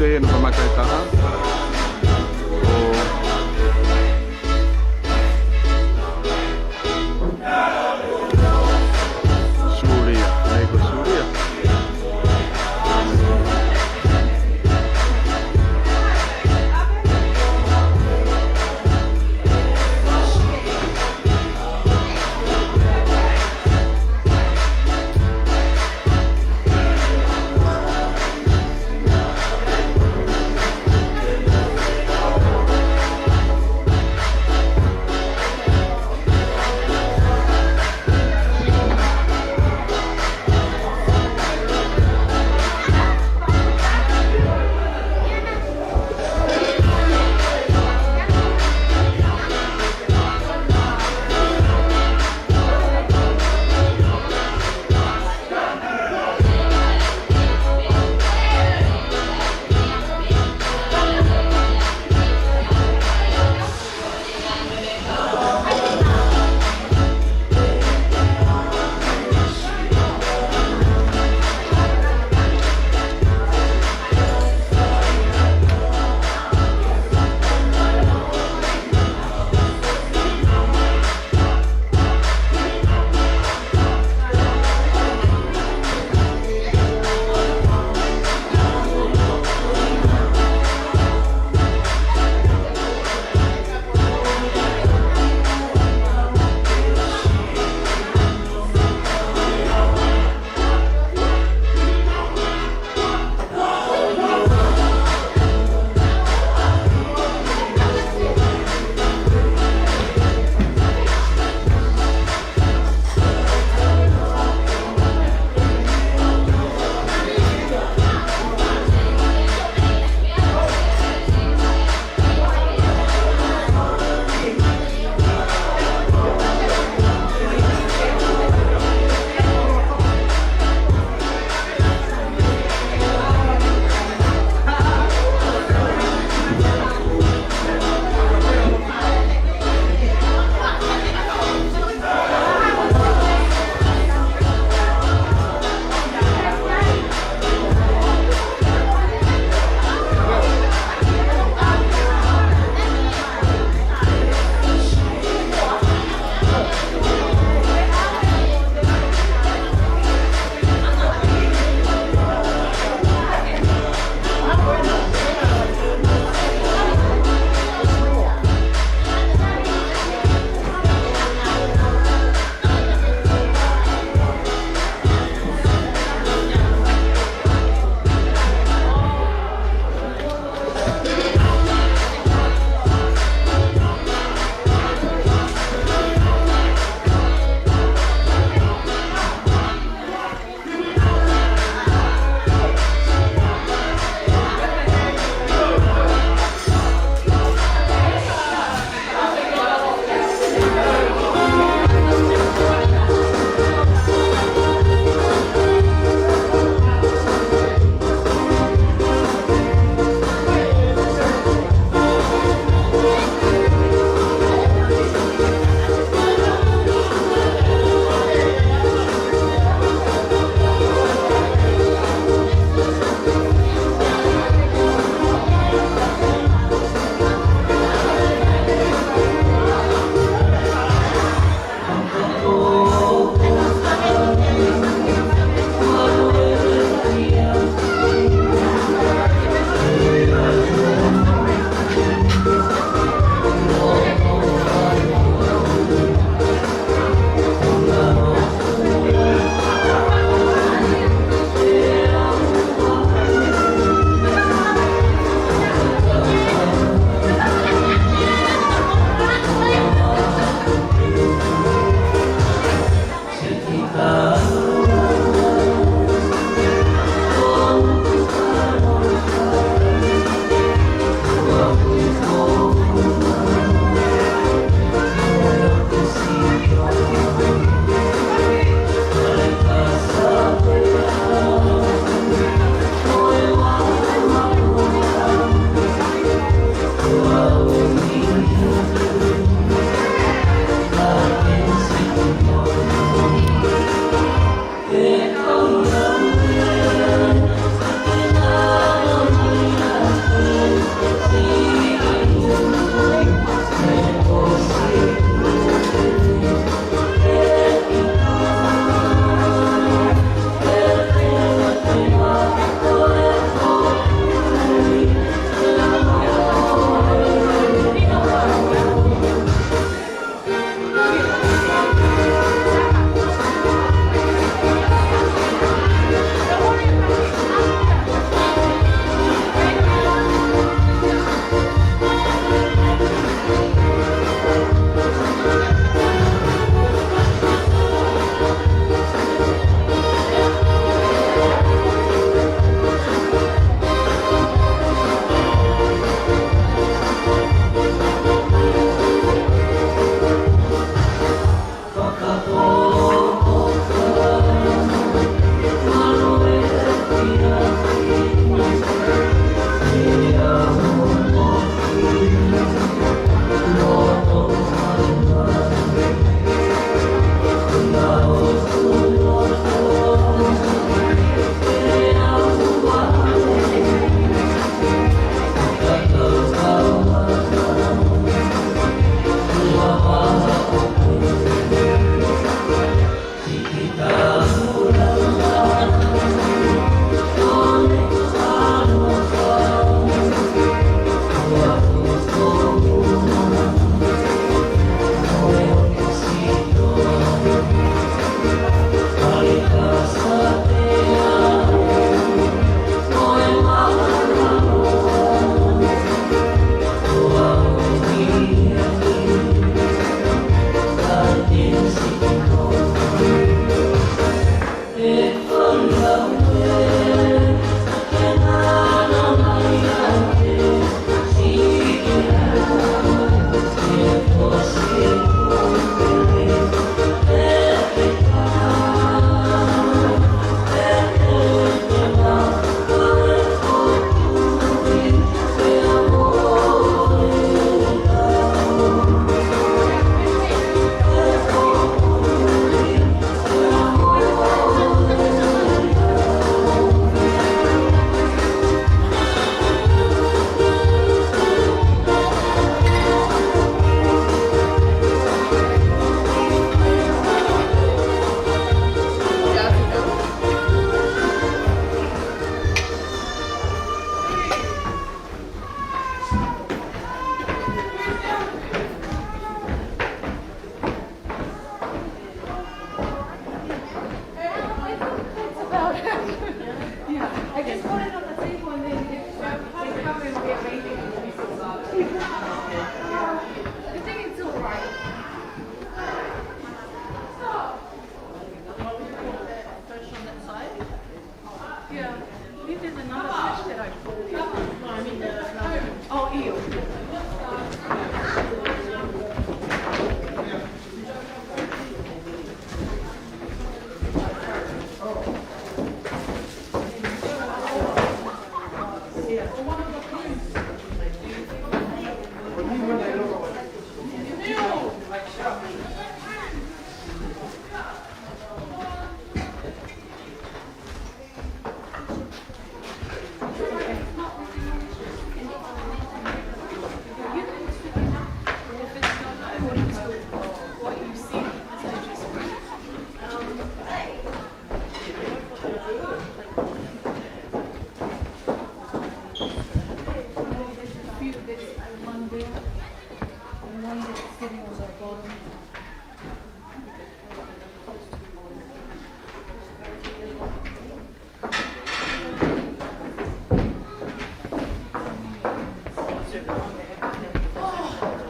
Este ano pa makita ha? Suria, Lego Suria.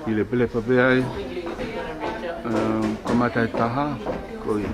Pile pele pape ai. Kamatai taha. Koi.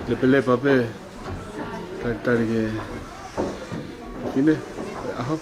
Le pele pape. Tari ke. Kine. Aho.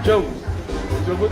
Jump. Jump it.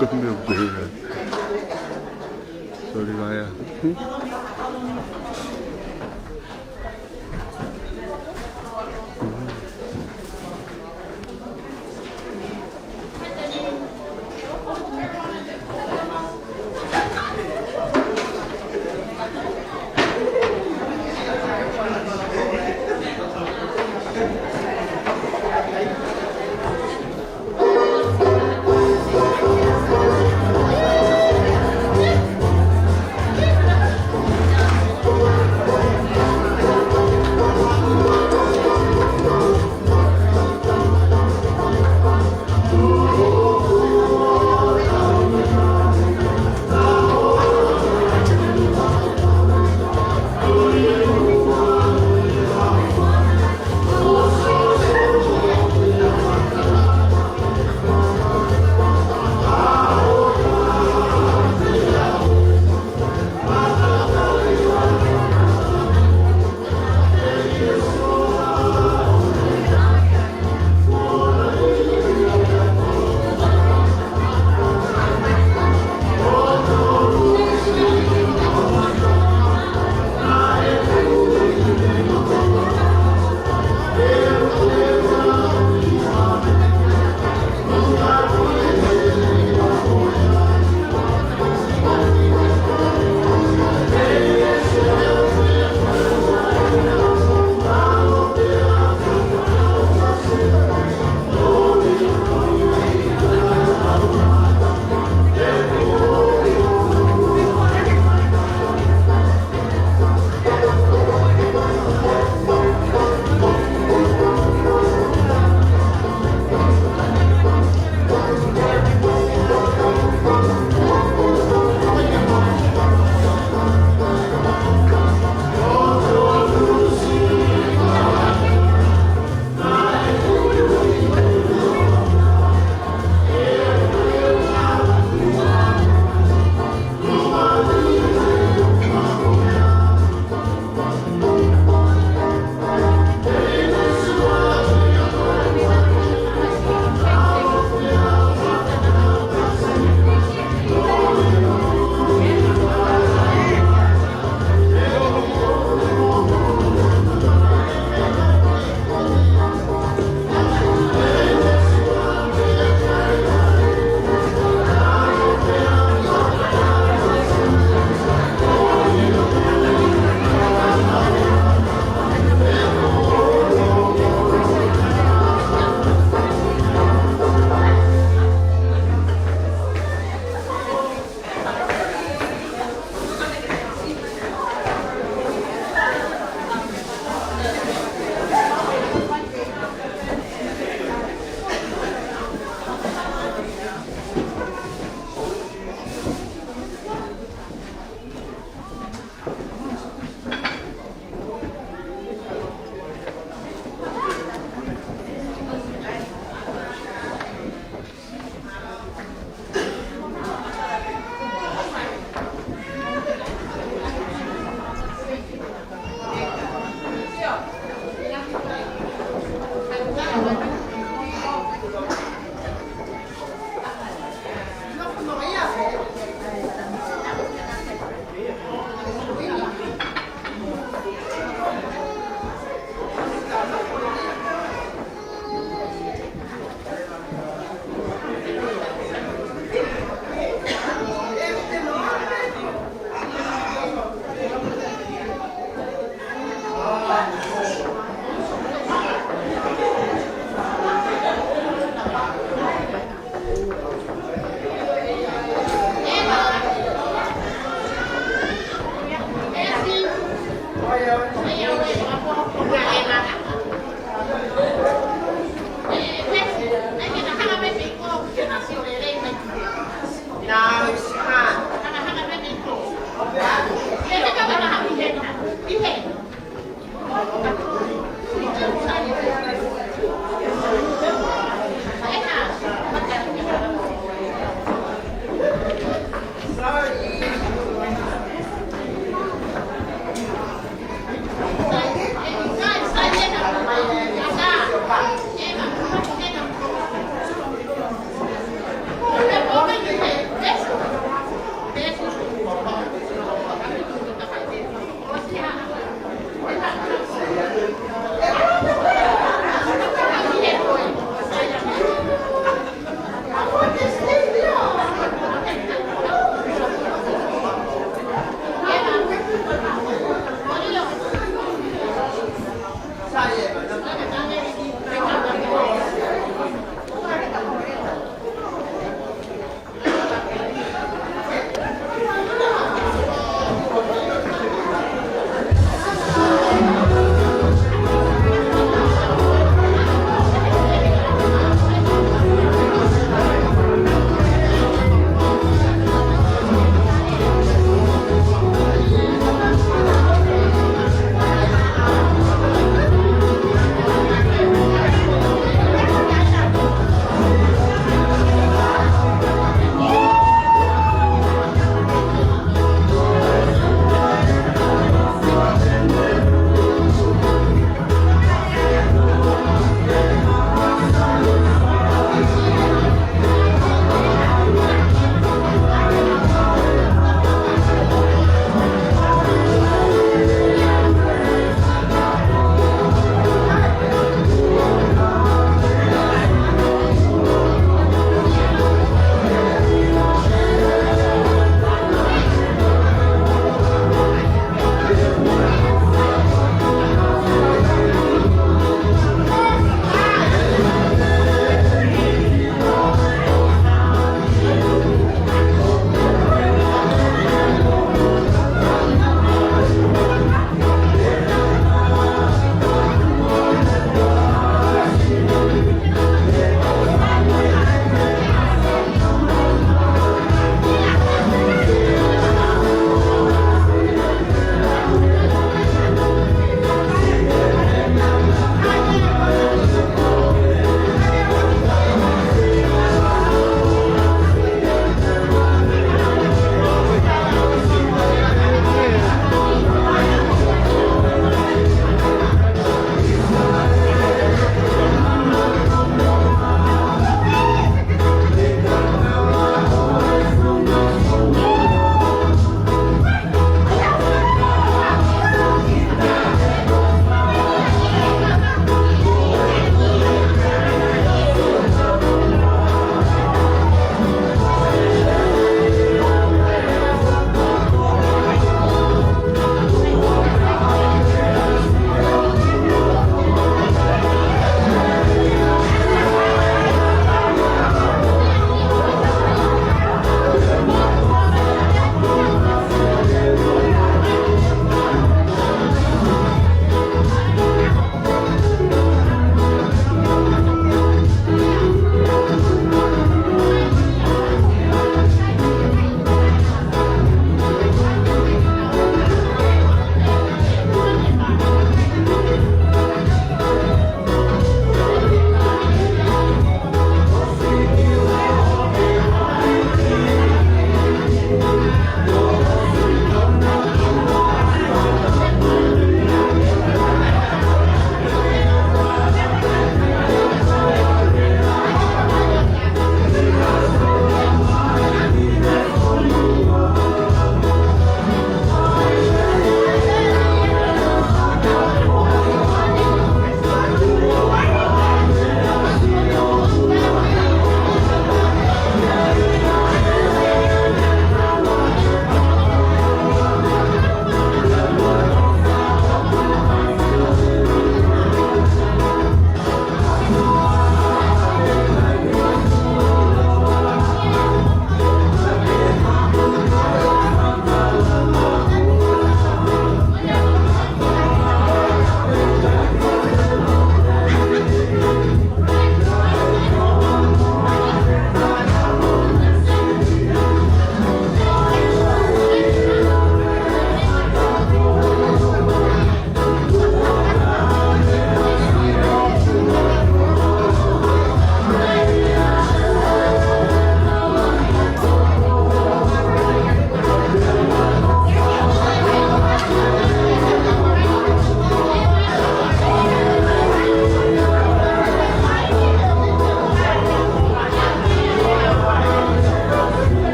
Con đường về rồi. Rồi đi lại à?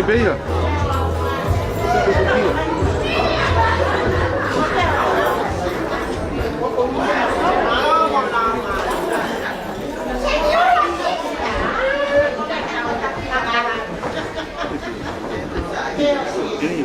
杯呀、这个不地。便宜。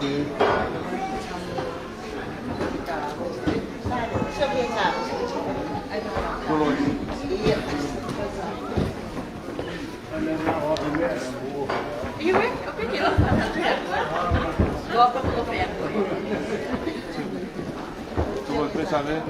die. Klopt. Iya, oke, kilo. Dua puluh ya. Coba spesialnya.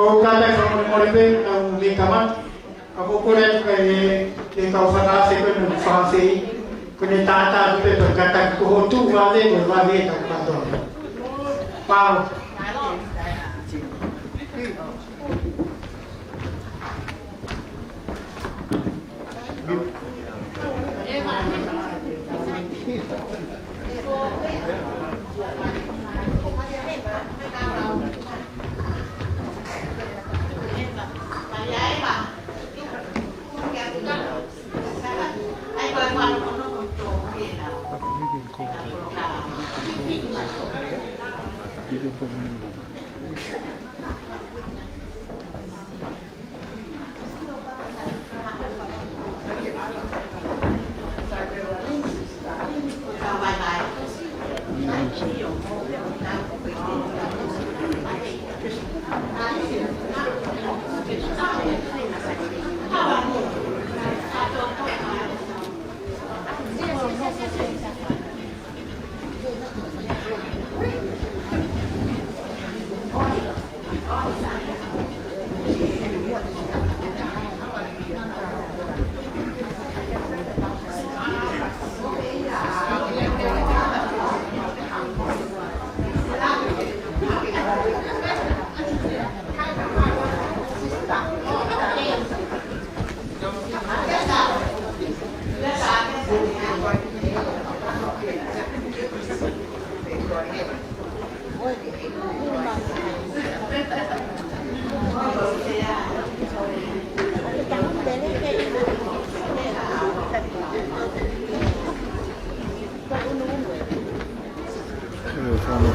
So kada sa Oliver ng lingkaman, ako ko rin kay ikaw sa kasi ko ng fasi, kung itata ito pagkatag ko tu wale wale ang pato. Pau.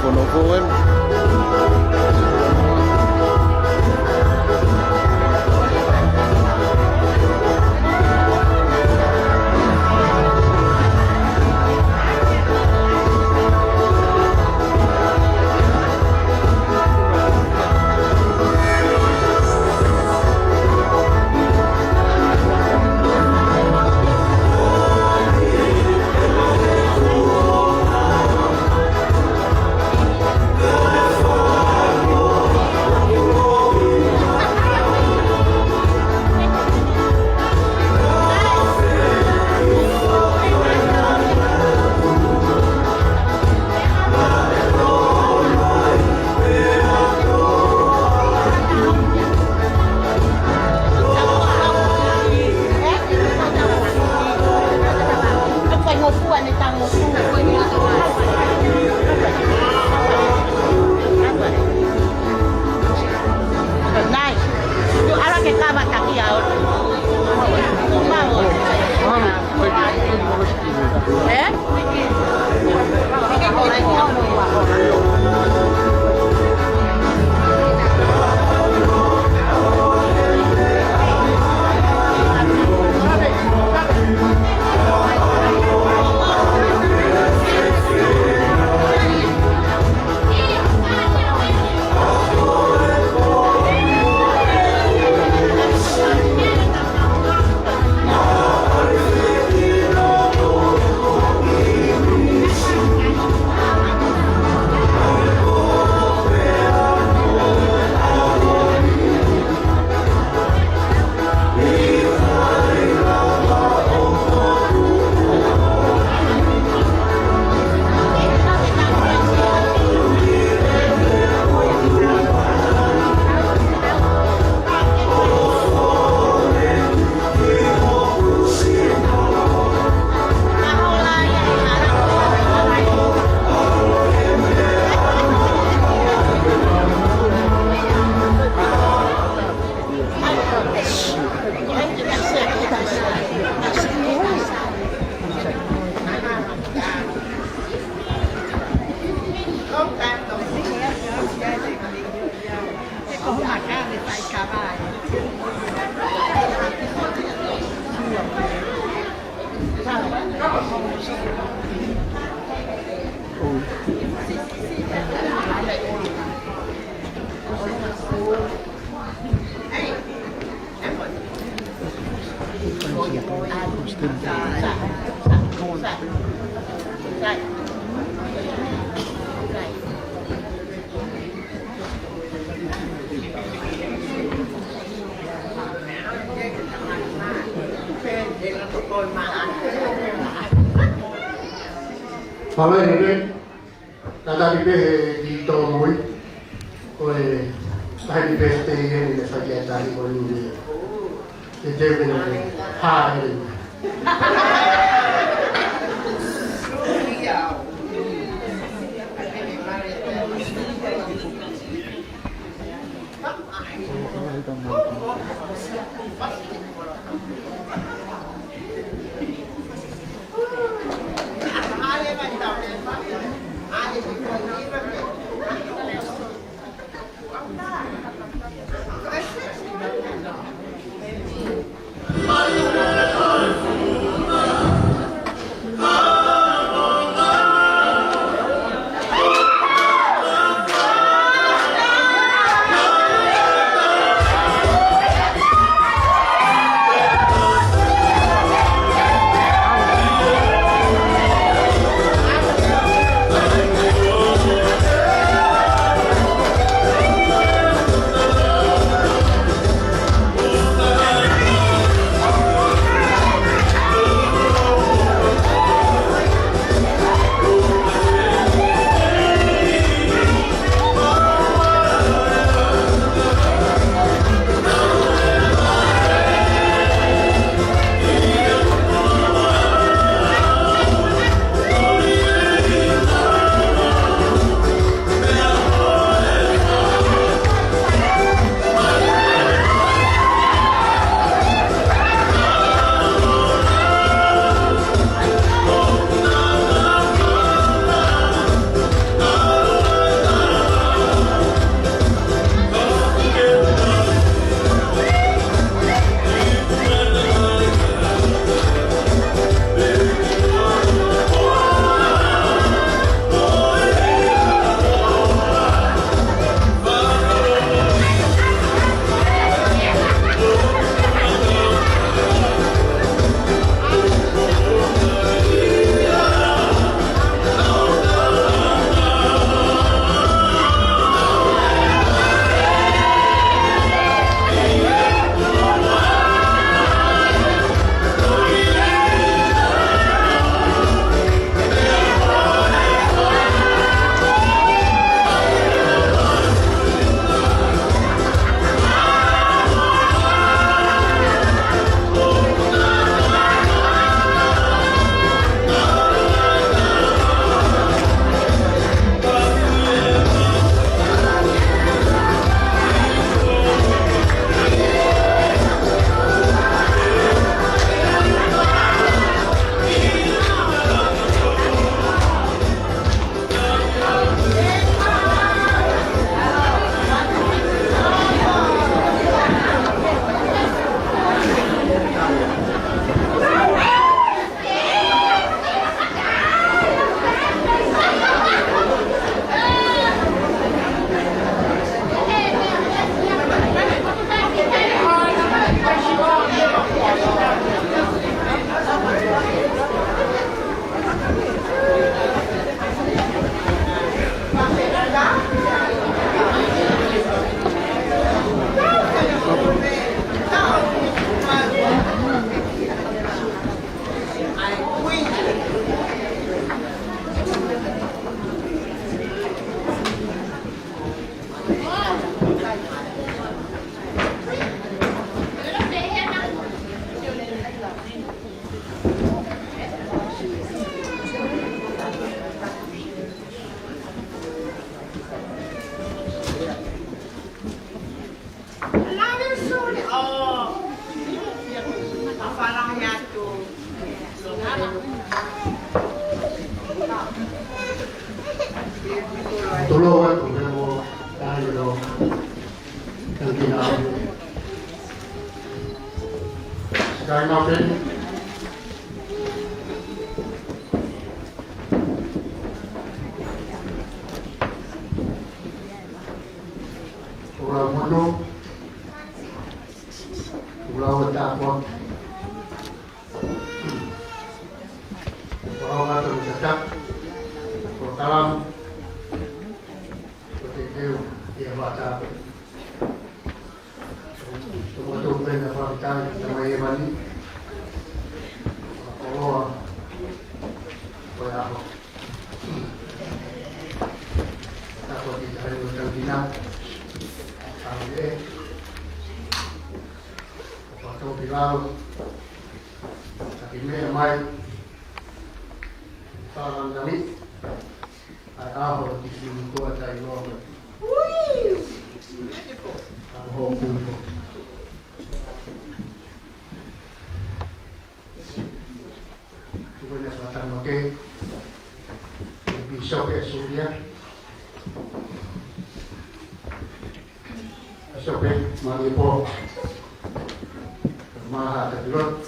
Fono-fono kan. Allora, nada di dito muy, pues, hay di beste y de saqueta y con lui, que debe de high. Tulungan kung mo tayo ng ginagawa. Sekarang natin, orang mundo, orang takwa, orang atau cakap, orang kalam, seperti itu dia baca. Tumutupin na pagkain sa may mali. Oo. Kaya ako. Now, Takime mai parang dami ay aho di sini ko at ay logo. Ang hopon ko. Tuloy na sa tanong Bishop Surya. Bishop Maripo. Maha Tadlot.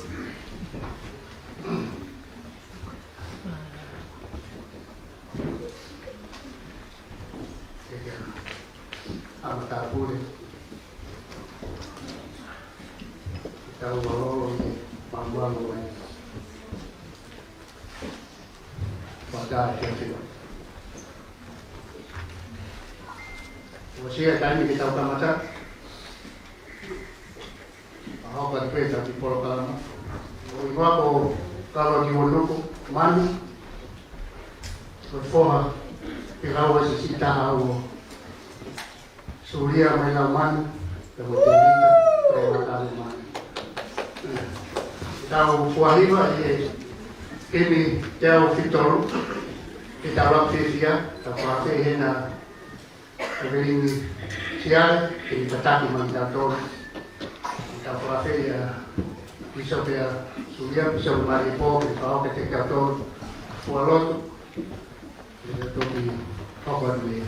Amat tapuli. Kita mau pambuang ko. Pada siya. Siya kami kita utamakan. Ako ba ito sa people ka lang? Iba ko kalau giwalo ko mani. Performa ikaw sa sita ako. Surya may laman kemudian kita man. Ikaw kualiba ini jauh fitur kita waktu dia tapi hena kemudian siang kita tak mandator kita pakai ya bisa dia Surya bisa Maripo kalau ketika itu walot itu di apa ini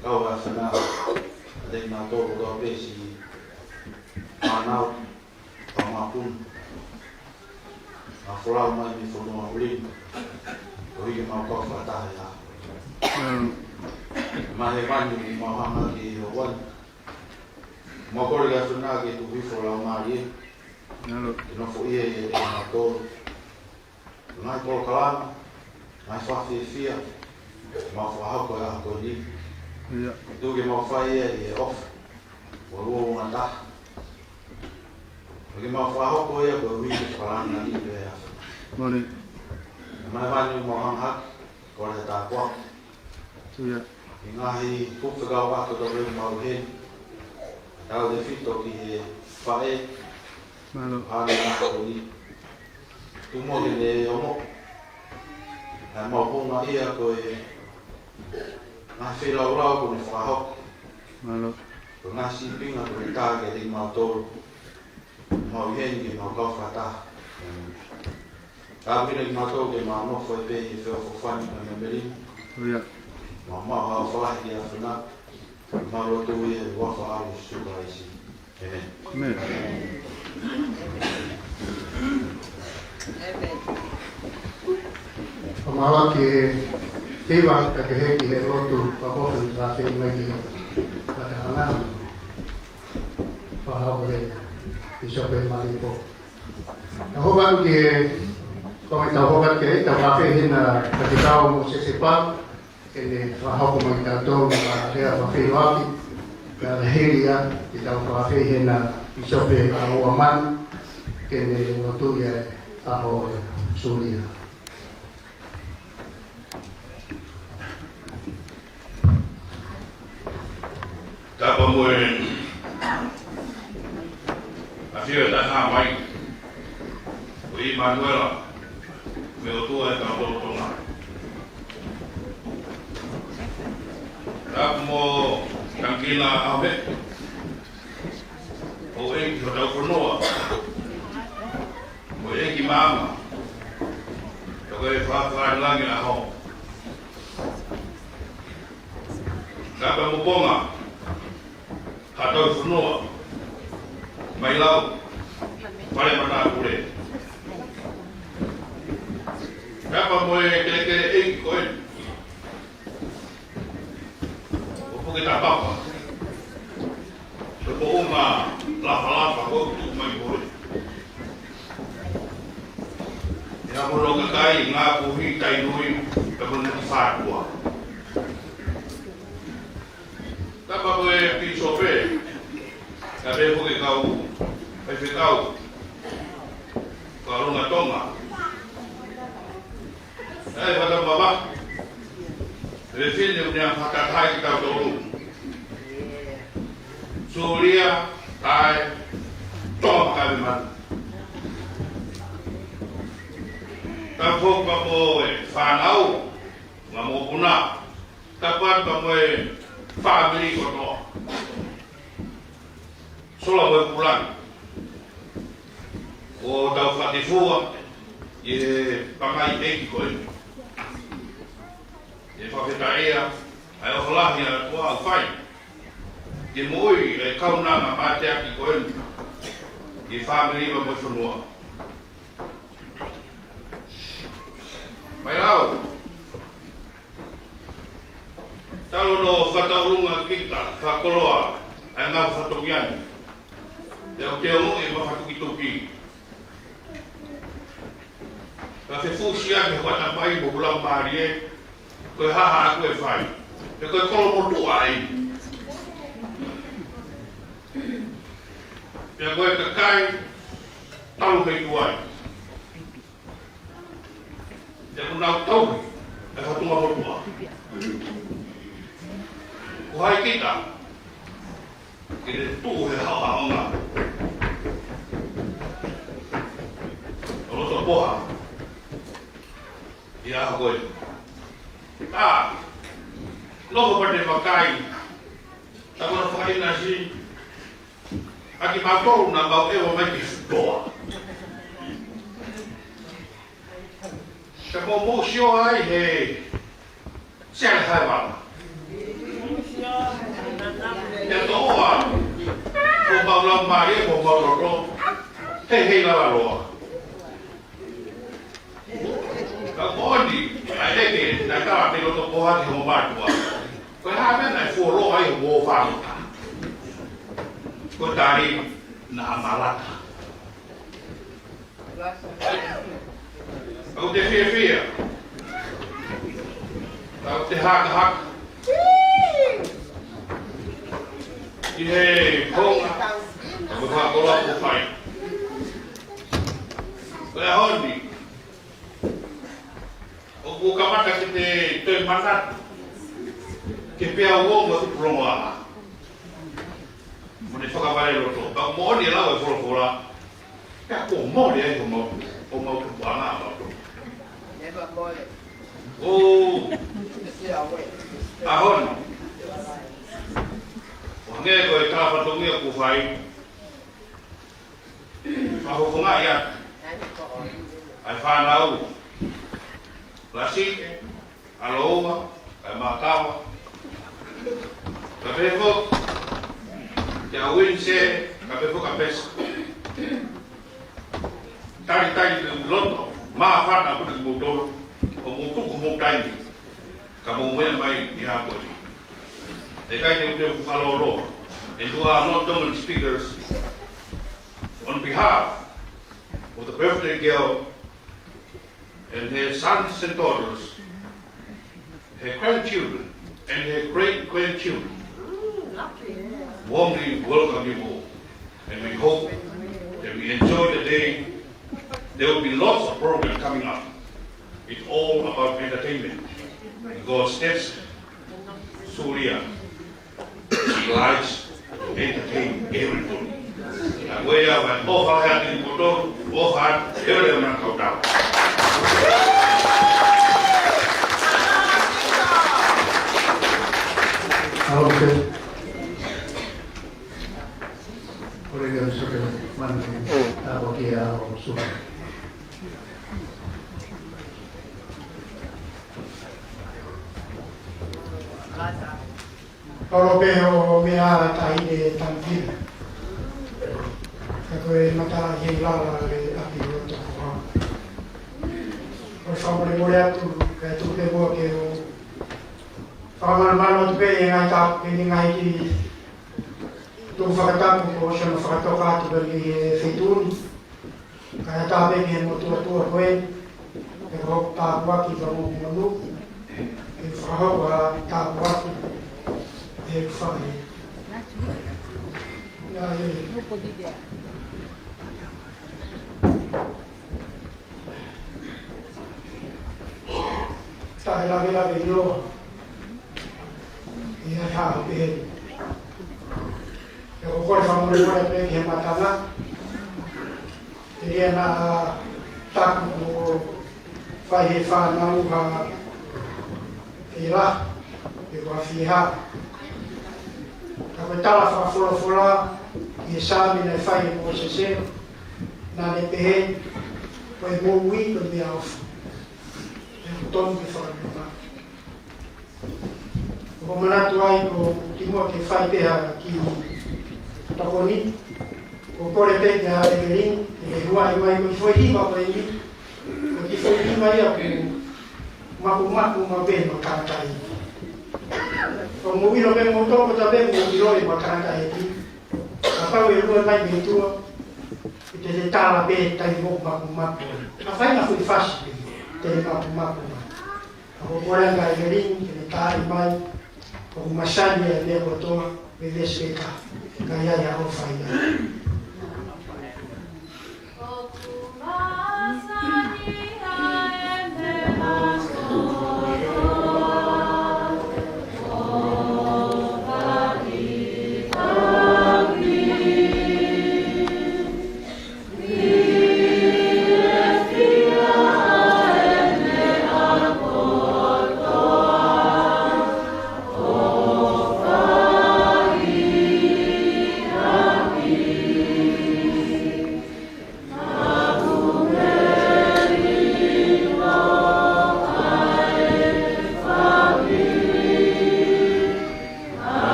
kau asana ada na to do besi manau pamapun aflau mai ni fono ring oi mau kau fata ya mai mani mau hanga ki wan mau kau ga suna ki tu vi fola mari no fo ie na to nai ko kalam nai fa fia mau fa ha ko ya ko ni tu ke mau fa ie off wa ro ngata ke mau fa ha ko ya ko wi kalam na ni be ya Mari. mai mani mau hanga ko le ta ko Ya. Ingahi puk tegau aku tu boleh mau hen. Kalau de fito ki fae. Malo. Ada nak ni. Tu mau ni omo. Mau pun nak ia ko nasi lau ko ni fahok. Malo. Nasi ping aku kita ke di mau tol. Mau hen ki mau kau fata. Kami ni mau tol ke mau no foi pe fe fofan na membeli. Ya. Mama ha falah dia funa. Maro tu ye wa fa alu suka isi. Amen. Amen. Pamala ke tiba ka ke ki he rotu pa ho sa se mai ki pa ana pa ha bole iso pe mali po na ho ba ki ko ta ho ba ke ta ba fe hin na ka ti ka mo se se pa ele fa ha ko mai ta to ma le ba fe wa ki ka helia ti ta ba fe hin na iso pe a o man ke ne rotu ye a ho sulia. Tapa moe afio da ha mai. Oi Manuela. Me o tua e ka o tona. Tapa mo kankila ave. O e ki o konoa. O e ki mama. Ko e fa langi a ho. Tapa mo ponga. Atau semua mai lau pare mana kure apa moe kele koin opo kita apa opo uma lava ko tu mai kure ya mo lo kai nga ko hi kai nui ta mo na fa ko tapa moe pi sope Kabe ko kau ai fitau karunga tonga ai pada baba refin dia pakai hai kita dulu Suria tai tonga kami man kapo kapo fanau ngamo puna kapan kamu family kono Sola mo pulang. O tau fatifua ye pakai eki koi. Ye fakitaia ai o falah ya tua fai. Ye moi e kauna ma mate aki koi. Ye family mo funua. Mai lau. Talo no fataurunga kita fakoloa ai ngau fatogiani. Deu teu e vai fazer o que Ka se fusia ke wata pai mo bula marie ko ha ko e fai. E ko ko mo tu ai. Ya ko e kai tau ke tu ai. Ya ko na tau e fa tu mo tu. Ko hai kita. Ke tu he ha nga. Ono boa. Ya agora. Novo pode vakai. Agora vai nascer. Aqui matou na mão eu vai que boa. Chamou mocio aí he. Sai vai lá. ya toa ko mau mai ko mau ro hei la roa ka bodi ai ke na ka te lo to ko ha ho ma tua ko ha me na fu ro ai ho fa ko tari na malaka au te fia au te haka Hey, kong, buka bola bukai. Kaya honi, o buka mata kita tu manat, kepia uang baru pulang lah. Mana cakap balik loto, kalau mau dia lah bola, ya mau dia mau kemana loto. Oh, ahon. Nge ko ka pa tungi ko fai ako ko nga ya ai fa nau lasi aloa ai makawa ka befo ya winse ka befo ka pes tari loto ma fa na ko mo do o mo tu ko mo tai ka mo mai ni ha ko they kind of follow and who are not dominant speakers on behalf of the birthday girl and her sons and daughters, her grandchildren and her great-grandchildren. Warmly welcome you all, and we hope that we enjoy the day. There will be lots of programs coming up. It's all about entertainment because that's Surya. He likes to entertain everybody. And we have an overhead in Kotor, overhead, everyone can down. Okay. Boleh sudah mana? Okey, sudah. Kalau beho mea tai de tanti, kalau mata hilang le api itu apa? Kalau sampai boleh tu beho keo, kalau malu tu beho yang tak ini ngai tu fakta ko siya fakta ka tu beli fitun, kaya tabe yang motor kue, pero tak buat kita mau menunggu, infraha tak buat. Ek fai. Ya, no podía. Sai la vedo. Ya ha be. Yo ko fa mo le pe ke matala. Dia na tak mo fai fa na u ha. Ila. Yo fiha. Kalau tala fula ia sabe na fai mo se na le pe foi mo wi ko dia of ton que fala na o mana tu ai ko timo que fai pe aqui ta boni o pore pe na erin e rua mai ko foi lima ko ni ko que foi lima ia ko ma pe no cantai. Como vino bem motor, também o virou e bacana aí. Apa o irmão vai bem tua, e te tala bem, tá em boca com uma coisa. A faina foi fácil, tem uma coisa. A boa ga gerin, que tá em mai, com uma chave de botou, me despeca, ganha já o faina.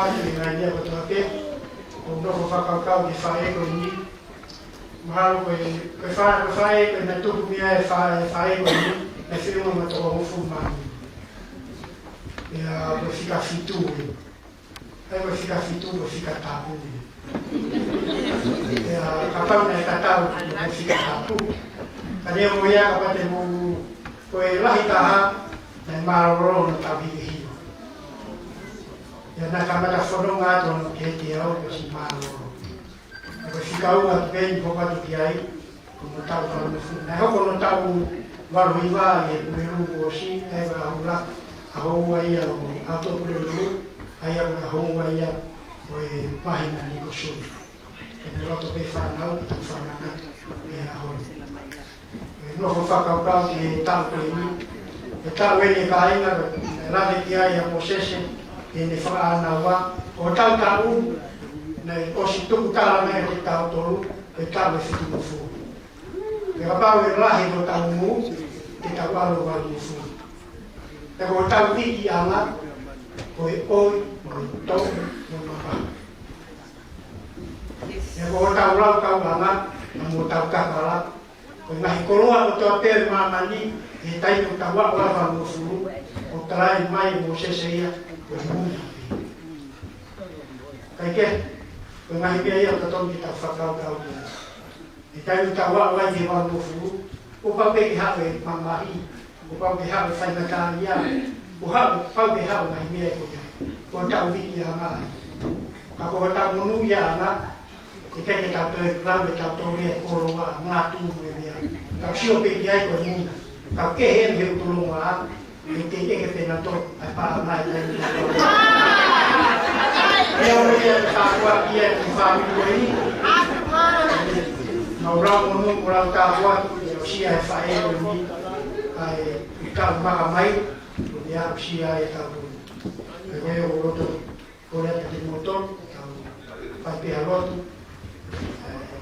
atu i ngai nia kotoa te, o noko whakaukau ki whae ko ni. Mahalo koe whae koe na tuku mia e whae ko ni, e whiunga ma toko mufu mani. Ia koe whika whitu e. Hei koe whika whitu koe whika tapu e. Ia kapau na e tatau koe whika tapu. Kania mo ia kapate mo koe lahi taha, na maroro na tabi e hio. Ia na kamata whanonga ato no ke te au ko si maroro. Koe whikaunga ki pēni pokatu ki ai, ko no tau whanonga. Na hoko no tau waruiwa e kumeru o si, e wa ahula, ahou ia o ato kurelu, ai au ahou ia o e mahina ni ko suri. E me roto pe whanau, ki tu whananga, e ahoi. E nofo whakaukau ki e tau koe ni, e tau ene ka inga, e rave ki ai a posese, e ne whakaana wa, o tau tau, o si tuku tala mea te tau tolu, e tau e whitu mufu. E kapau e lahi ko tau mu, e tau alo walu mufu. E ko tau tiki anga, ko e oi, ko e tau, ko e mapa. E ko tau lau kau anga, na mo tau kakala, ko e ngahi koroa ko toa pere mamani, e tai ko tau wako lawa mufu, o tarai mai mo sese ia, ko e muni. Kai ke, ko ngahi pia ia taton ki tau whakau kau kia. E tai ko tau wako lai he wau mufu, o pau peki hawe mamahi, o pau ke hawe whainaka ia, o pau ke hawe ngahi mea ko kia. Ko tau wiki a mai. Ka ko tau monu ia ana, e keke tau toi rau e tau tau rea koro wa ngā tūmu e mea. Kau sio peki ai ko muna. Kau ke hen he utulunga a, e te eke pena to, ai paa mai tai ni tau. E ora ia te tākua ia ki whāmiru e ni. Nau rau monu ko rau tākua, e o sia e whae o ni, ai i tau maka mai, o ni au sia e tau tūmu. E koe o roto, kore ata te motor, tau whai pēha roto,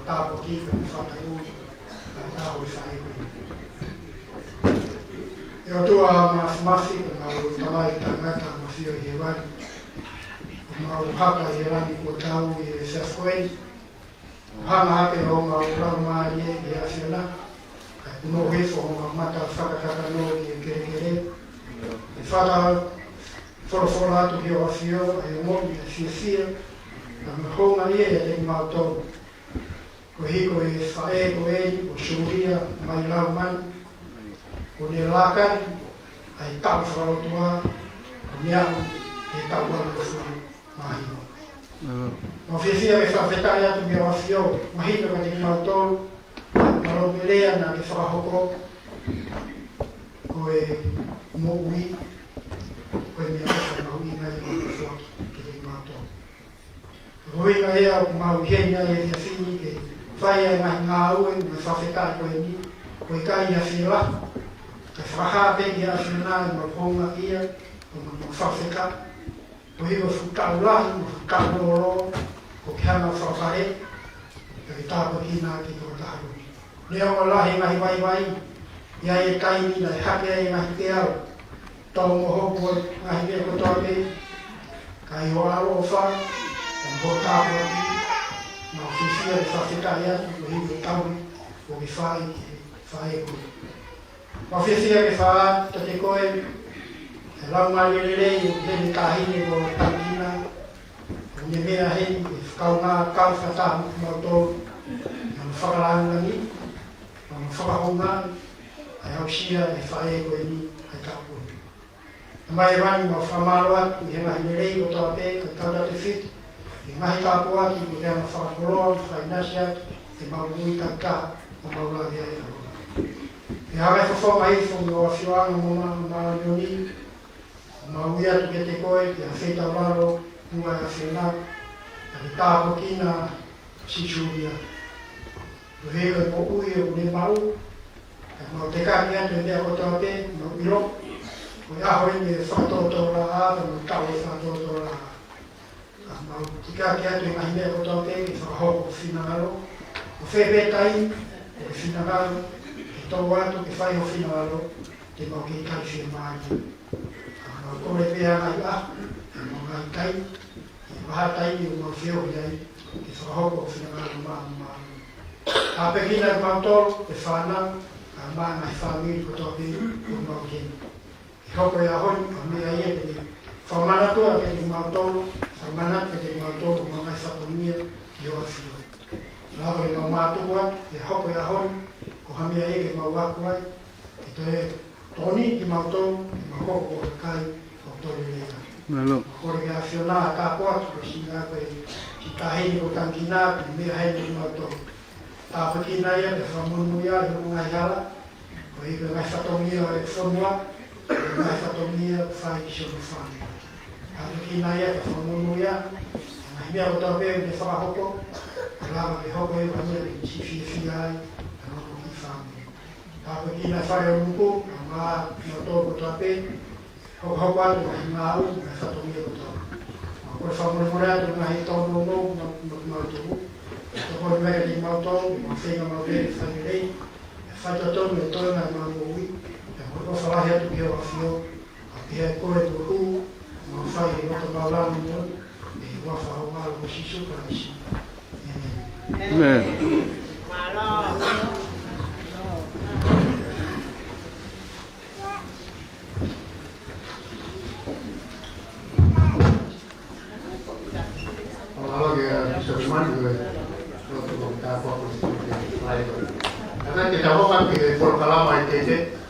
tāpo ki, ka ni whataku, ka tāo e whae o ni. E o tua mafi, ka ngau tamai tangata mafio i he wari, mau haka i rani ko tau i e sefkoe, hanga hake o mau rau maari e asiona, kai kuno hefo o mau mata whakataka no i e kere. E whata whoroforo atu ki o afio, ai o moni e fia, na me honga i e te mau tonu. Ko hiko e whae ko e, o suria, mai lau mani, ko ne lakari, ai tau whakarotua, ko niau, e tau wala furu. Ma whiwhia me whawhetai atu mi o awhio, mahina ka te mau tolu, maro me lea na ke whakahoko, ko e mo ui, ko e mea whaka mau ina i o te whoki ke te mau tolu. Ko inga ea o mau henia e te whini ke whai e ngahi ngā ue, me whawhetai ko e ni, ko e kai a whila, ke whakahape ki a whina e mau honga ia, o mau whawhetai, ko hiwa whukau lahi, whukau loro, ko ki hanga whawhare, ki tāpa ki nā ki tō tāru. Nea o lahi ngahi vai vai, ia e kaini na e hake e ngahi te au, tau mo hopu ngahi mea kotoa pe, ka i o aro o wha, e mho tāpa ki, ma whiwhia e whawhetai atu, ko hiwa tauri, ko ki whai ki koe. Ma whiwhia ke wha, te koe, e lau mai lelei, e hene kāhine ko tākina, o ne mea heni, e whakau ngā kau whatamu ki mau tōru, e anu whakalangangi, e anu whakahonga, e au sia e whae ko e ni, e tāpuni. E mai rani ma whamaro atu, i he ngahi lelei o tō ape, ka tauda te whit, i ngahi tāpu atu, i rea ma whakakoroa, whainasi atu, e mau nui tātā, o mau lahi ai aho. E hawe whawhonga i whongi o awhioanga mo maa nioni, ma ui atu ke te koe, ki a whetau raro, mua e a whenā, a ki tāpo kina situria. Ko heo e po ui e une mau, e mau te kaki atu e mea kotoa pe, mau iro, ko e aho ine e whakatotora a, ka mau tau e whakatotora a. Ka mau te kaki atu e ngahi mea kotoa pe, ki whakahoko whinangaro, ko whepetai, ko e whinangaro, ki tau atu ki whai ho whinangaro, te mau ki kai whi maari. Kore pēa ngai a, e mo ngai kai, e hatai ni mo fio ia ki whakahoko whina ngā. A pekina mautoro e whānau, a mana i whāmiri ko tō pēi o mautini. I hoko ia hoi, a mea ia te whamanatua ke te mautoro, whamanat ke te mautoro ma mai whaponia i oa whio. Nāwa i ngā mātua, e hoko ia hoi, ko hamea ia ke mauaku ai, i te tōni ki mautoro, i ma hoko o kai o tōre lea. Kore kia whiona a kāpua, ko singa koe ki tahini o tankina, ki mea hei ni mautoro. Tāwhakina ia, te whamunu ia, i runga i ala, ko i ka ngai whatongia e whanua, ngai whatongia whai ki shonu whani. Tāwhakina ia, te whamunu ia, ngai mea o tau pēu te whakahoko, rawa ke hoko e whanua ki chiwhia whia ai, ka roko ki whani. Tāwhakina whare o nuku, ka mā ki o tō ko tau pēu, hoko atu ngai ngā u, ngai whatongia o tau. Kore whamunu atu ngai tōno no, mautuku, Toko mea ki mautau, i mawhenga mawhere whanirei, e whaitotonu e toenga i maungui, e koko whalahi atu ki o awhio, a pia e kore tu hu, ma whai e roto maulanu nio, e i wafa hau malo ko sisu ka nisi. Amen. Karena kita bukan di Polkalama itu.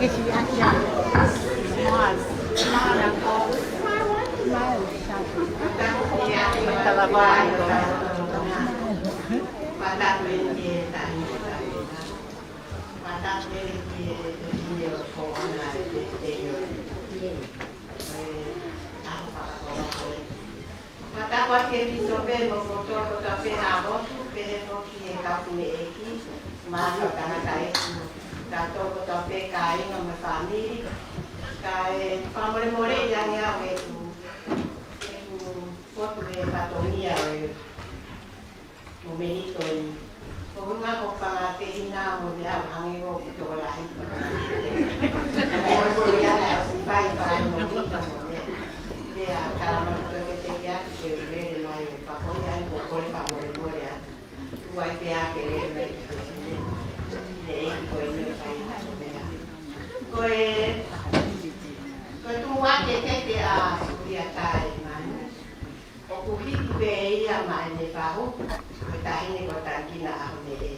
que si allá. Estaba guardando. Mata qualche risolvevo purtroppo da penavo per che capire qui ma non canai da tocco da pecai non mi fa ni kai famole more ya ni a we tu foto de patomia e momento ni con una copa che inamo di avevo tutto la e poi ya la si fai fare un po' dia kalau kita kerja kerja lain pakai yang boleh pakai boleh ya buat dia kerja lain deh kau ini kau tu buat dia dia cari mana aku hidup dia mana dia tahu kita ini kota kita aku ni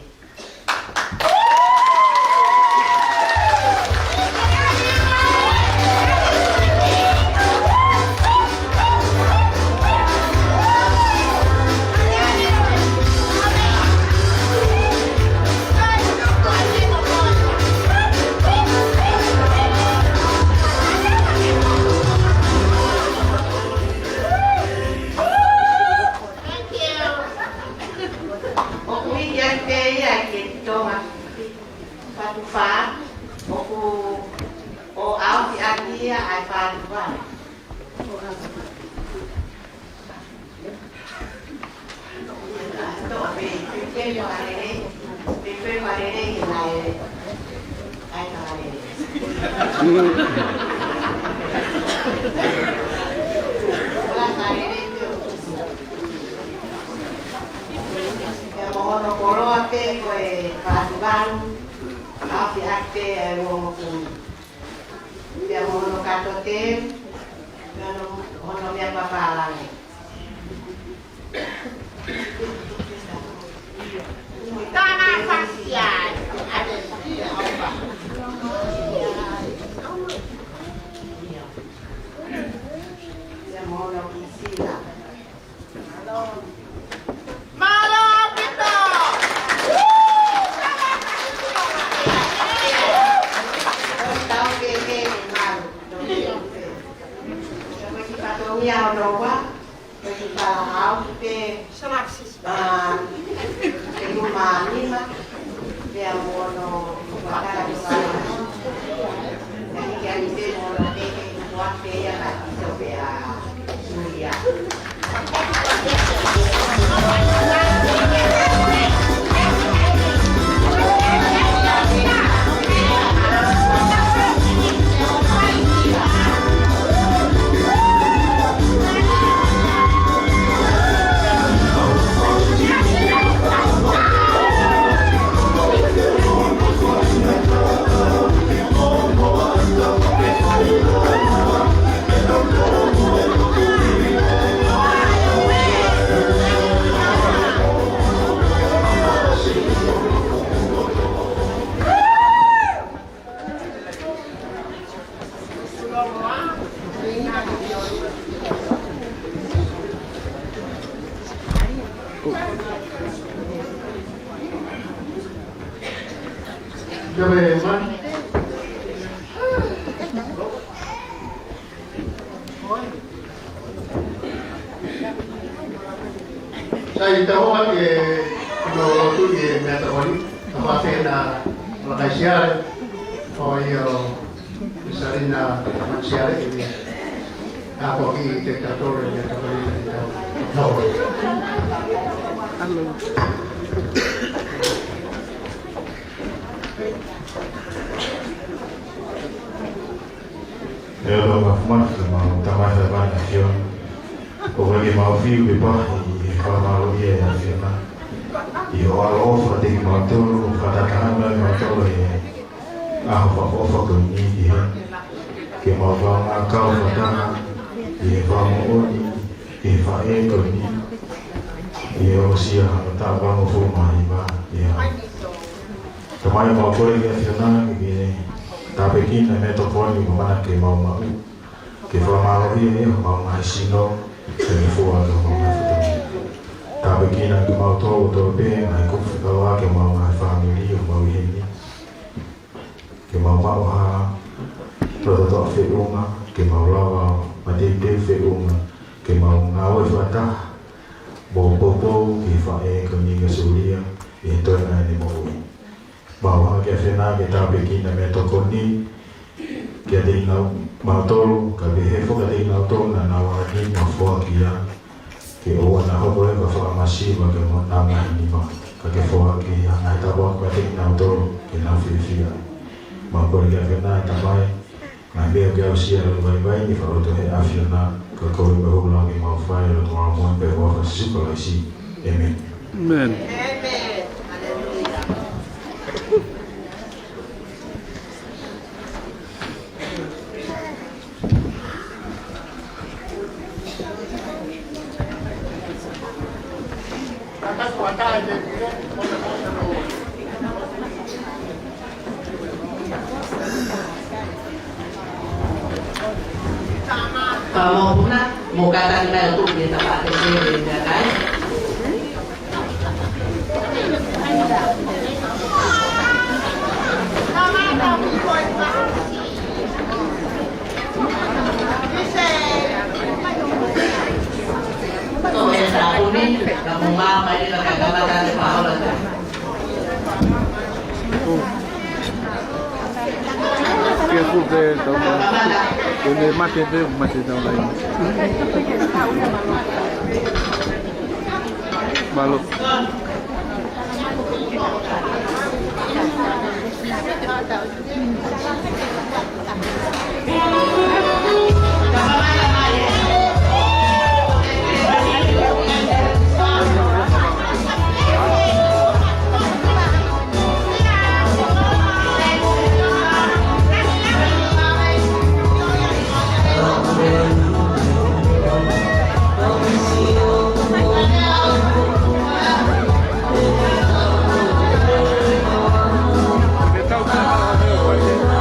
Saya tahu que lo tuye me atrapó a hacer la calle hoy salir na manciare que ako ki te tratore de no Eu não fumo, mas também já vai na fiona. O que mal fio de barro e fala o dia na fiona. E o alofa de matou, cada caramba matou e a ofa com ninguém. Que mal vão a causa da e vão oni e vai com ninguém. E eu se a tava no fumo aí vai. Também mal coisa que fiona que tapi kini meto poni mana ke mau mau ke formal ini mau mai sino ke fuwa ke mau mai futu tapi kini ke mau to be mai ku fuwa ke mau mai family mau ini ke mau mau ha to fe uma ke mau lawa mati te fe uma ke mau ngawe fata bo ke fa ke ni ke sulia itu na ni mau bahwa ke fena ke tapi kini meto koni ke de na mautolo ka behefo ka de na to na na wa ni ma fo kia ke o na ho bole ka fa masiva ke mo na ma ni ma ka ke fo ki na ta bo ka de na to ke na fi fi ma ko ke fena ta bai na be ke o sia ro bai ni fa to he afiona ka ko be ho la ki ma fa ro ma mo be ho fa si ko la si amen Amen. Mau punah, mau kata kita untuk dia tak ada sendiri, kan? Kalau yang aku ni, kamu mama ini nak kata Paul ada. Careful there, donde mate down line. Balok. Tahu tak?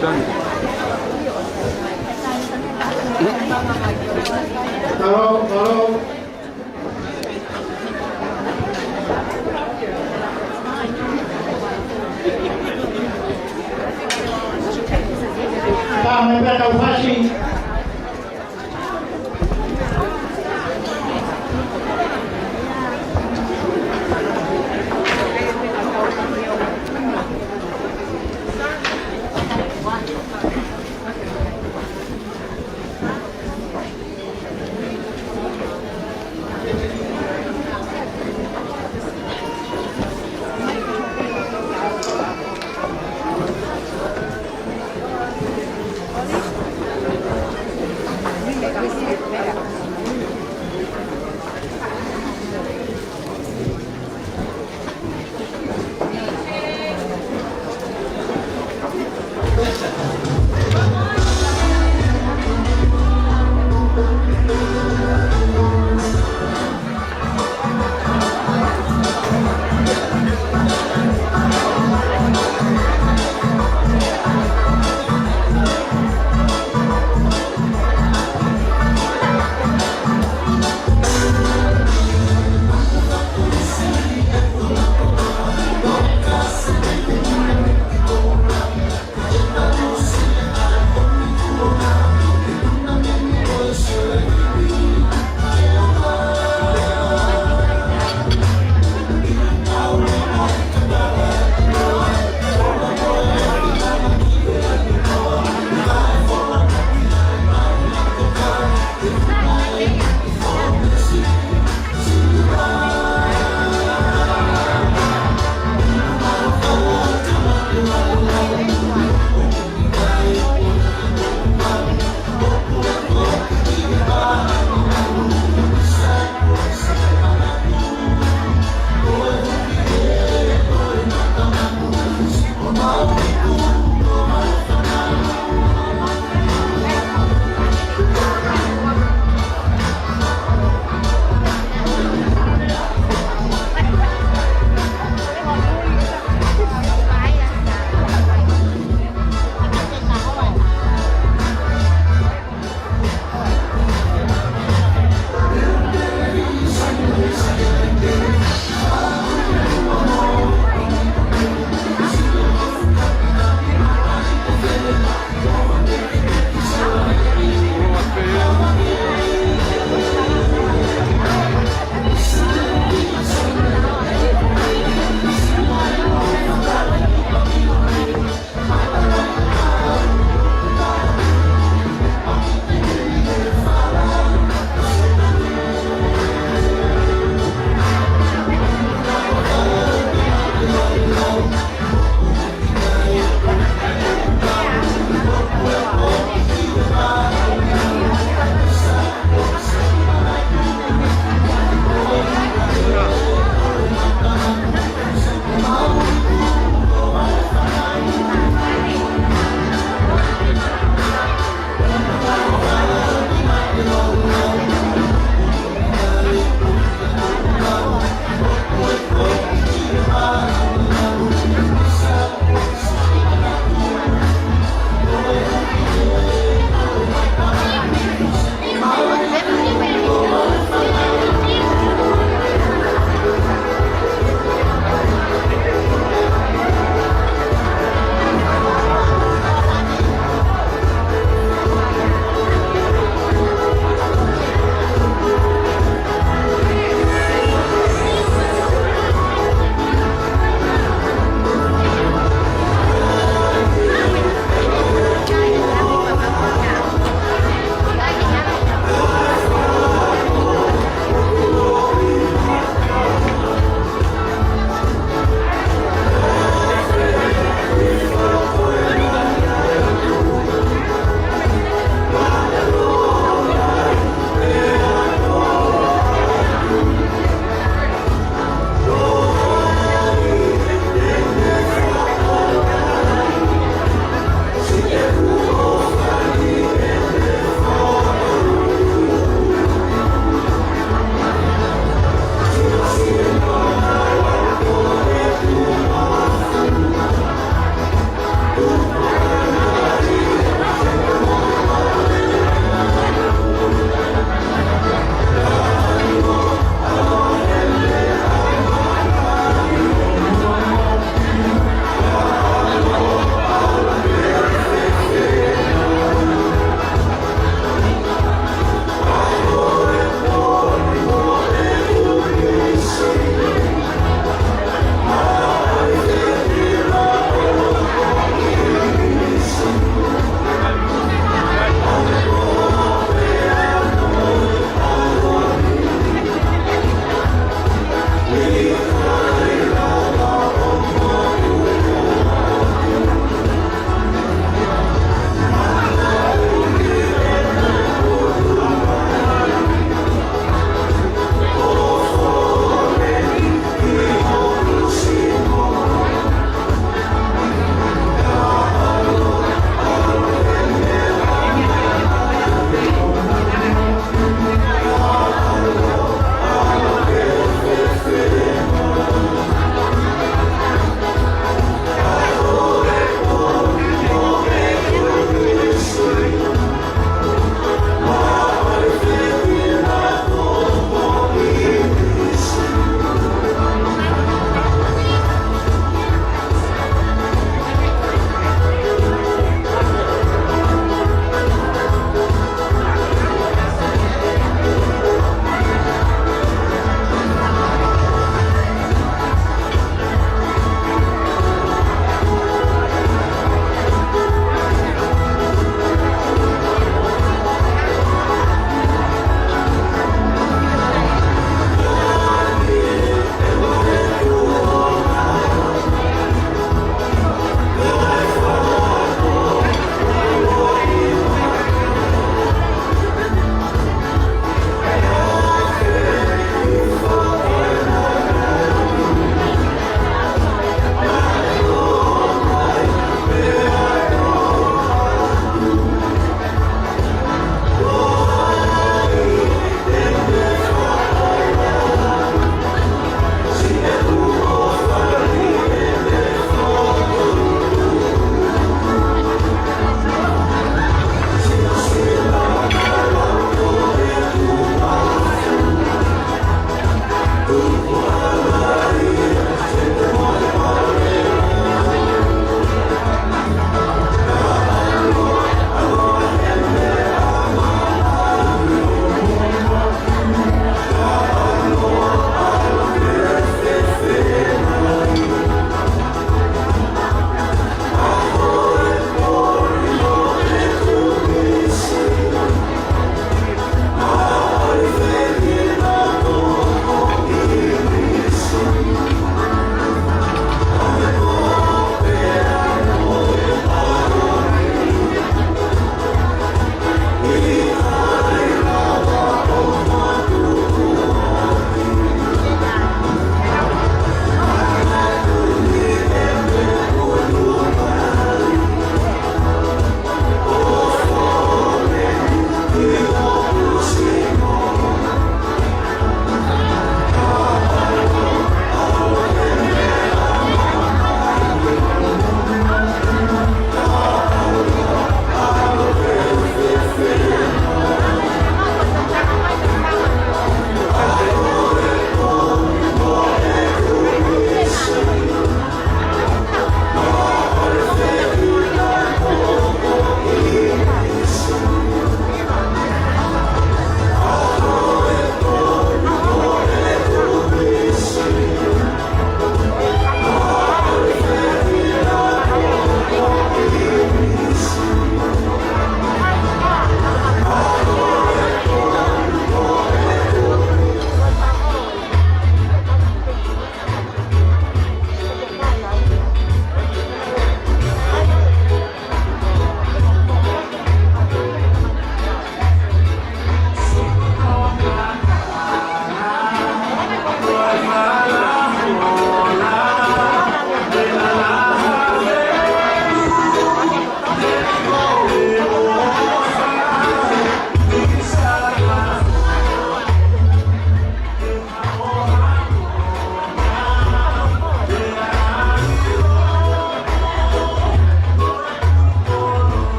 done. Kalau kami tahu pasti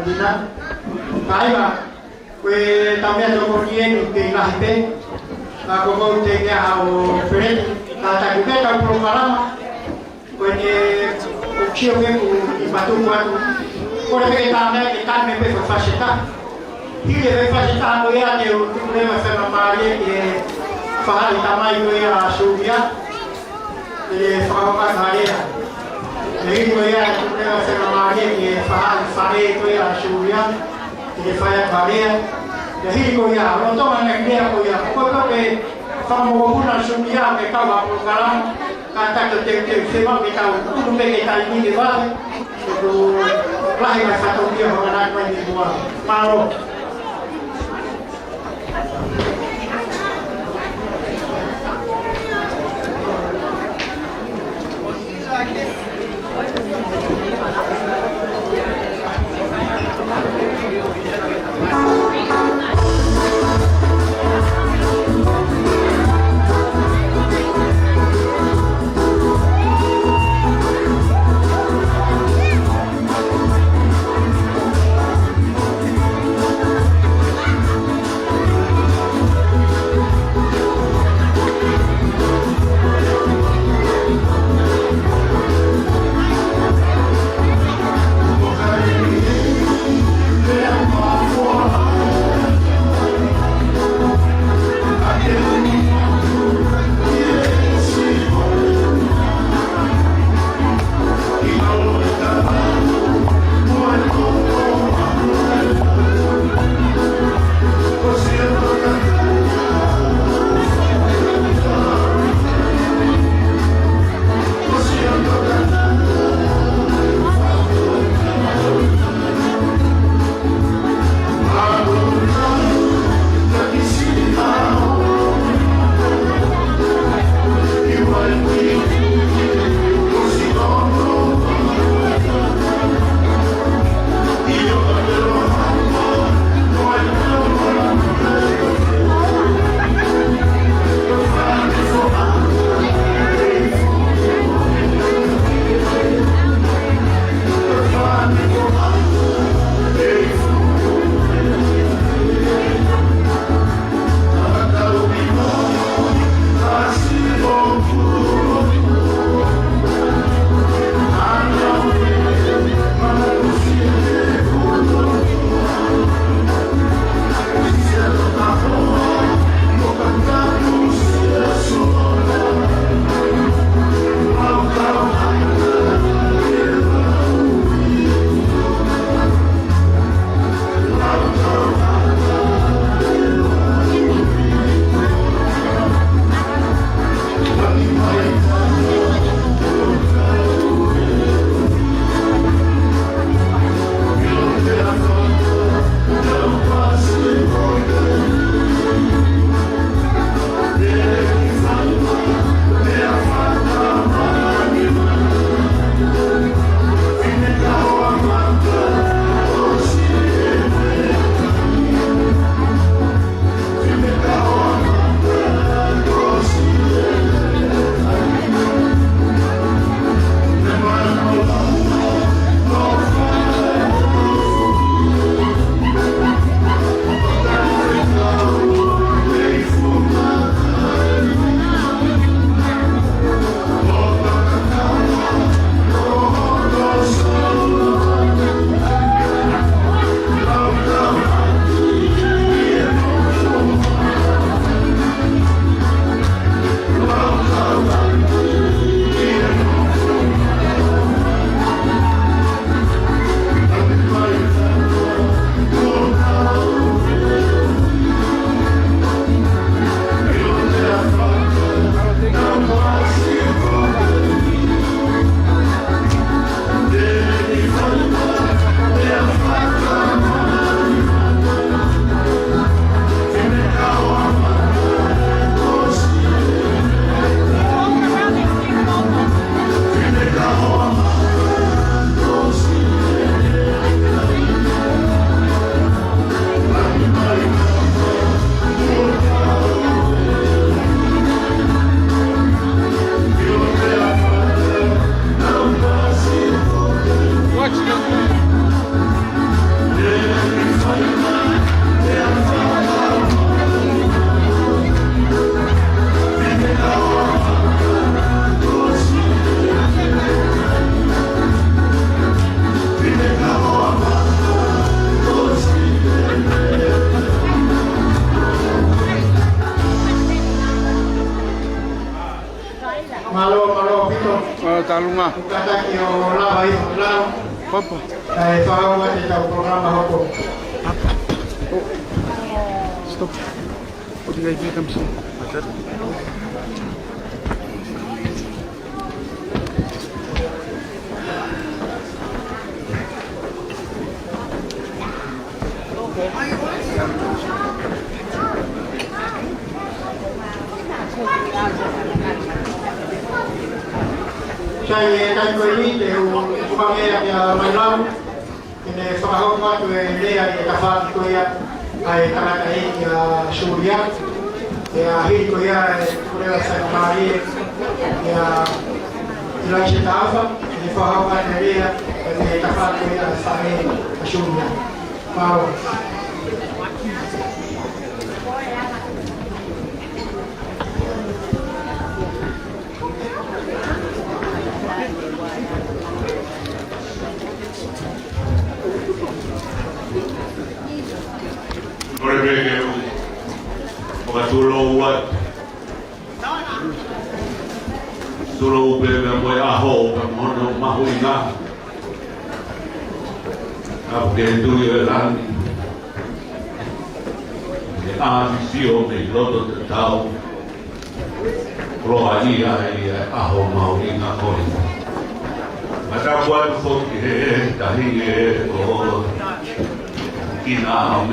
Madinah. Kaiwa, kwe tamia toko nienu ke ilahipe, ako tengea hao Fred, kata kubeka uprokalama, kwenye ukio weku ibatuku watu, kore peke tamia ke kame pepe fashita. Hile pepe fashita hano ya ne utukulewa sema marie ke fahali tamai kwe ya shubia, fahama maria. Jadi saya sudah selama ini faham saya itu ya syuria, jadi saya kaya. Jadi saya untuk anak dia saya, kalau ke kamu pun syuria mereka waktu sekarang kata ketik sebab kita untuk kita ini juga itu lahir satu dia orang lagi dua malu. talunga. Kata ki o lava i lao. Papa. Ai whahau te tau programa hoko. Stop. O te gai kam si. Atat. Saya dan ko ini te upamera ya malau. Ini whahau matu e lea e tawhaki ko ia ai tarata e ia Suria. Ia hiri ko ia e kurela sa Marie. Ia ilaise tafa. Ini whahau matu e lea e tawhaki ko ia sa e Suria. Mau. Solo bebe moy aho mono mahuina abdendu yelan de ambicio me loto de tau pro ali ai aho mahuina koi mata buat foki tahi o ina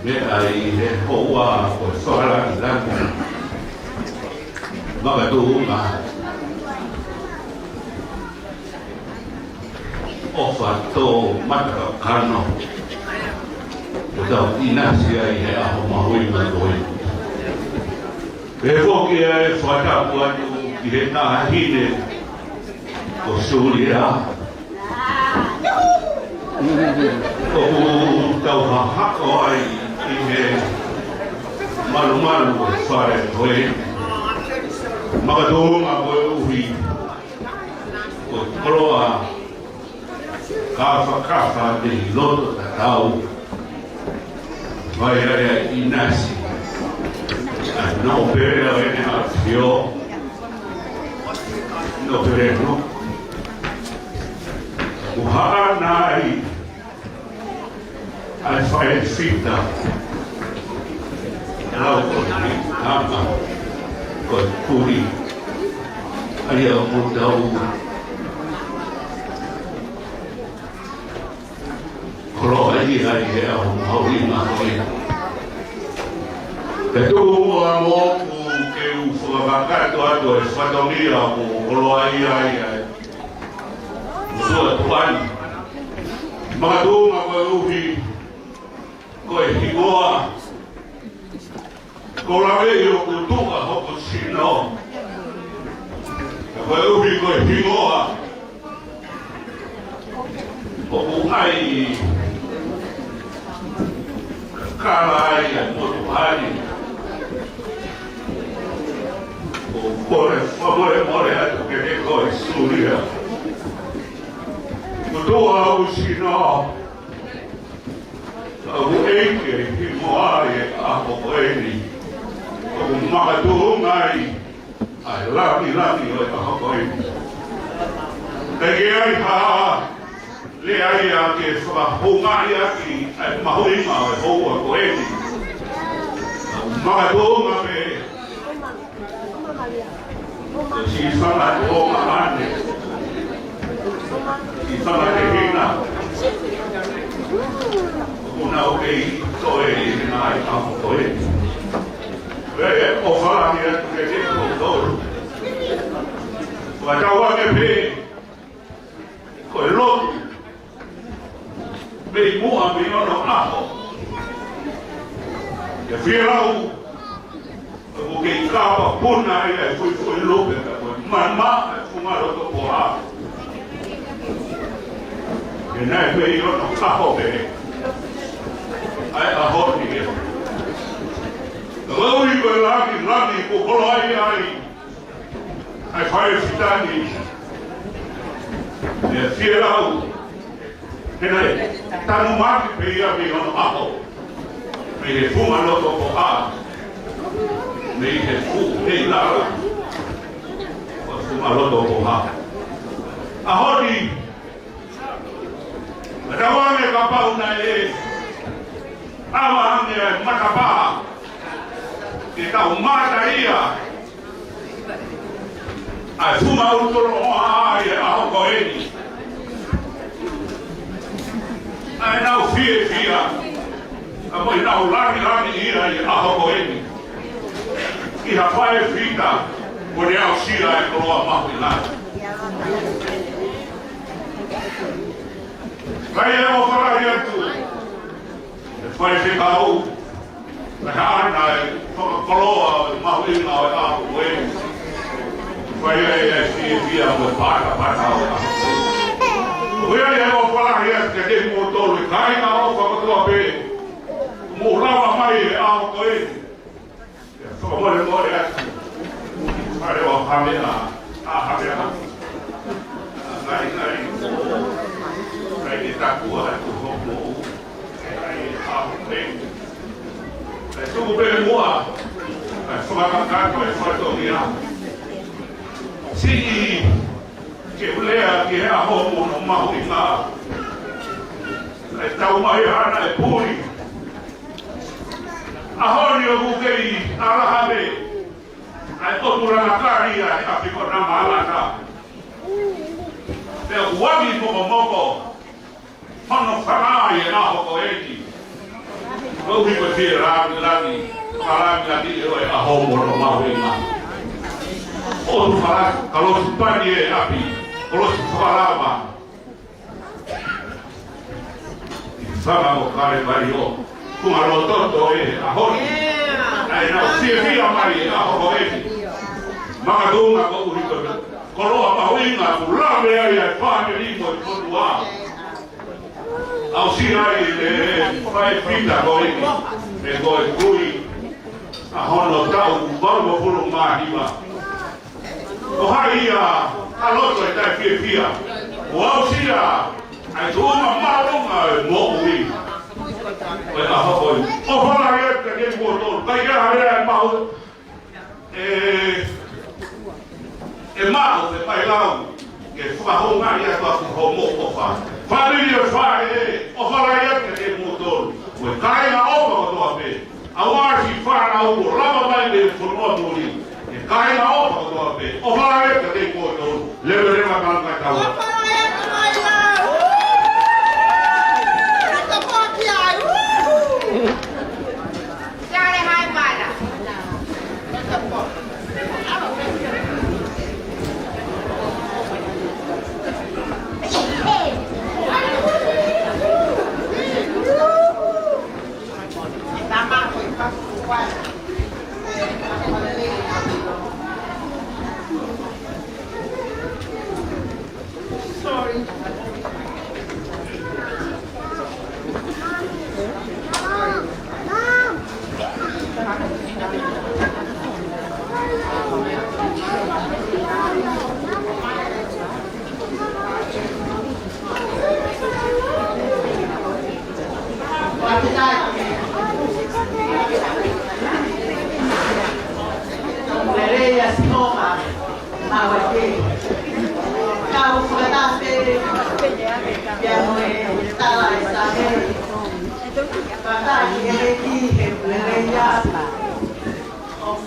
me ai he hoa o sola lan ma tu ma o fatto mata kano o da inasia i he a ma hui ma doi e foki e fata buatu i he na hine o sulia o tau hako ai i he malu whare koe makatunga koe uhi o koroa kafa te loto ta tau vai area inasi a no pere a ene a fio no pere no uhanai ai fai fita Rau koni nama koi puri alia mudau koro ai he au hauri ma koi te tu a moku ke u whakakato ato e whatongia mo koro ai sua tuani makatunga koe uhi koe higoa Kola yo kutuka hoko sino. Koe uhi koe hingoa. Hoko ai. Kala ai a motu hari. More atu ke ne koe suria. Kutua au sino. Au eike hingoa e a hoko eni. Makatungai ai laki o e hokoi te ai ha le ai a ke whakahongai aki ai mahoinga o e hoa ko eni makatunga me si sana o mahane si sana te hina una o kei toe i nai a hokoi o fala ni que te todo o tawa que pe ko lo me mo a me no aho que fiera o que capa puna e foi lo que mamá fuma lo to poa que na me yo no aho be ai aho ni Lauri koe laki ko kolo ai ai whae fitani e whierau Henai, tanu maki pe ia me ono aho me he funga loto ko a me he fu, he lara maloto ko ha ahodi Rawame kapau na awa hange matapaha kita umata ia ai fuma utoro ai aho koeni ai nau fia apo nau lagi ia aho koeni ia fae fita kone au sila e koloa mahu ila Vai eu vou falar isso. Depois fica o Rana, coloa, Mahuina, o Wei. Vai aí, via o para. Eu vou falar isso, que tem motor, cai na oca, eu tô a ver. Morava mais, alto aí. Só vou embora. Vai eu a família, Vai. Aí está tua, tu roubou. Aí bem. Tudo bem, moa. Só vai cantar, vai só dormir. Se que mulher que é a roubo não mahuina. Está uma errada é puri. A hori eu buquei a rabe. Aí todo na caria, a ficou na malata. É o wami moco. Hono whanai e aho ko eki. Rohi ko te rāmi rāmi e oi aho moro mahuinga. Oru whara, kalosu pani e api, kalosu wharama. Whanga o kare mai o, kungaro toto e ahori. Ai nau whia mai e aho ko eki. Makadunga ko uri ko koloa mahuinga, kurame ai ai whame rimo e konua. Au si ai fai fita koi e koi kui a hono tau barbo puru mahima o hai ia a loto e tai fia o au si ai tuma marunga e mo ui o e aho koi o whala e te ke kuotor kai ka harea e mahu e mahu te pai lau ke whakahonga ia kua kuhomo o wha Família vai, o falaia que tem motor, o cai na opa do ape, a hoje fala o lava vai de formato ali, e cai na opa do ape, o falaia que tem motor, leva a calma cá. O falaia que vai lá, tá papiar, já é hai vai lá, tá bom. Sorry.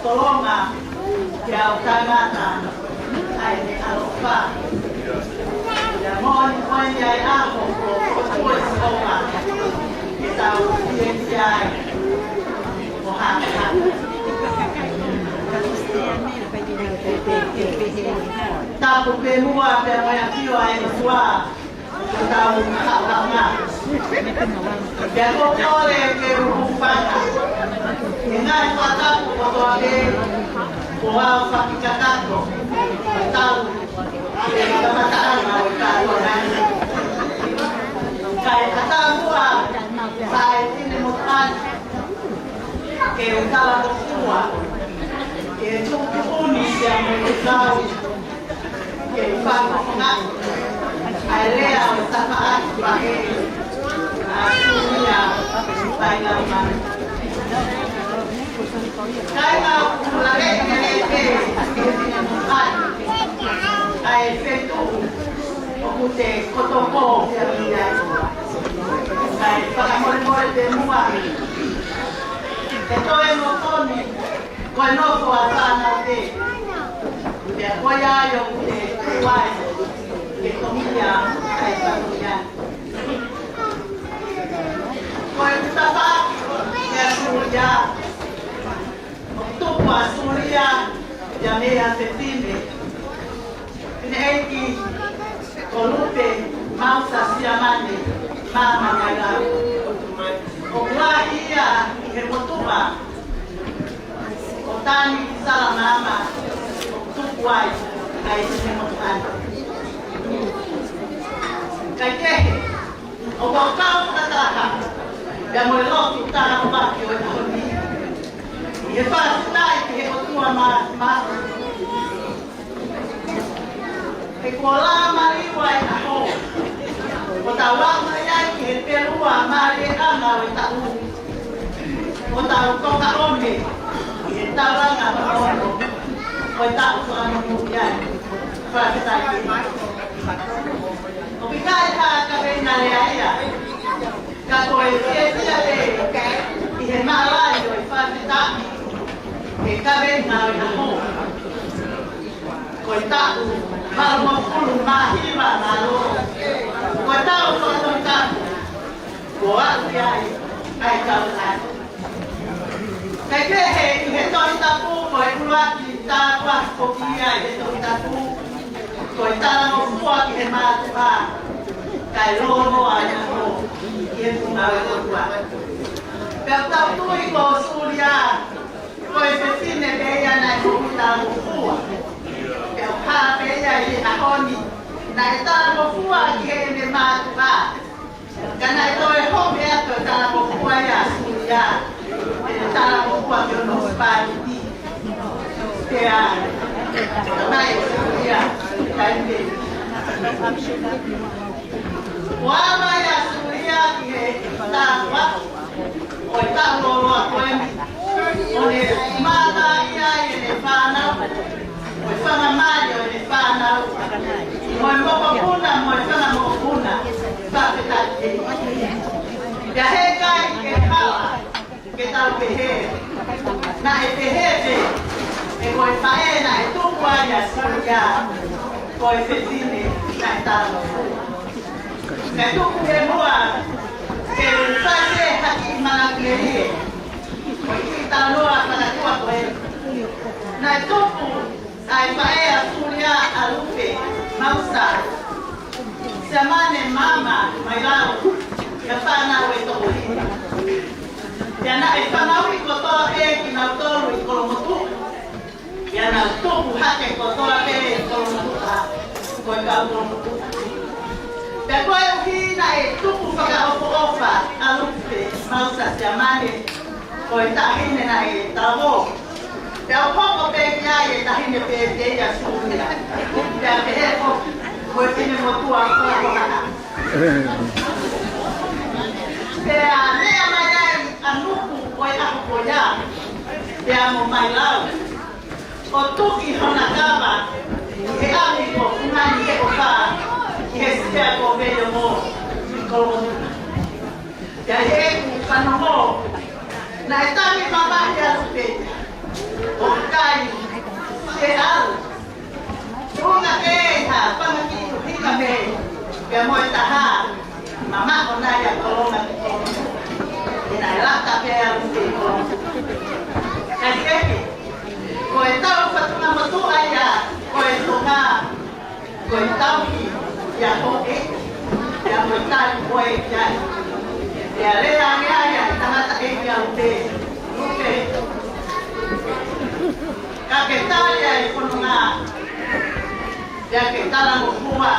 Tolonga ya utangata ai ni alofa ya moni kwanja yako kwa soma kita usienja mohaka tapu pemua pia moya kiwa aiswa tapu kama ya kokole ke rupana Inai wataku kotoage kuwao fakikakato tahu kamataan na wikao nani kai katangua kai tine mutani ke utala kufua ke tukuni ya mwikao ke ufako ngani ailea utafaati pake asunia painamani Kaya mulai dari ai fetu o kute kotoko ya dia ai whakamore te mua te toe no toni koe noko a tāna te te koe ai o kute tuai ke tomia ai whakuia koe kutapa ke asuria o tupu asuria ya mea te time ine eiki o lupe mausa siamane mama nyaga o kua ia i he motupa o tani ki sala mama o tupu ai ai he motuana kai kehe o wakau kataka ya moe lotu tana o baki o e honi i he whasitai ki he otua ma e kola mariwa e aho o ta wama iai ki he perua mare ana o e ta u o ta utoka ome i he tauranga marono o e ta utoka ome iai whasitai ki o pikai ha ka reina lea ia ka koe tia le i he maalai o e whasitai e ka reina o e aho koe tāu marama pulu mahira nā roro. Koe tāu tōtoi tāu, ko atu ai tāu nai. Kei kehe i he tōi tapu, koe uruaki tā kuahi koki ai he tōi tapu, koe tāna o fua ki he mātu pā, kai rono ai aho, i he tūnau e tōtua. Pea tau tui ko suria, koe te tine peia nai koki tāu fua. Pea pā peia i ahoni, nai tāna ko fua ki he me mātu pā. Ka nai toi hope ato tāna ko fua ia suria, e tāna ko fua ki ono spāi ti. Pea, mai suria, kai me. Wama ia suria ki he tāua, o e tāuro a koemi. O ne māta ia i ne whānau, o e whanga māri o ne whānau. Mo e moko puna, mo e whanga moko puna, whāpetake. Pea he kai ke hawa, ke tau pehe. Na e pehe pe, e koe whaena e tuku ai a suria, koe whetine na e tālo. Me tuku e mua, ke whae haki mana kierie. Koe ki tāloa whakatua koe. Nai tupu ai whae a suria a lupe, mausa. Se mane mama mai lau, ia whanau e tohu. Ia na e whanau i kotoa e ki nau toru i kolomotu. Ia nau tupu hake kotoa e i kolomotu a koe kau kolomotu. Pea koe uhi na e tupu whakaopo ofa a lupe, mausa se mane. Koe tahine na e tavo. Pea hoko pe kia e tahine pe te ia suria. Pea pehe o koe tine motua koko hana. Pea mea mai ai anuku koe ako koia. Pea mo mai lau. O tuki hona kama. He ami ko kumani e o ka. He spea ko veio mo. Kolomotu. Pea he ku kanoho. Na e tami mamahi a lupe, o kai, se au. Unga peha, pangaki hika me, pia moe taha, mama o nai a kolonga ki kolonga. E nai lata pea lupe i kolonga. Kai kehi, koe tau whatunga motua ia, koe tonga, koe tauhi, ia hoke, ia moe tai koe iai. Ia rea ngeaia i tangata eki a lupe. Ka ke talia i whanunga. Ia ke tala mo fua.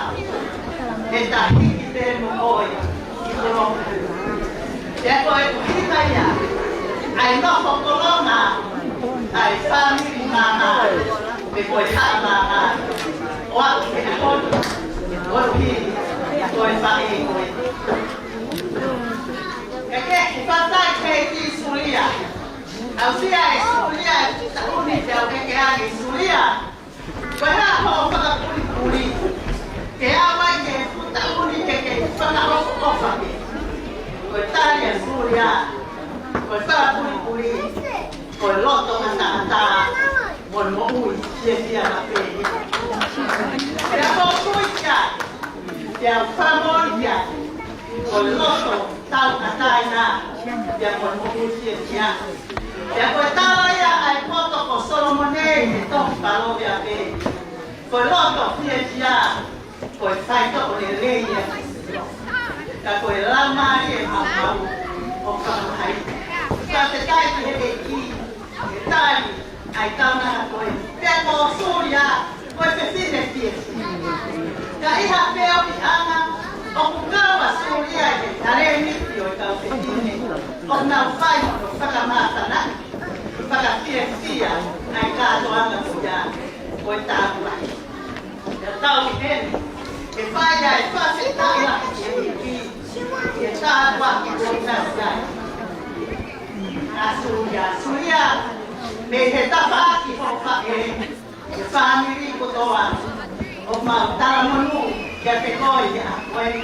E ta hiki te mo oi i kolonga. Ia koe kuhita ia. Ai noko kolonga. Ai whamiri mama. Me koe haa mama. O aku ke ahonu. O hiri. Koe whae koe. Kake, whatai kei ki suria. Au sia e suria, ta uni te au keke agi suria. Wala ko pagkakuli-kuli. Kaya away ke puta uli ke pagkakop-opa ke. Italia, Suria, col pagkakuli-kuli. Col lotto kata-kata. Col mo-uwi siya na pwede. Kaya po siya. Kaya pamon siya. Col lotto tao katay na. Kaya col mo-uwi siya. Kaya po tawa ya ay foto ko Solomone. Ito, palo ya pwede. Col lotto siya. Col fai to le legge. Kaya col lama ye mamau. O kamay. Kaya tayo pinipiki. Itali. Ai tau na koe. Pea ko Suria, koe pepine piesi. Ka iha peo ki anga, o kukawa Suria ke tare miti o tau pepine. O nau whai mo whakamata na, whakapiesia, ai kato anga kuya, koe tau wai. Ka tau ki hene, ke whaia e whawhetala ki e ki, ke tau waki koe tau wai. A Suria, me he tapa ki ho pa e family ko toa o ma tala monu ke te koi ya koi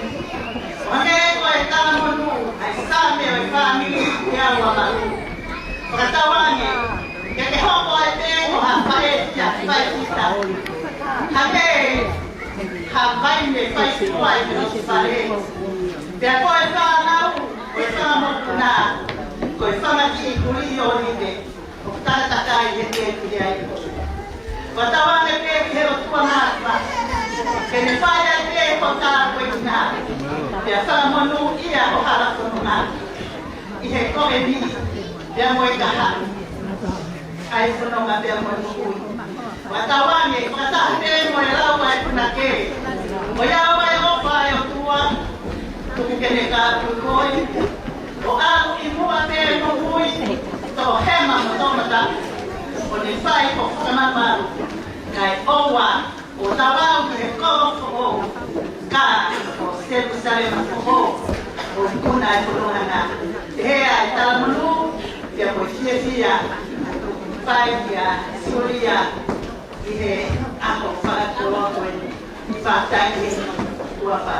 ane koi tala monu ai sa me o family ya wa ma ka tawange ke te ho ko te ko ha pa e ya pa kita ha vai me pa si ko ai no si pare te koi ta na ko ta mo na ko fa ma ki kuri o ni de Tatakai he te ki ai. Watawa ne te ki he o tua mata. Ke ne whaia te ko tā koe ki nā. Pea wharamonu ia o hala kono nā. I he koe ni, pea moe ka haru. Ai whanonga pea moe mui. Watawa ne, wataha te moe lau ai puna ke. Moe au ai opa ai o tua. Tuku ke ne ka kukoi. O au I mua te mo mui. To hema mo tomata o ne whai ko whakamaparu kai owa o tawau ki he koko o ka o Jerusalem o kuna e puruhana hea e talamunu kia po sia whai kia Suria I he ako whakatoloto e whatai he uapa.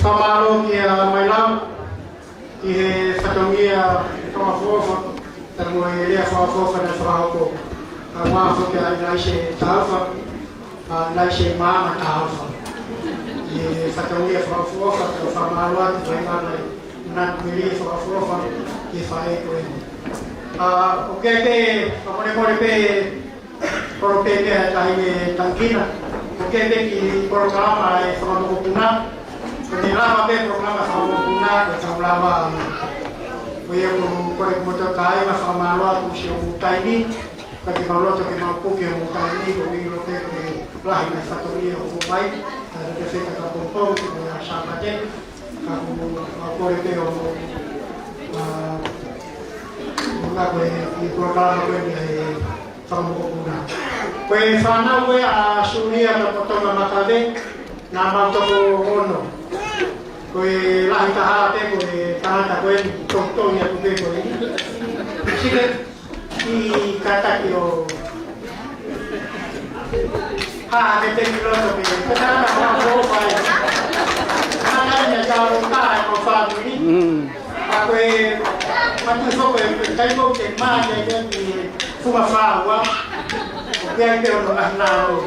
Pamalo ki a mailam ki he whatongia whakafofa tamo e lea whakafofa na whakako a wāwha ki a naise tāwha a naise māma tāwha ki he whatongia whakafofa ka whamalo atu whaingana nāt miri whakafofa ki whae koe o kete whamone kore pe koro pe ke tahi me tankina o kete ki koro kalama e whakamoko puna Ni lama pe programa sama puna ke sama ko ye ko moto kai ma sama lo ku sio mutai ni ka ki malo to ki ma ku ke mutai ni ko ni lo ke la ni sa to ni ko mai ta de se ka ko ko ko ya sa ma je ka ko re te o na ko ni programa ko ni sama puna ko e fana we a sunia to to ma makabe na ma to ono koe lahi taha te koe tahata koe tokto ia kupe koe sike ki kataki o haa ke te kiloto pe katana hoa kōpai hananya tāro tāe ko whānui a koe matu soko e kaiko te maa te ki fuga whāua o kia te ono ngahinaro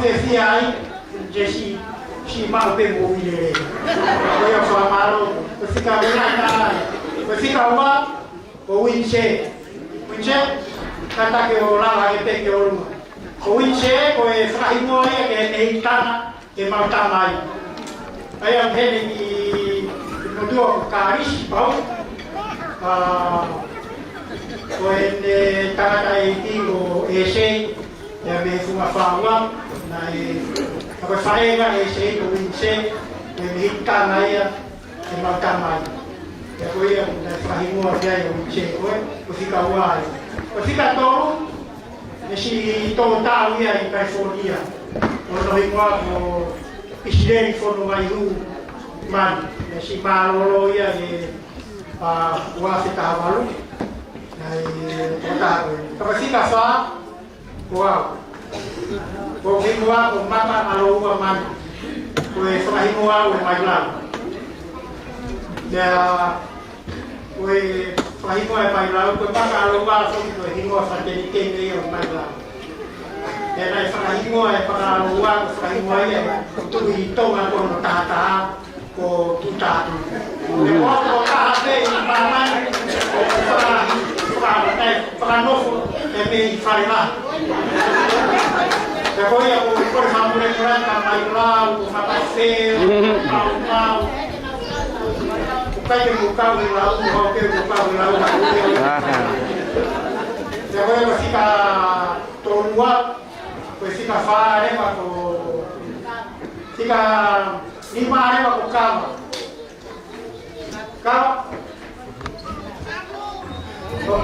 Fia ai, Jesse, si mal pe mobile. Voy a famaro, pues fica buena, pues fica uma, o winche, kata ke o la ke te ke o. O winche ko e frahimo ai ke e itana ke malta mai. Ai am hele ki no do karis pau. Ko e kata e tingo e sei ya me fuma fawa na e apa faega e sei ko winche e hita na ia e malta mai ya ko ia na fahimo dia yo che ko ko fika wa ko fika toro e si to ta ia in California o no igual ko isirei fono mai ru man e si malo ia e wa fita malu ai ta ko fika fa wow ko fika ko mama alo wa man ko e fahimo wa mai lang ya we fahimo e mai lang ko maka alo wa so ko himo fa te ke ni o mai lang ya nai fahimo e para alo wa fahimo e tu i to ma ko ta ta ko tu ta tu e wa ko ta te mama ko para no e me fai la ya ko ya ko por hambre kran ka mai lang ko mata se pau cái buka wilau mau ke buka wilau ya voy a ficar tonua pues fica fare ma ko fica lima ma ko kama ka ko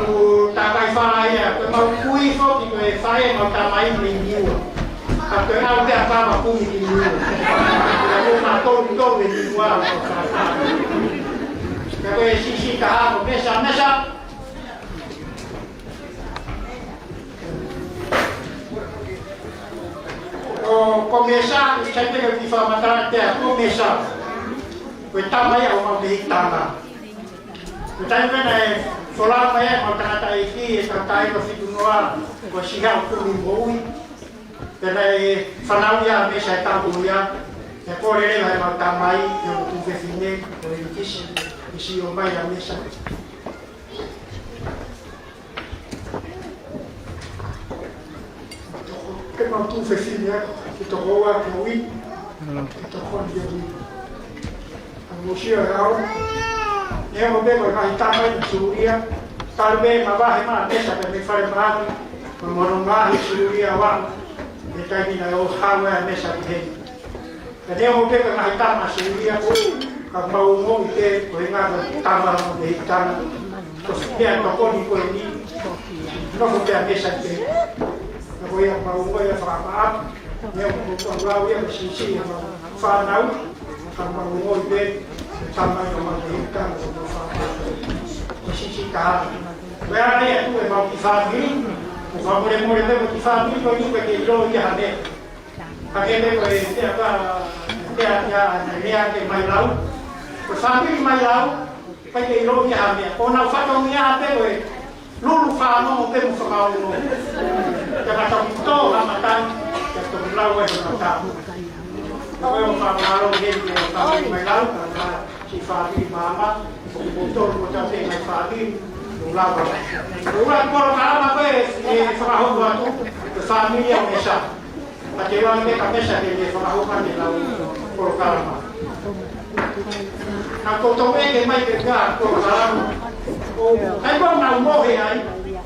ta kai fare ya ko mau kui fo ki ko fare ma ta mai ni niu ka ko na te apa ma ku ni niu ya ko ma ton ni wa Kako e sisi kaha, mesa. O mesa, sempre que eu falo matar até o mesa. O tamanho é uma veitana. O tamanho é falar mais uma trata aqui, tratar no fim do ar, o chegar o boi. Daí falar já mesa é tabuia. É por ele vai matar mais, eu tu define, eu disse. Si o mai a mesa que não tu fesinya que to goa que ui que to dia ui a mochila ao eu vou ver vai estar mais suria talvez mas vai mais mesa que me faz mal mas não vai suria wa e tá aqui na o hawa a mesa que tem eu vou ver que vai estar mais suria mau mo ite ko nga tama mo de tan ko dia to ko ni ko ni no ko dia mesa ke ko ya mau mo ya fa ma ne ko ko la ya si fa nau ka mau mo ite tama yo ma de tan ko fa ko si ka vera ne tu e mau ki fa ni ko fa mo de ki fa ni ko ni ko ke lo ya ne ka ke ne ko e ya ka ya ke mai lau Sampai mai lau, pai ke ilo ki ame. O na fato mi ame we. Lulu fa no pe mo fa no. Ya ka ta to ha matan, ya to lau we na ta. Ko yo fa lau ge ke fa mai lau ka si fa ni mama, ko to ko ta pe mai fa ni lau ba. Ura ko ka ma pe e fa ho wa tu, família mesa. Pa ke yo ame ka mesa ke fa ho ka ni lau ko ka ma. Aku tahu ke mai ke ga ko salam o ai ko na mo he ai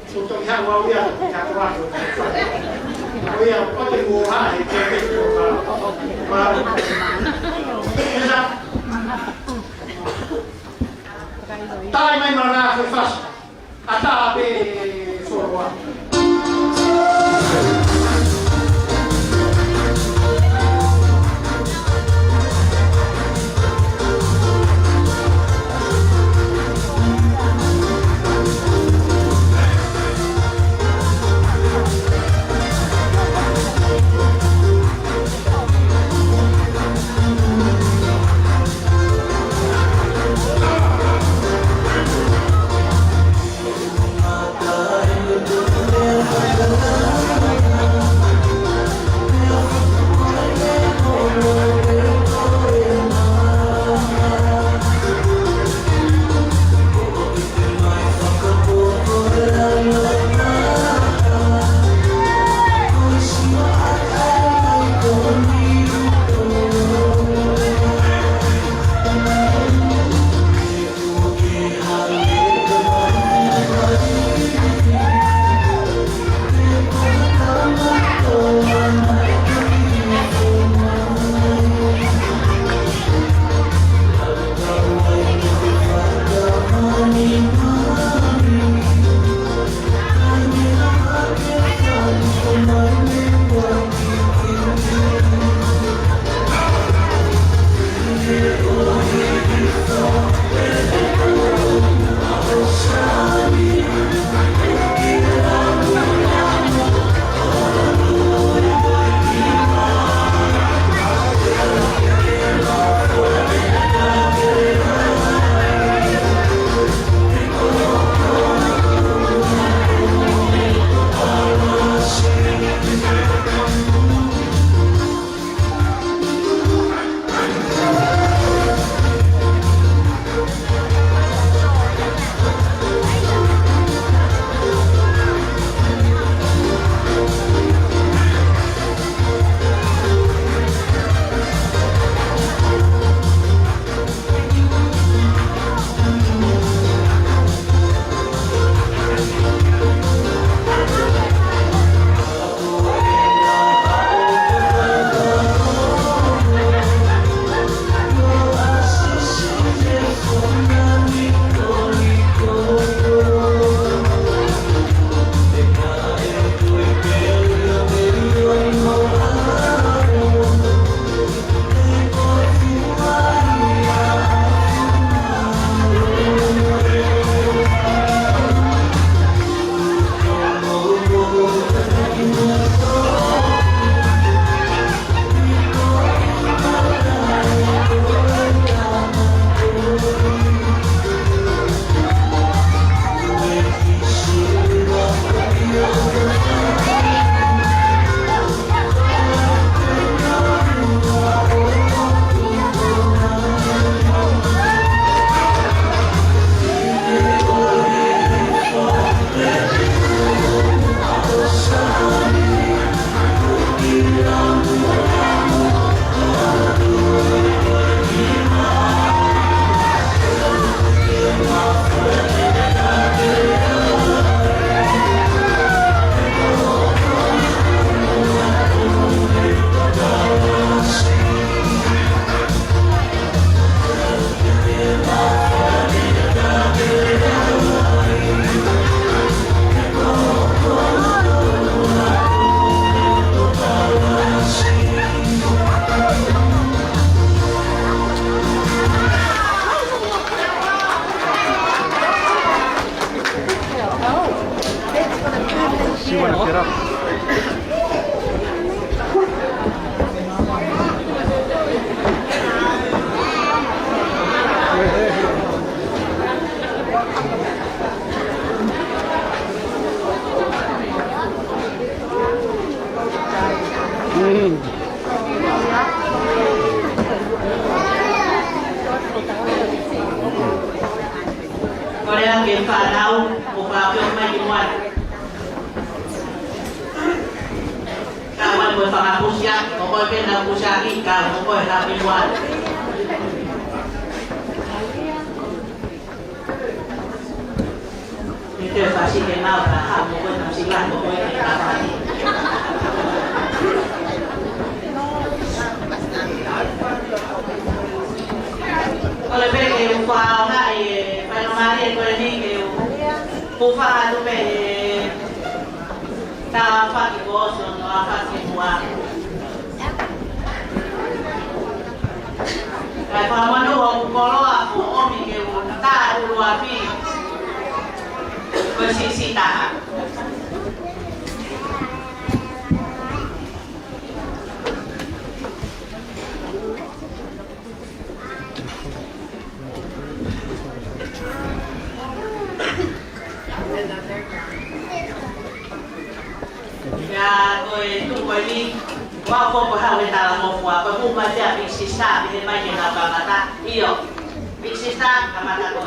so to ya wa ya ya ko wa ko ya ko te mo ha e ke ko ma tai mai mana fe fas ata be so wa Mata Korea ke whanau o whapio mai ki moana. Ka wai koe whakapusia, o koe pena pusia ki ka o koe hapi moana. Ni te whasi ke nao ka ha mo koe tamsi lako koe ke ka whani. Ole peke u whao hai whainamari e koe ni ke u whaa tupe tā whaki ko oso no a whaki mua. Kai whamanu o kukoloa o omi ke u tā urua pi koe si taha. Ya koe tu koe ni wa ko ko ha we tala mo wa ko bu ma ja bi sista bi mai ke na ba mata iyo bi sista amata ko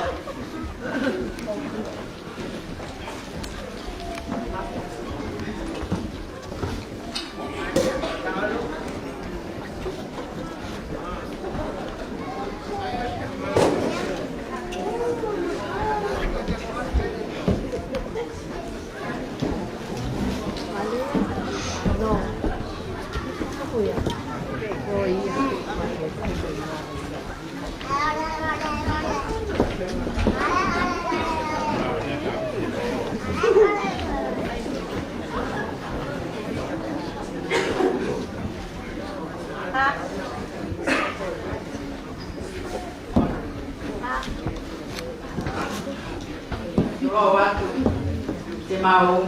mau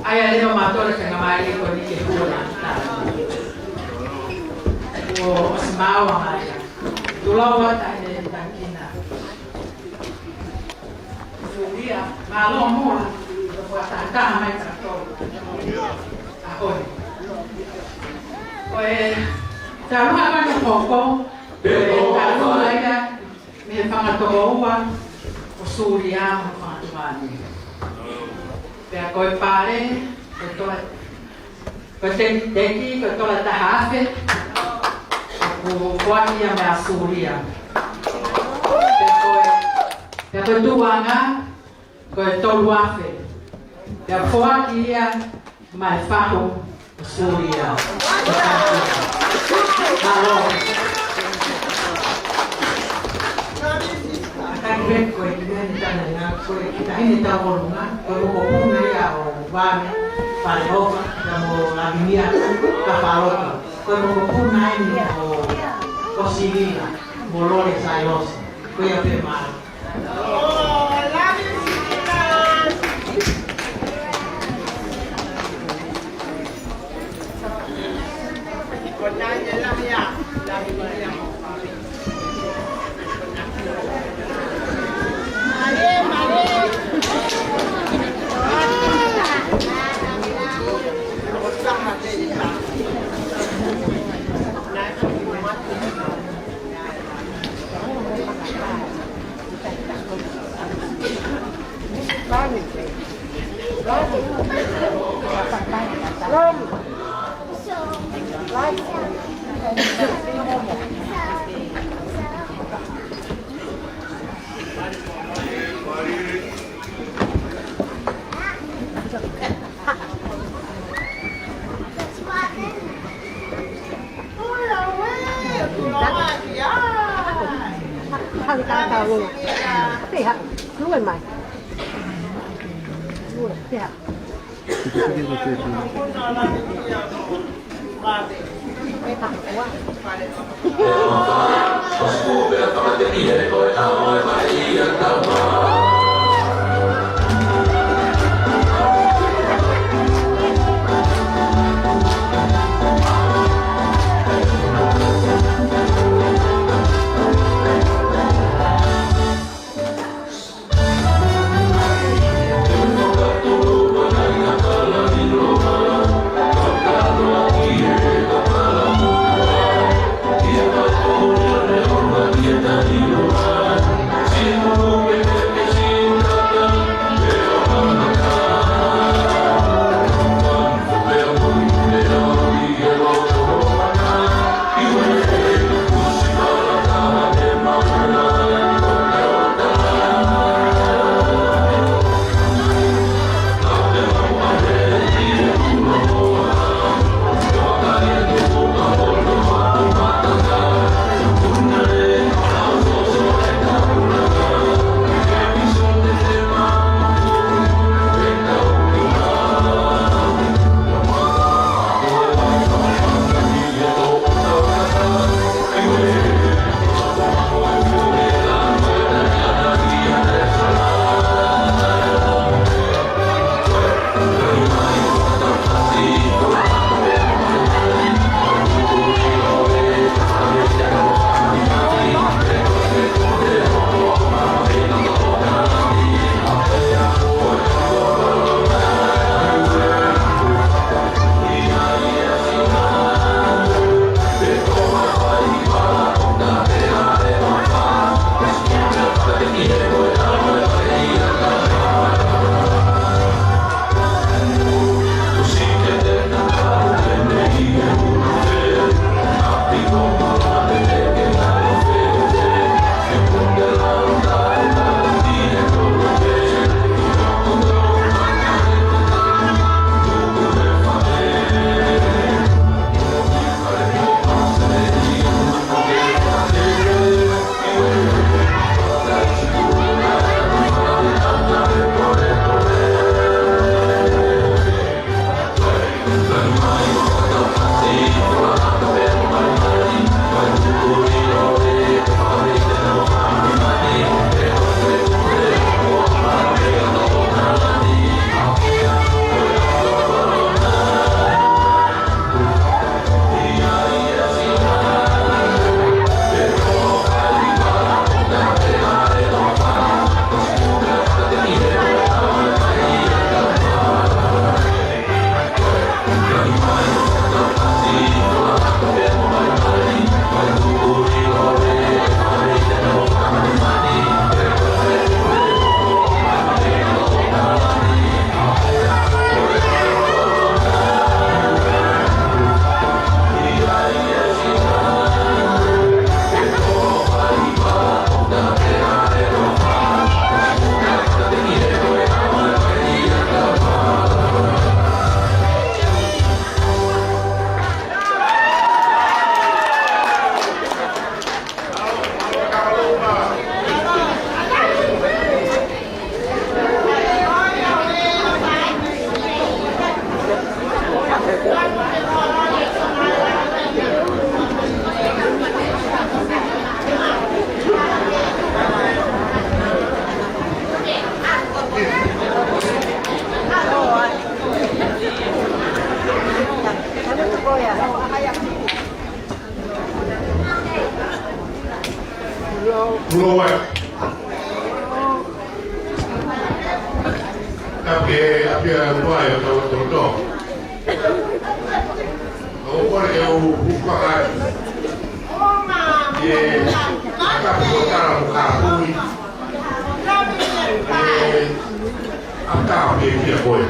aya leo matore kanga mari ko ni ke kula o osmao maya dulawa ta ne tankina Julia malo mo ko ta ta mai ta to ahoi oe ta ma ma no poco ta no aya me fa to wa o Julia ma fa Pea koe pare, koe te teki, koe tola tahafe, ko kuakia me asuria. Pea koe tuanga, koe tolu afe. Pea kuakia mai whaho asuria. Malo. Kaki koe ki heni tana nga koe ki ta hini tau olunga koe mo kupuna ia o wame whare hoka ka mo laginia ka wharoka koe mo kupuna hini o sirina mo lore sailosa koe a pe mara Hang ta tao luôn. Thế hả? Lúc rồi mày. Luôn. Thế hả? Mày thẳng quá. Kepala Pulau tapi apa yang tahu orang yang bukan agak kotor muka bui agak dia boy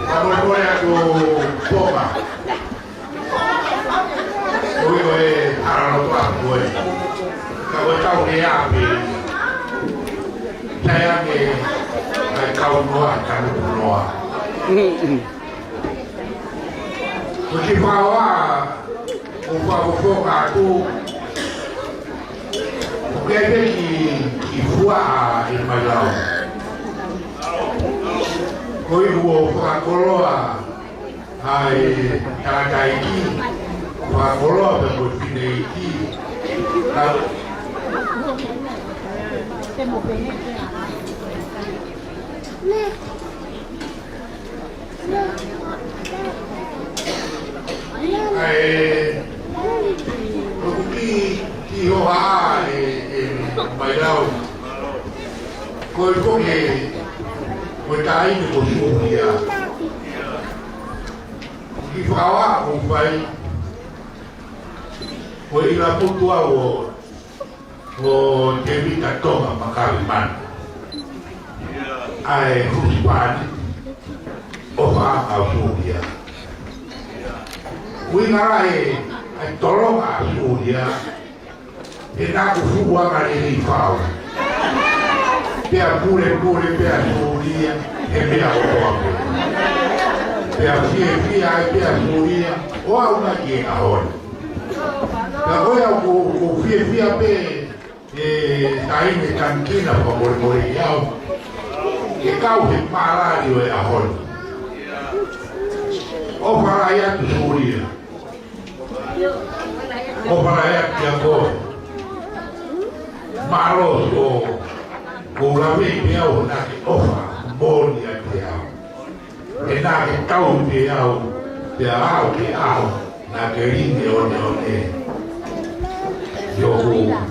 kalau boy aku boga boy arah luar boy kalau tahu dia api saya ni kau luar kan luar ukipawa upabufoka aku ukebe kifua imalau koi huo fakoloa ai takaiki fakoloa bebufineiki ki hoa mai đâu coi có nghề coi cái thì có số gì à ki pháo á không phải coi là phụ tua của David Tatom mà Kaliman ai không phải ofa ao số gì à Wingarai ai tolong aku dia ena ku fuwa ngari fao dia pure dia suria e dia o dia fia dia suria o una que ahora la voy a ku fia be tai me tranquila por yao que cau de malario e ahora o para ya tu suria o para que agora maros o la via o na ofa boni a teao e na que tau teao te ao que ao na que rinde o ne yo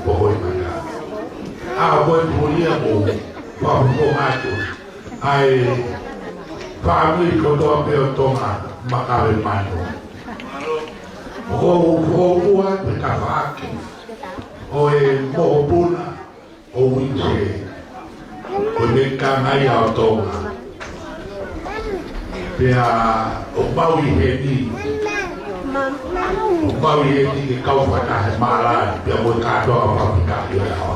poi mana a boi polia mo pa mo ato ai pa mi ko do pe o toma makave mano o bua pe kavaki o mo buna o winche o me kanai ao toma pe a o baui heni o baui heni ke kau fata he mala pe o kato a fabika yo a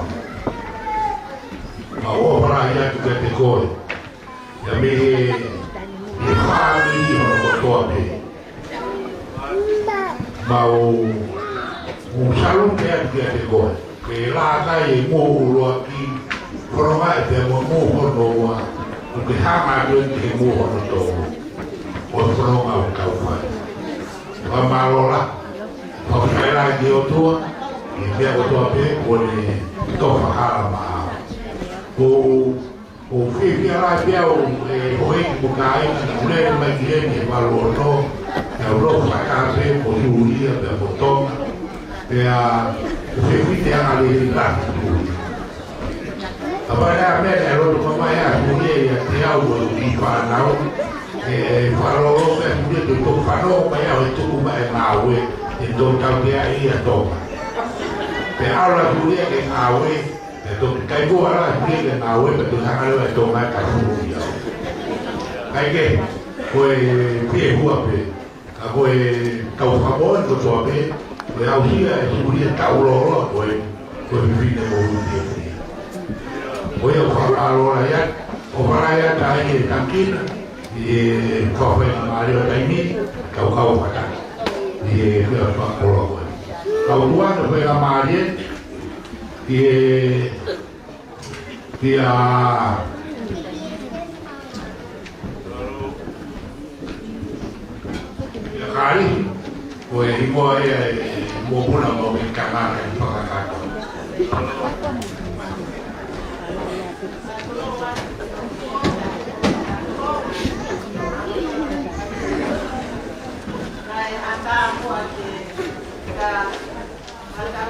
ma o para ya tu te koi ya me family o tope ma o salon que é de agora que lá cai morro aqui forma de morro no o que chama de morro no todo o forma o caufa a malola o que era de outro e de outro ape o de tofa calma o fifi lá de o equipo cai o le mais grande valor Europa case por Julia de botão o fifi tem a realidade agora a média é o que vai a Julia tem algo de fanal falou que o que falou vai a tudo vai na ue então tal que aí a toma tem aula Julia que na ue então cai boa lá Julia na ue para tu sacar o toma a Julia aí que foi que rua pe agora kau favor do tobe o auxília é Julia taulolo foi vindo o dia foi o falo ya o para ya tai tranquila e cofe Mario Taimi kau pata e foi o falo kau tuan foi a Maria e a kali we mo mo pula mo kamera pakakato Kai ata mo ate ka ata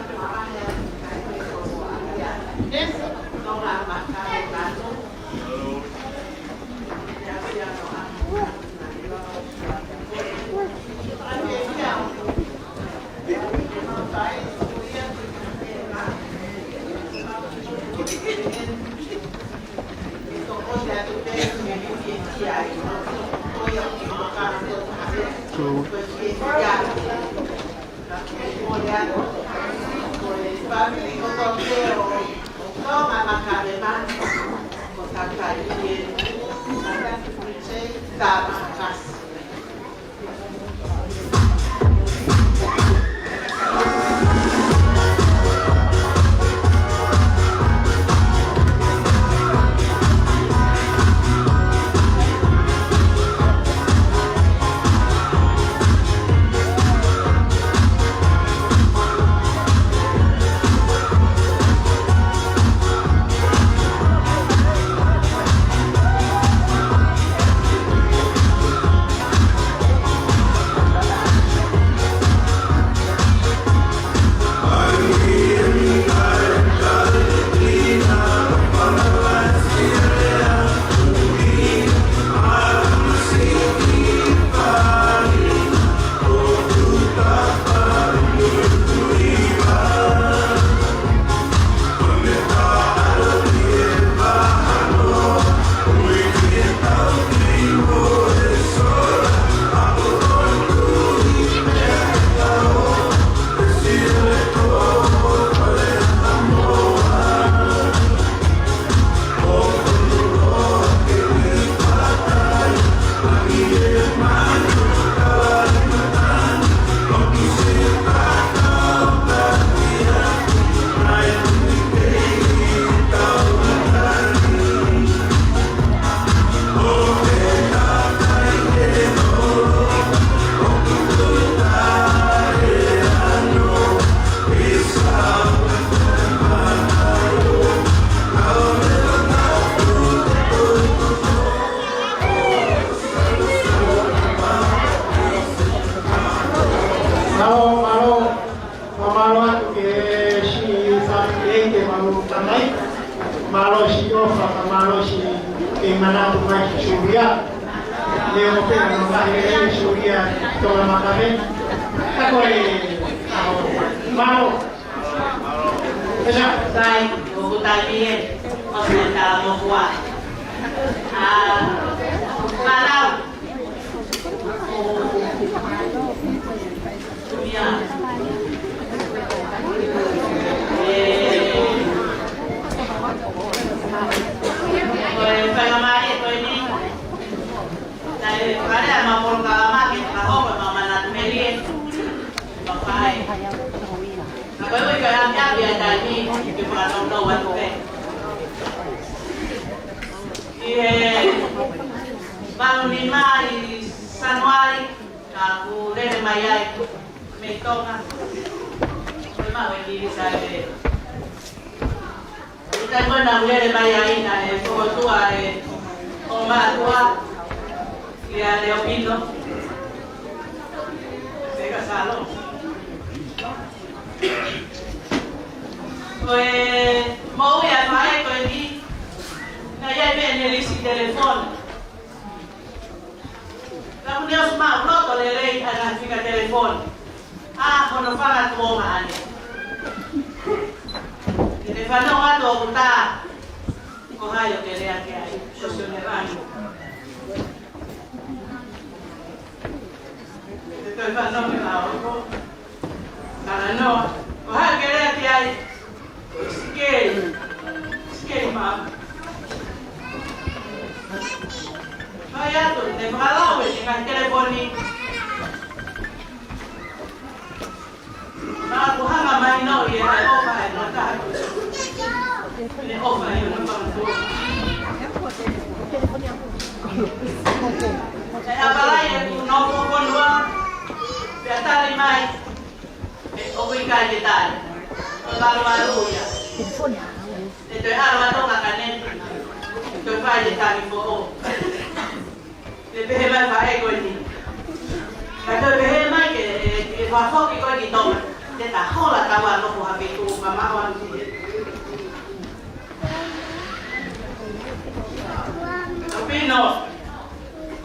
Pino,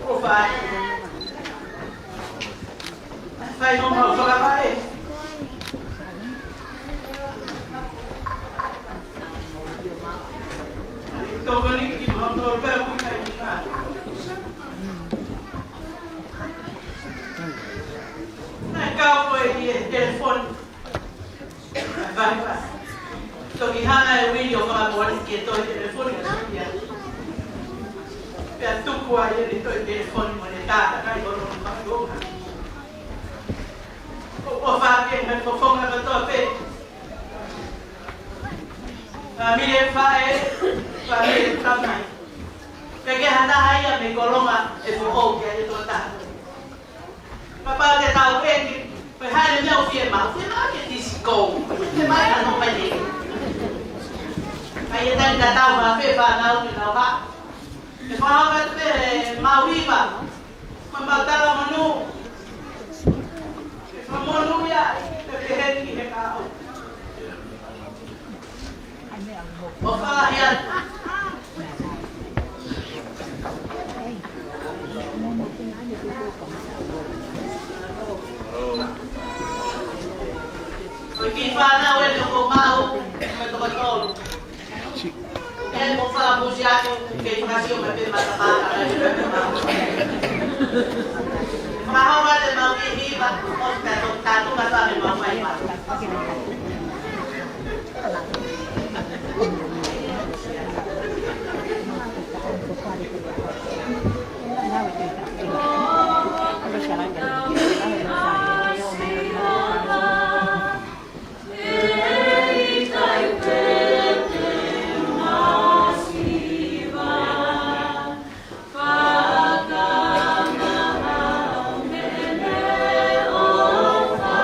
o fai. Fai non posso lavare. Dopo lì ti mando per cui fai di fare. Kau pun dia telefon, baik. So kita ada video kalau boleh kita telefon dia. Biar tu kuat dia itu telefon boleh tak ada kalau orang tahu. Oh, faham kan? Perform apa tu apa? Mila faham ramai. Kerja handa haya megolonga FO dia itu tak. Papa dia tahu ni. Phải hai đứa nhau phiền mà cái disco cái máy là không phải gì bây giờ đây là tao mà phê phản nào thì nào khác thì có nó cái màu đi mà bảo tao là manu mà manu ya cái hết cái cao có phải hiện Kifana wewe ndio mau umetoka Ele vou falar pro Jaco que ele fazia uma vez mais a Mas vai ter mal que riba, tá tu vai saber mal vai vai. Oh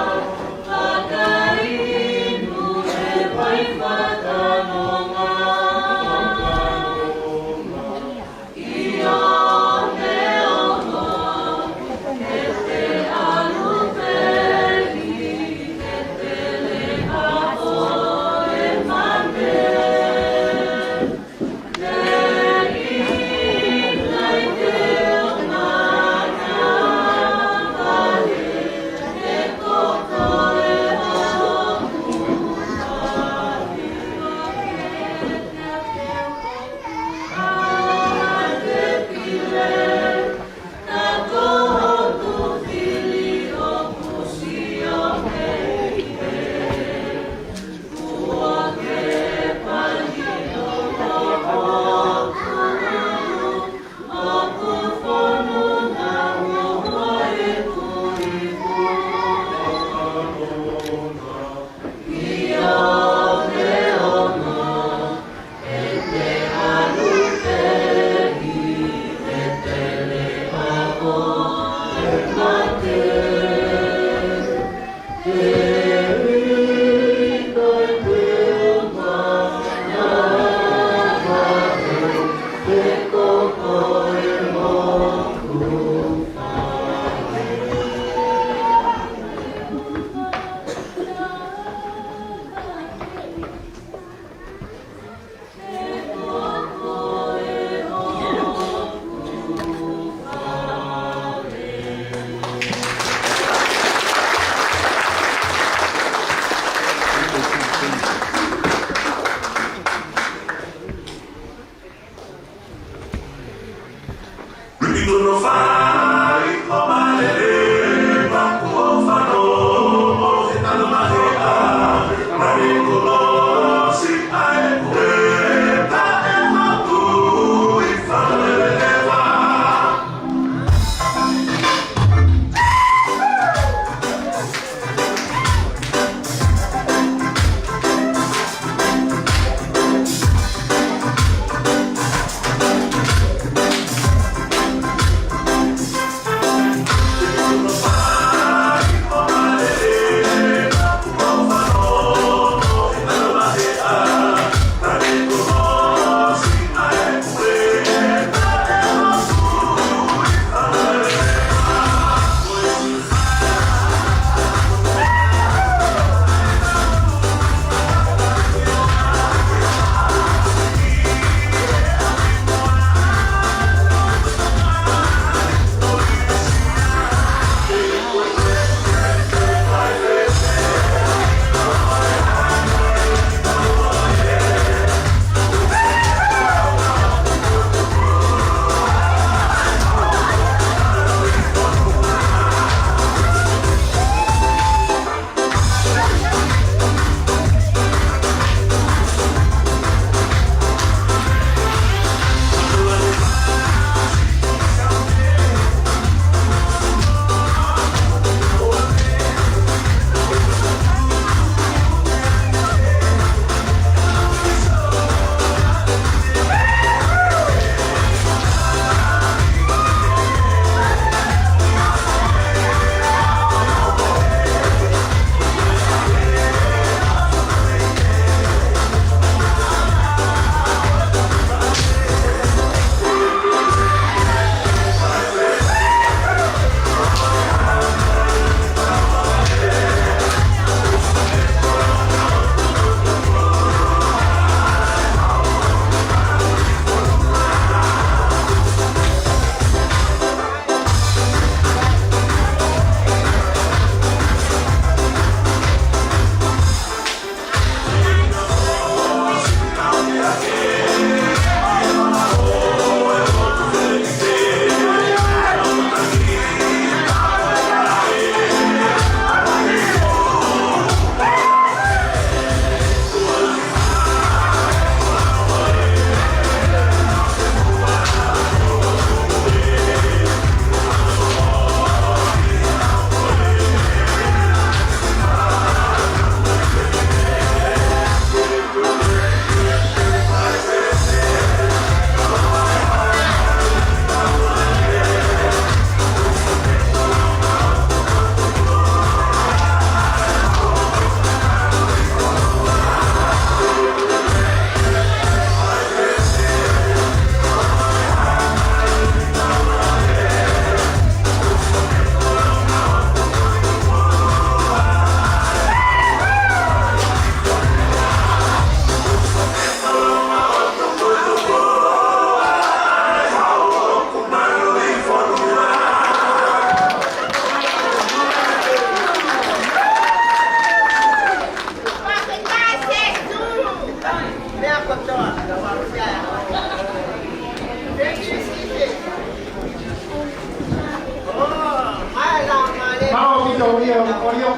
Olio.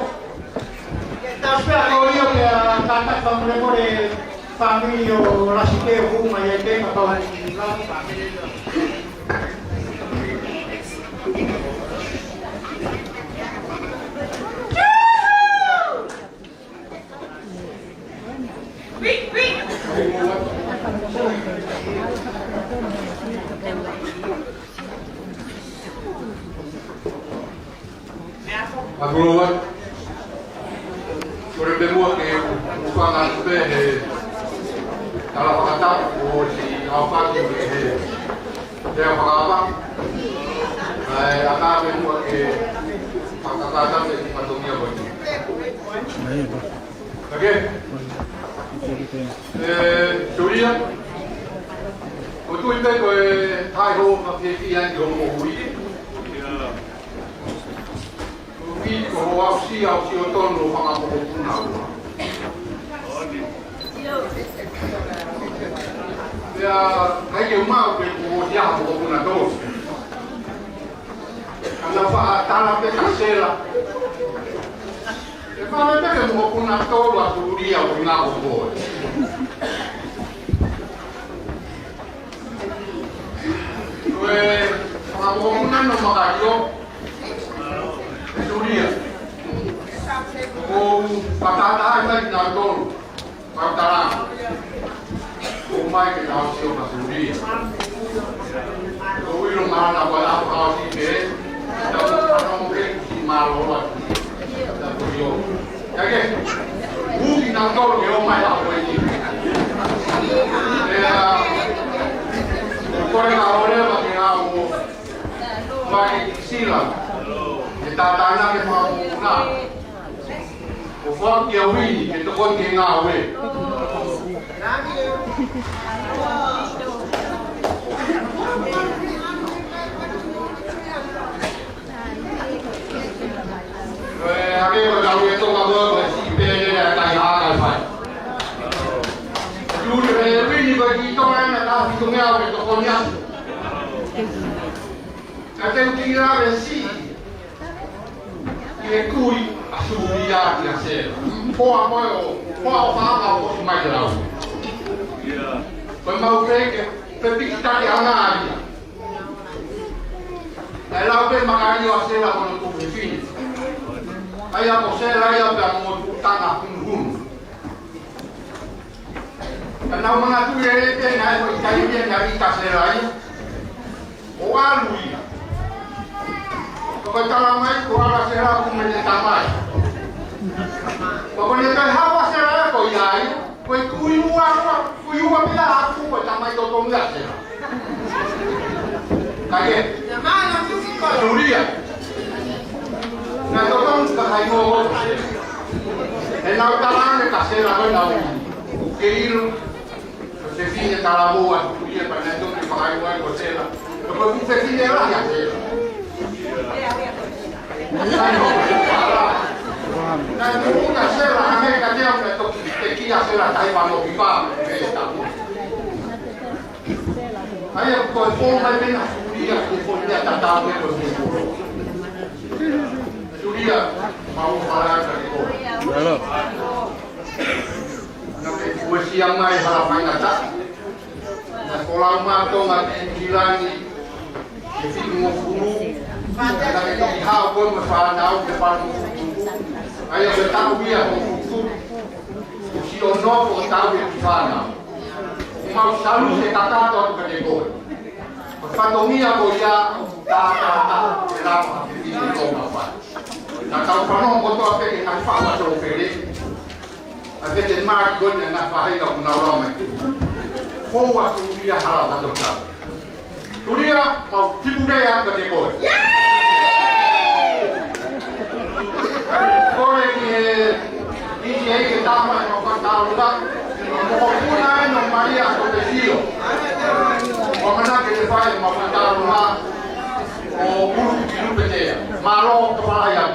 Tapi Olio ke kata kamu le familio rasike rumah ya ke atau Agora, por exemplo, que o canal é ela vai estar hoje ao fato de falar a casa que a casa que a domia hoje. Ok? Julia, o tu ainda que tai ho a que ia de um hui. Ko au si o tonu whanga ko puna ua. Pea, kai ke umau ke ko tia ko puna tō. Ana wha tala pe kasela. E wha me peke mo puna tō la turia o ngā ko koe. Koe, wha mo puna no makario. Julia, o patata ai na tolo, patara, o mai que dá o seu na Julia, o ilo mana para a gente, então não quer que malo lá, da Julia, é que o que na tolo que o mais lá foi o colega olha que o vai sila. Tatana ke mauna o fo ke wi ke to kon ke nga we ake ko da we to ma bo si pe ne ta ya ka fa ju de wi ni ko ki to na ta ki to nga we to kon ya ate ki ra re si e cui a subia di sera po a fa o mai grau poi ma che per picchiare a un'aria e la per magari a sera quando tu fini hai a posera hai abbiamo tutta un karena mana tu ye te na ko itai bien na vita sera o a lui Kau tahu mai kau ada serah aku menyetamai. Kau menyetai apa serah kau iai? Kau kuyuwa bila aku kau tamai kau tonggat serah. Kaya? Mana tu kau Julia? Nanti kau kahai mau. Enau talang ke serah kau nau. Keiru. Sefine talamuan. Julia pada itu dipakai kau serah. Kau sefine lah ya serah. Nanti punya sera Amerika dia untuk tekia sera Taiwan mau bipa. Ayah kau pun hari ni Julia pun dia tak tahu dia betul. Julia mau marah dari kau. Halo. Nanti kau siang mai harapan kata. Sekolah mato ngat hilani. Jadi mau guru. Karena itu hal pun berfaham depan ayah bertahu dia untuk si ono pun tahu dia berfaham. Mau selalu sekata atau kedekor. Berfatomia boya tak dalam ini kau apa. Nak tahu kalau kau tu apa yang nak faham atau faham. Ada jenis gon yang nak faham kau nak itu. Kau waktu dia halal atau tak. Dia mau tipu daya kedekor. Kore que dice ahí que estaba en los pantalones, como una vez nos María acontecido, como nada que le falle en los pantalones, o puro que no petea, malo que vaya.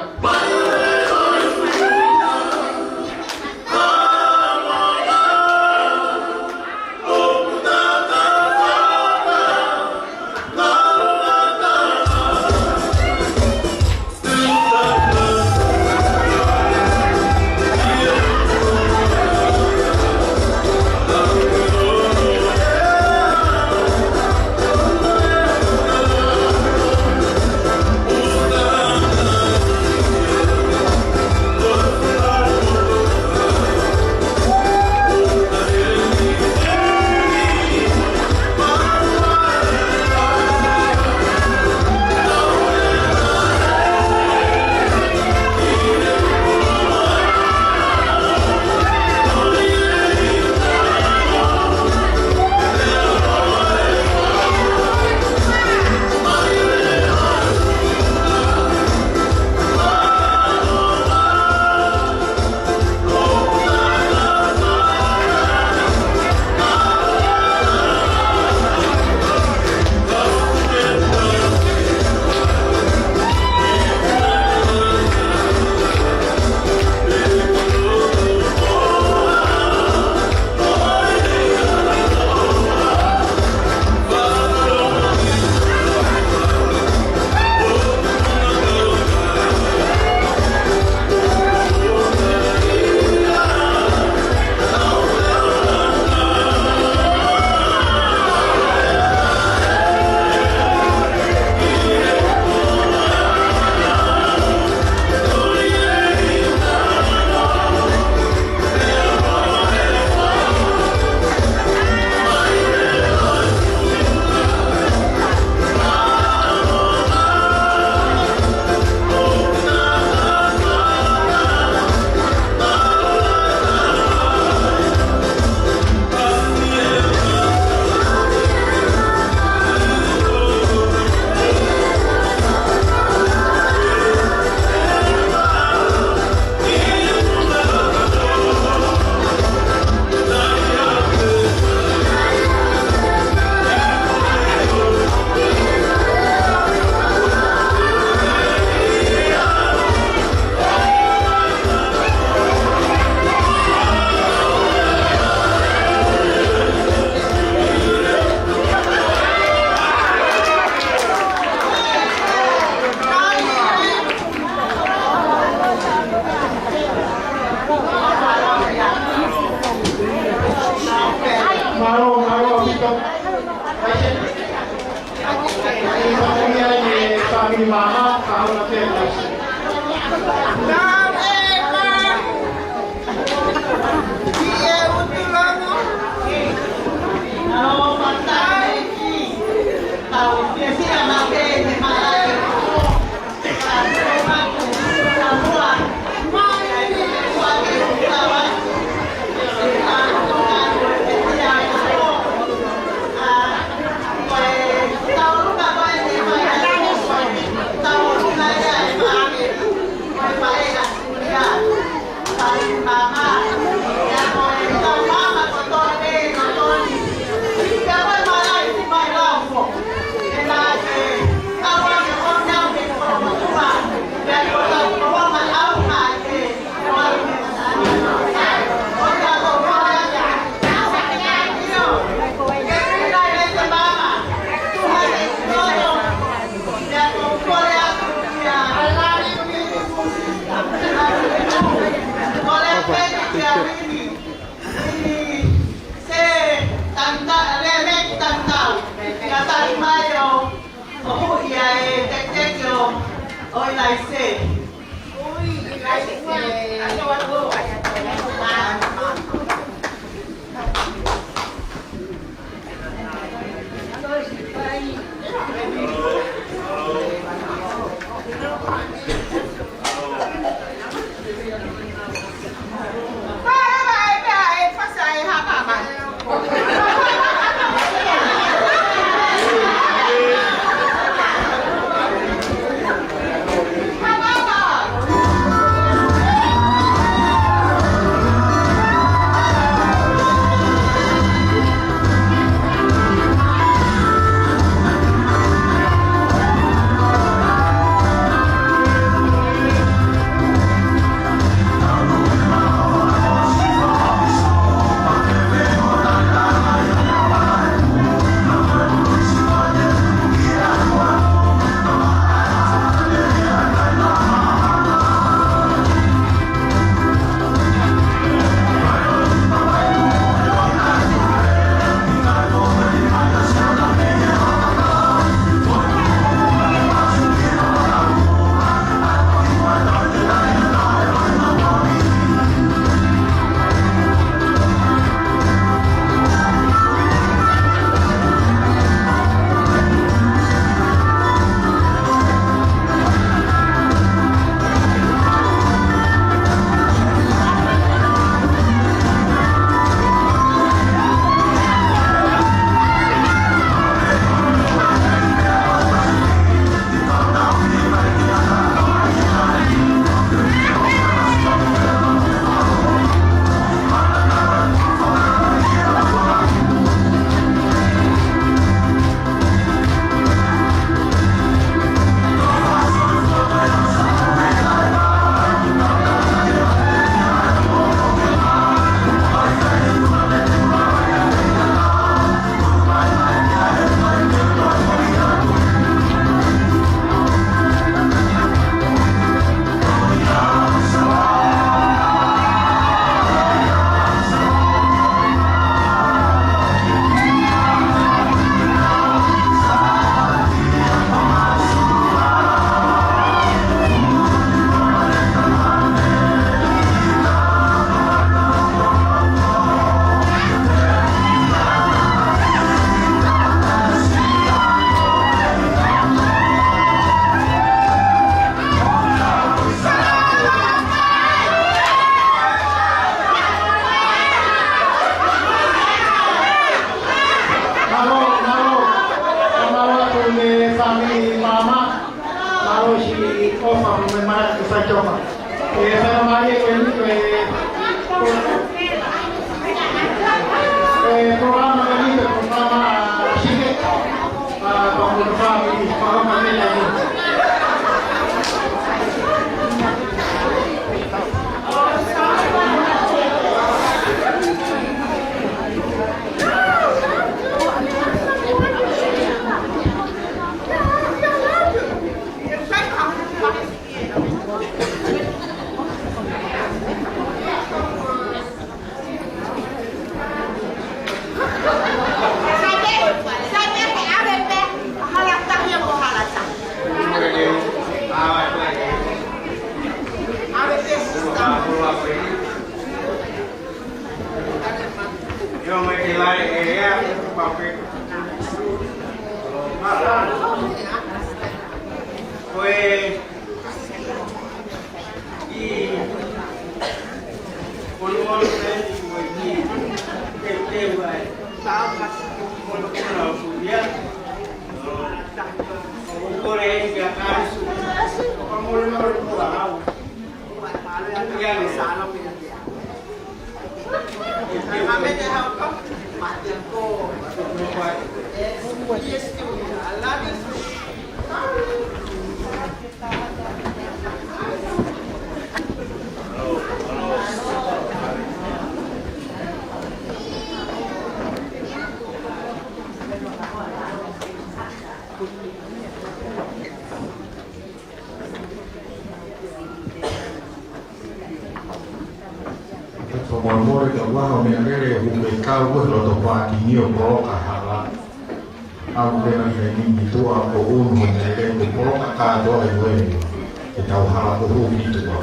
kita uhala uhu itu ba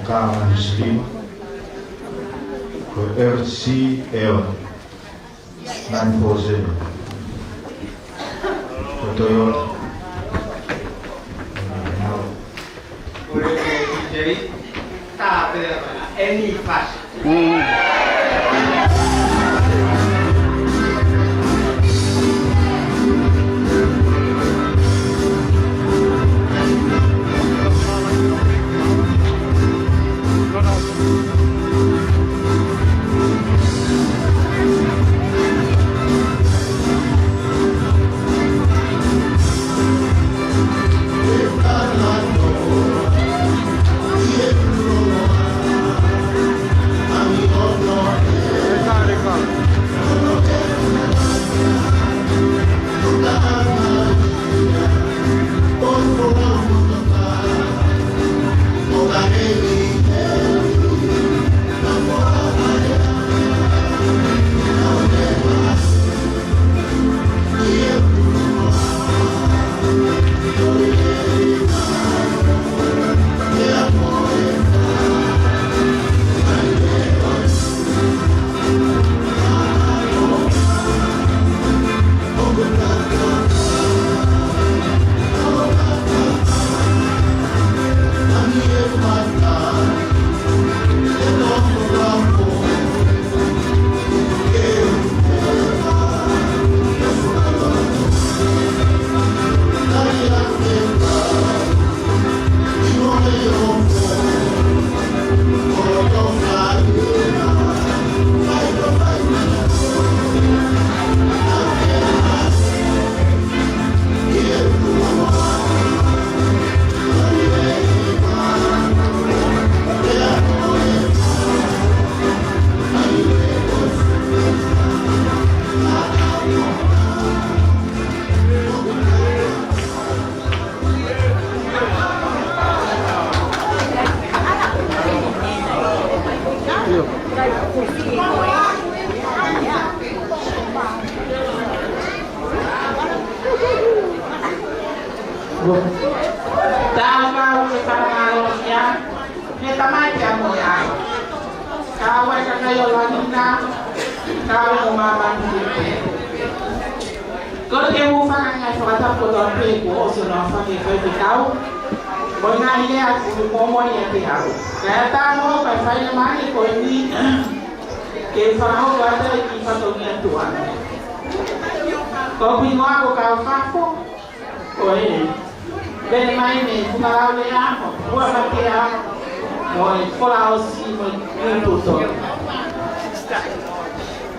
ka muslim ko RCL 940 Toyota jadi tak ada any fast.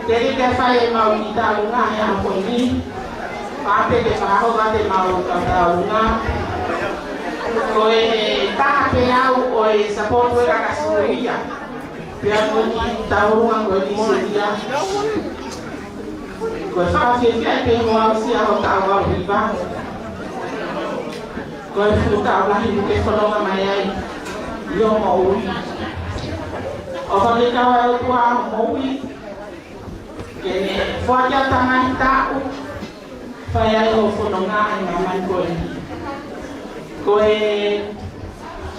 Jadi saya mau kita lunga yang ini, apa yang mau kita mau kita lunga, koi tak peau koi support koi kakak Suria, biar koi tahu lunga koi di Suria, koi fakir koi mau siapa tahu apa riba, koi suka lagi bukan kolongan mayai, yo mau, orang kita orang tua mau. Kene foja tangan tau faya yo fononga ngaman koe koe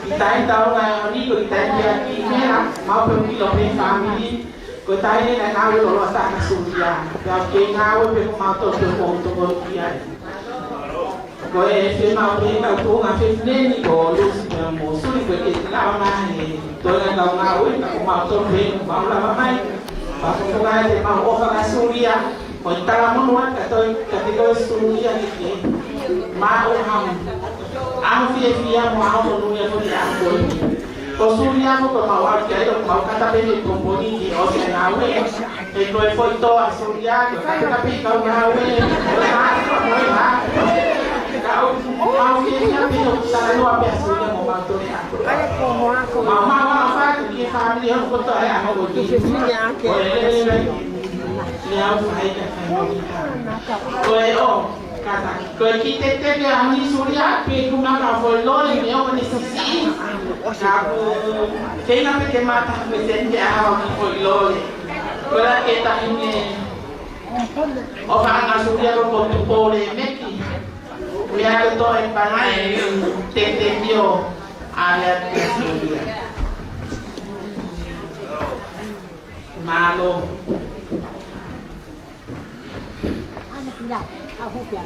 kita tahu ngai ni koe kita dia ki mera mau pergi lo pe family koe tai ni na ngau lo sa na suria ya ke ngau pe mau to ko dia koe se mau pe ka ko nga fe ni ko lu mo su ni koe ke la ma ni to na ngau ko mau to pe mau la mai Bapak pengai de mau offer Suria, kau tak menuat ketika Suria ni, mau am via mau menunya pun dia pun. Kau Suria pun mau jadi mau kata beli komponi di Ocean Awe, itu foto Suria, tapi kau Awe, kau mau via pun tak luar biasa Suria mau bantu dia. Mama apa tu family yang foto ayah mau pergi. Lihat saya koi kata koi kita tadi ahli Suria pe guna kafol lori ni orang ni sisi aku kena pe mata pe sende ahli koi lori koi kita ini orang Suria ko pole meki biar to en panai tete dio Alia Tesulia. Malo. Ano pila? Ako pila.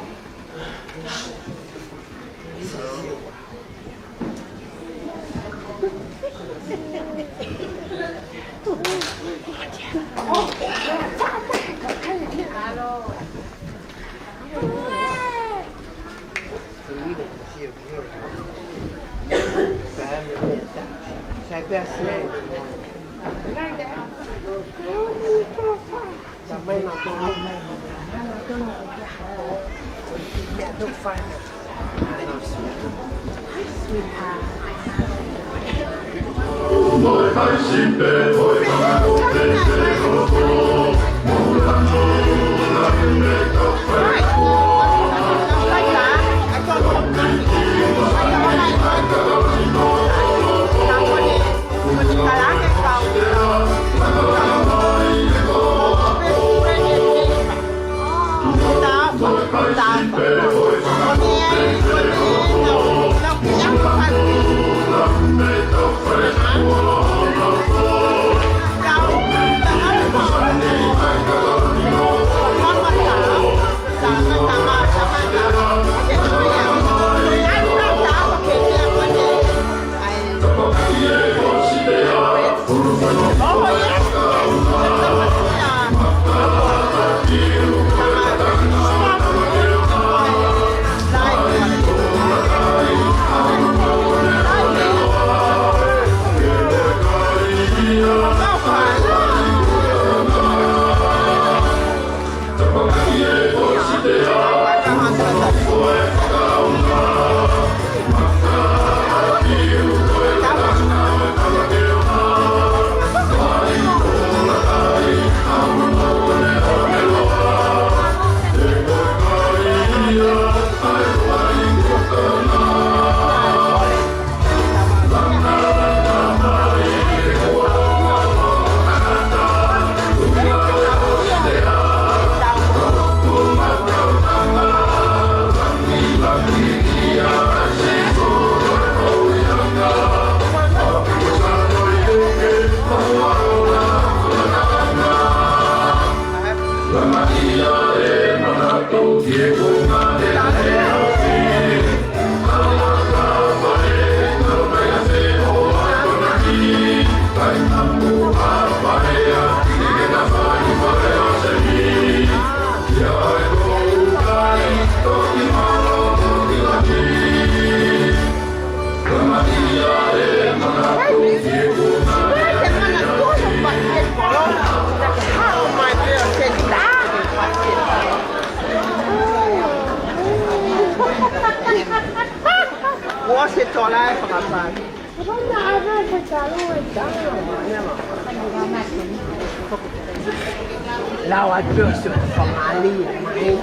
Lao ở trước sự phòng án đi máy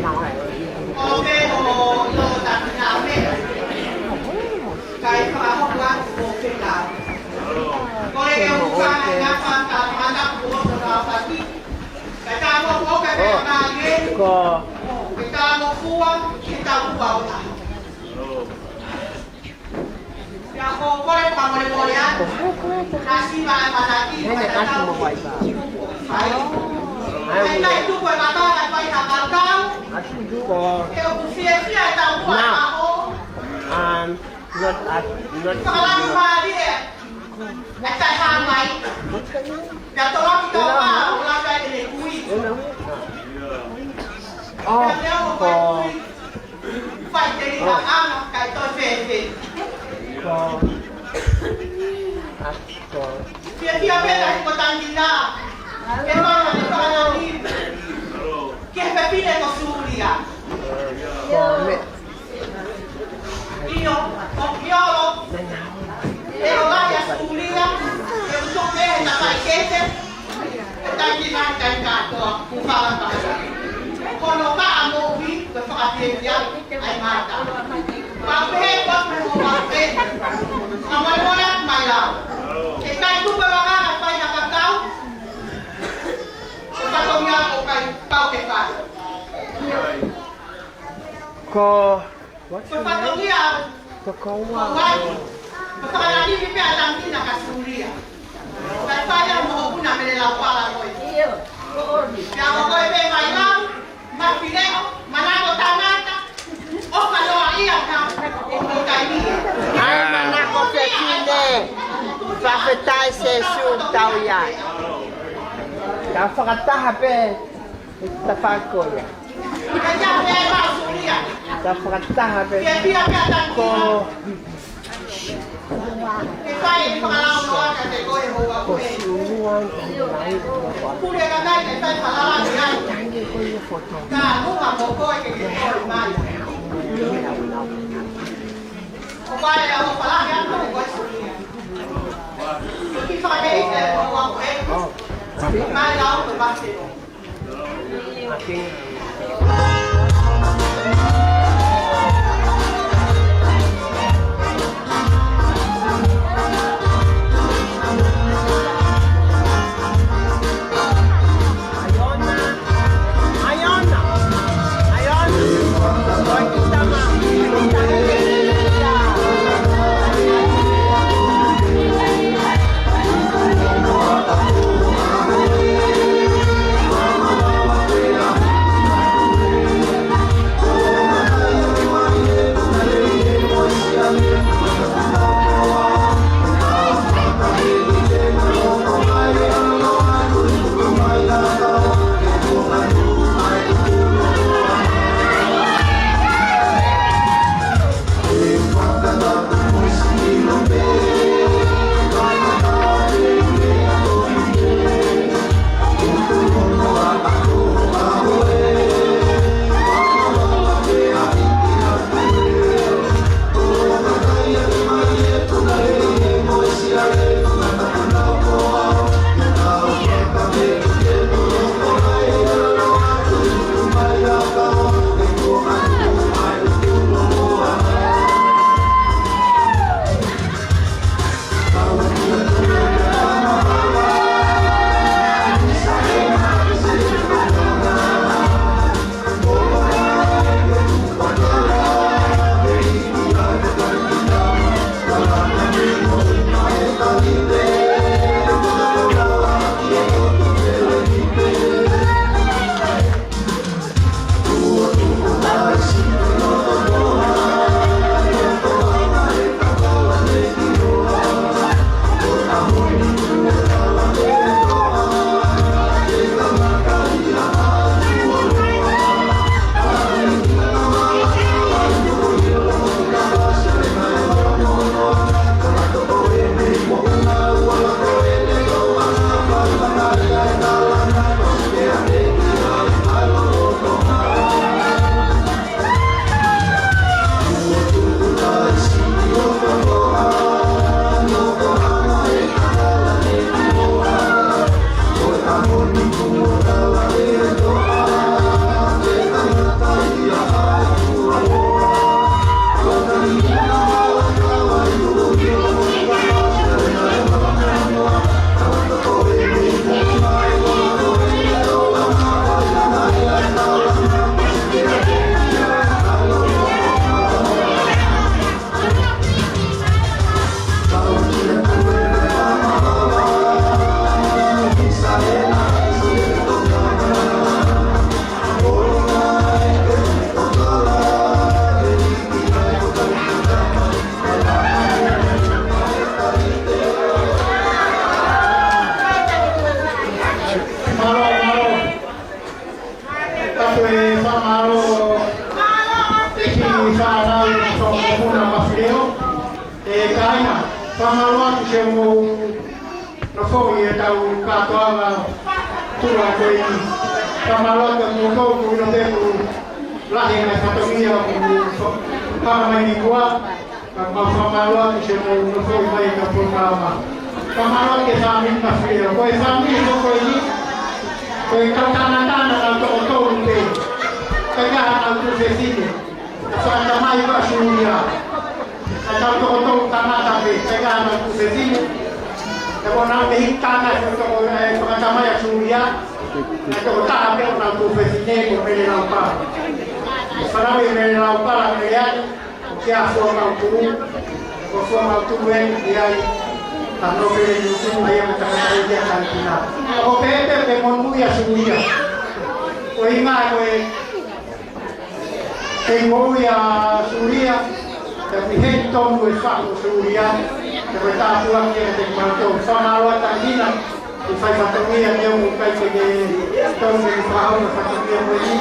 nào này Cái phá không ra một cái nào. Có lẽ em cũng ra này nhá, toàn cả mà nằm của một đào cả đi. Cái ca một có cái bè này nghe. có Cái ca một phu á, cái ca một vào này. Ya có lẽ bằng một cái á. Nasi mà nasi. thế này ăn một vài bà Phải. Cái này chụp với bà ta lại quay thẳng vào cao. có Kêu phía tao quả mà hô. not Kalau lima dia, ada samai. Dah tolong kita apa? Ulang kali ni kui. có Phải jadi thằng ăn cái tôi về. có Dia apa dah kotang kita. Memang ada orang ni. Kita pilih kau Suria. có mẹ Iyo, iyo. Orang yang Suria, yang untuk dia nak baik kete. Kita kita kan tu, bukan apa. Kalau tak amobi, kefahaman dia, ay mata. Pape, pape, pape. Amal boleh malam. Kita itu berangan apa yang kita tahu. Kita punya okai tahu kita. có Sepatutnya Pakala hivi pia atamkina kasuria. Kafanya mhokuna mbele la pala koi. Ya koi be mailam, mafileo, manako tamata. Okaloa ia ka. Okaini. Ai manako fetine. Fafetai se su tau ya. Ka fakataha pe. Tafakoya. Kaya be masuria. Ta fakataha pe. Pia pia atamkina. Fai pakalau noa ka te koi hoa koi. Pure ka nai te fai palala ni ai. Ka hunga mo koi ke ke koi mai. Koi ya ho pala ya ko koi suria. Ki fai ke te hoa koi. Mai lau to ba se. kia suang au tu ko suang au tu wen dia tanro ke yutu ayam tangkai dia kantina ko pepe pe monmu ya suya ko inga ko tengo ya suria tapi henton ko sa suria ko ta puang ke tengo to sana wa tanina ifai fatomia dia mo kai ke ton ke pao na fatomia mo ni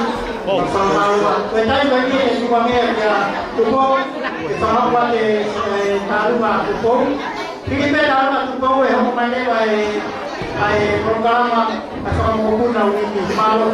sama wa ko tai ba ni ni wa me ya tu ko sama wa le taru ma tu ko Kini pe taru ma tu ko we ho mai le ai programa asal mo ku na ni malo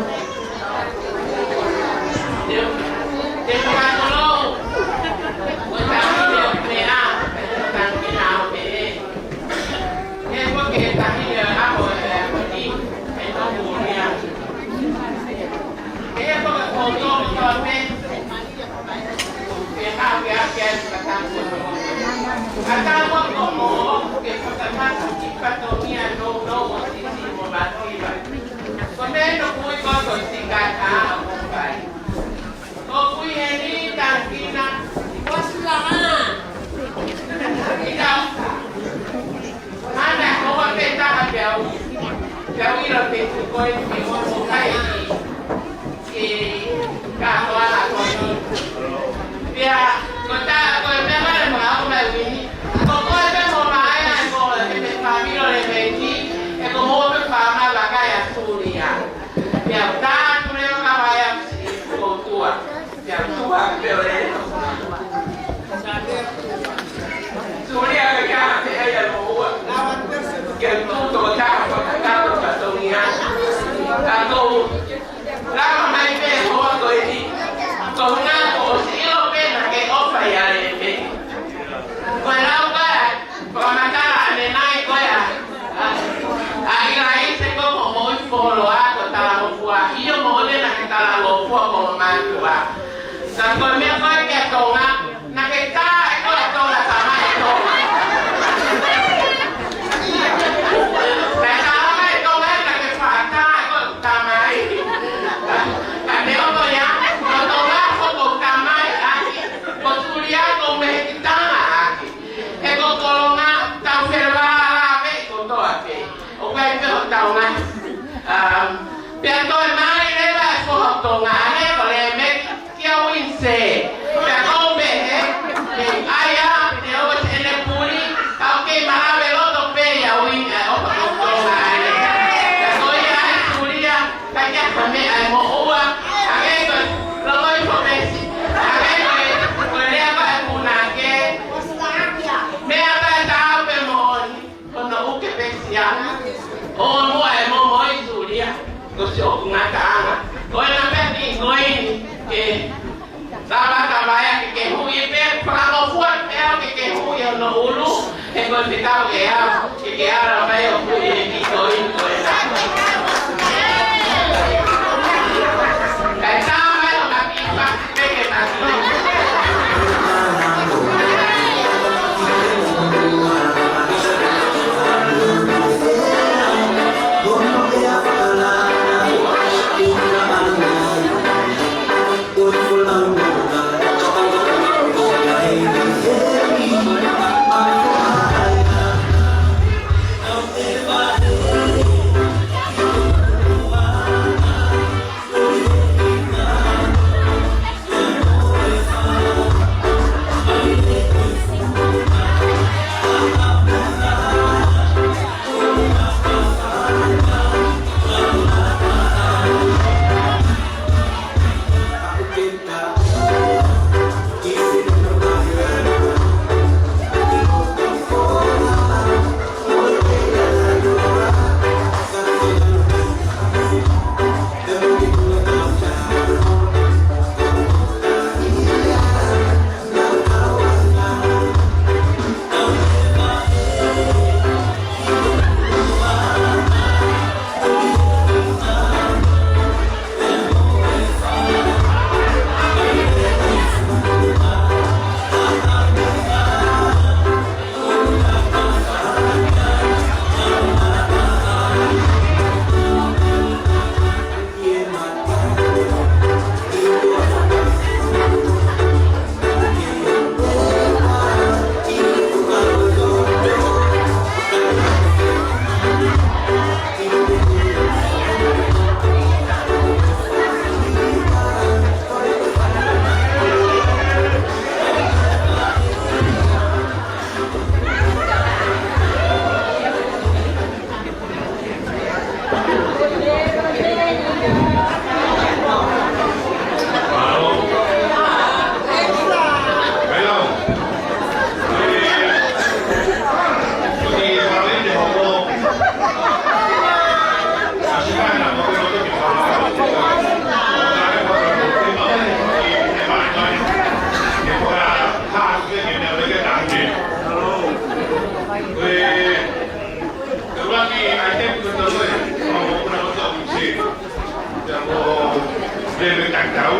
tahu.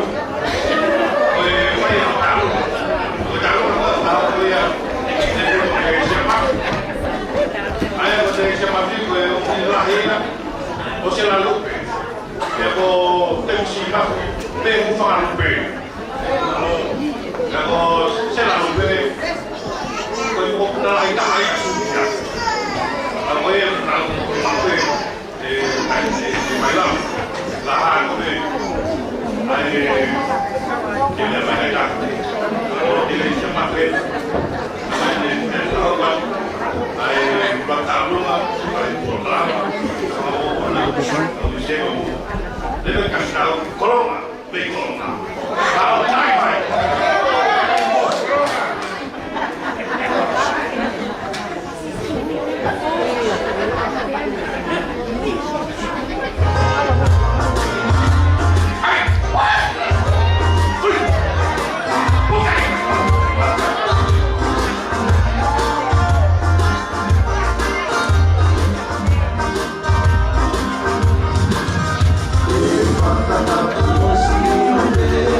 Oi tahu. Tahu ya. Siapa? Ayah saya siapa sih gue lahir. Você lá no pé. Eu vou ter um chica, tem um falar no pé. Eu vou, sei lá, no pé. Eu vou para lá e tá aí. Eu vou ir para o pé. Vai lá. Lá no pé. Aí, ele vai dar. Ele chama pé. Aí, botar luma, vai botar. Deve cascar corona, bem corona. Vai. Thank you.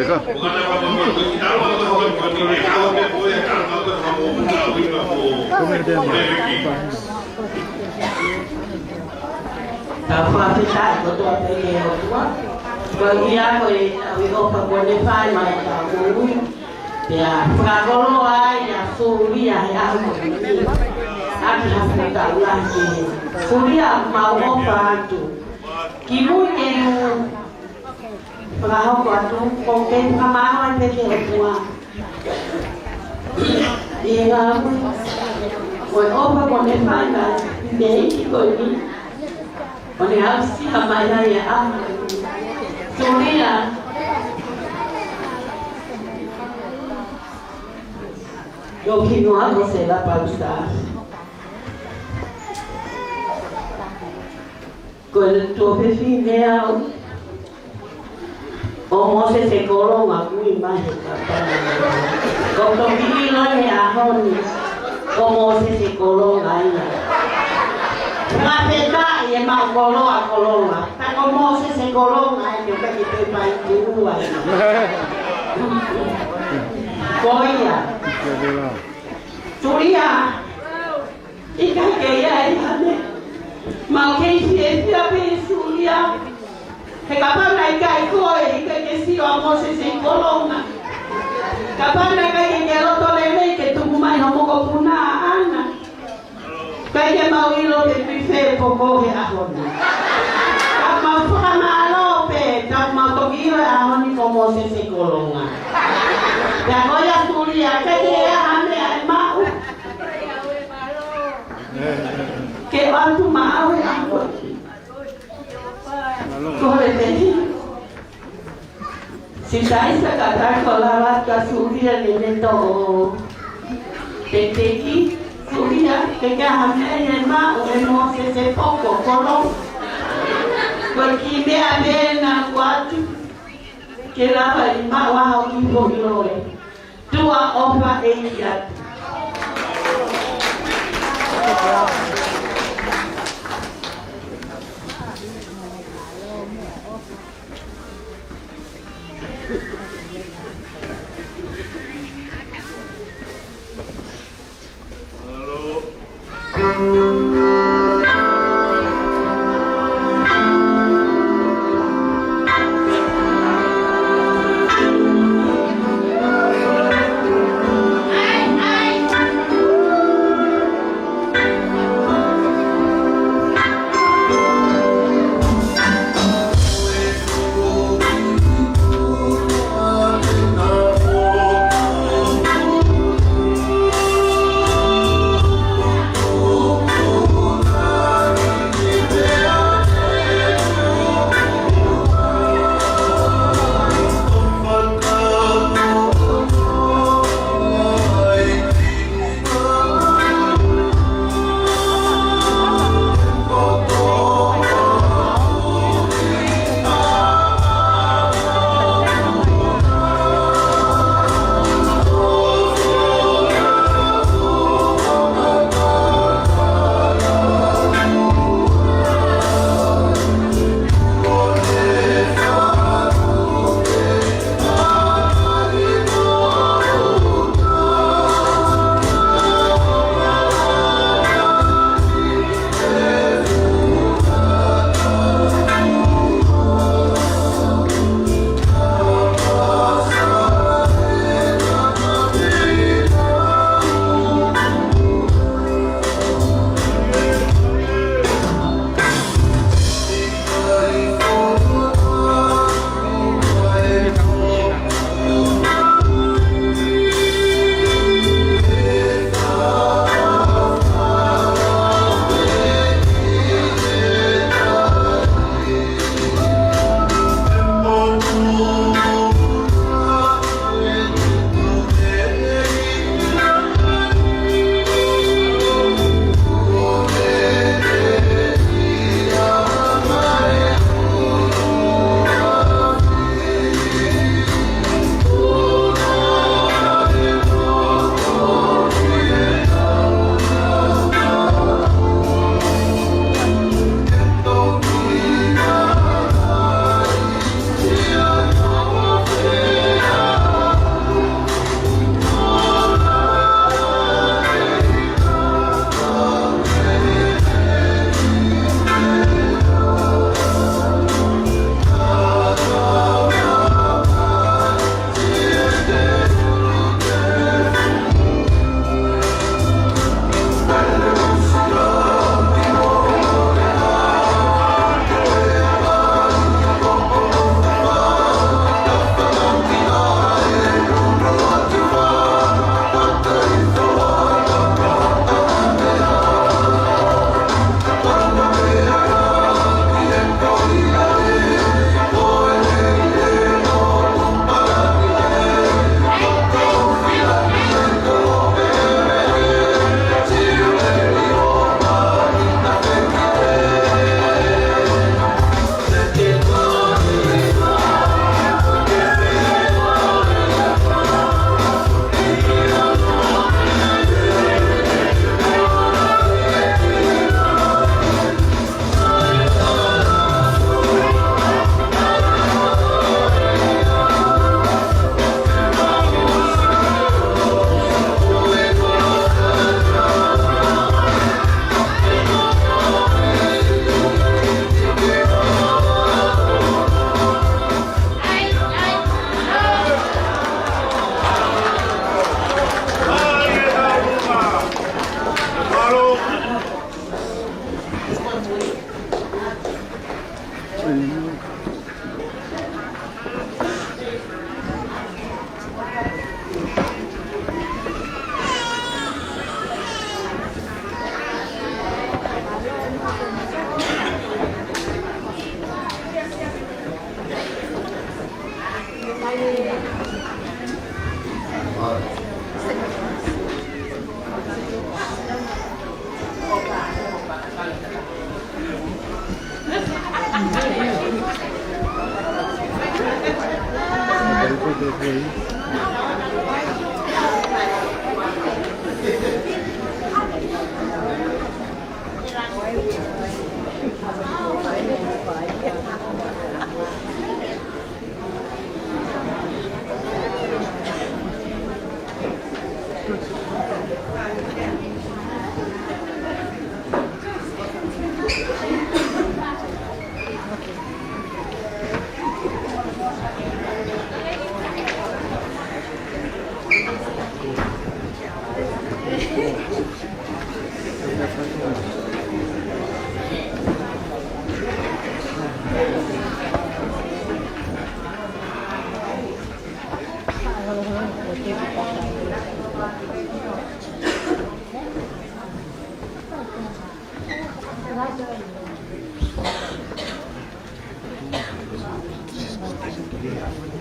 Bukan apa kita kalau boleh kalau kamu Kalau kita betul betul tua, bagi aku itu pegawai file mereka dulu, ya kalau ya Suria ya aku harus tahu lagi. Suria mau apa tu? Kimu yang perahu tu mungkin kemarin mereka tua. Iya, buat apa pegawai file ni ikut ni. Oleh harus siapa ya Suria yo kino ako sila pausa con tu vecino o se coló a muy imagen con tu vino de ajón como se coló ahí la verdad y más coló a coloma como se coló ahí yo que estoy para Cuba Koya Suria ika kaya ane mau ke siapa Suria ke kapan naik koi ke si amo se kolonga kapan naik ke lo tolele ke tu mai homo ko puna ana kaya mau ilo ke pife poco he ahoni kama fama lope kama to ilo ahoni como se kolonga ya voy a Suria que ya ame al mau que va tu mau corre si estáis a catar con la vaca Suria de todo Teki Suria que ame al mau no se poco colón porque me avena cuatro que la va a un poco tua ofa eia Oh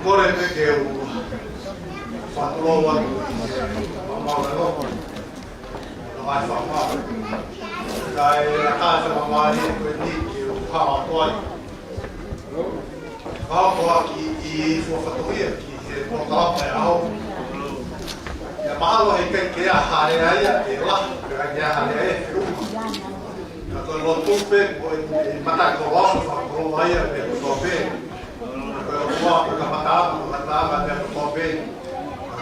Kore tekee fatulova mamma vai falar dai la casa mamma ni que fala toi fala que for fatoria que botar para ao ya malo que a hare aí lá que a hare aí kalau lo tupe mata kalau kalau aí é só Wah, pertama dia bertope.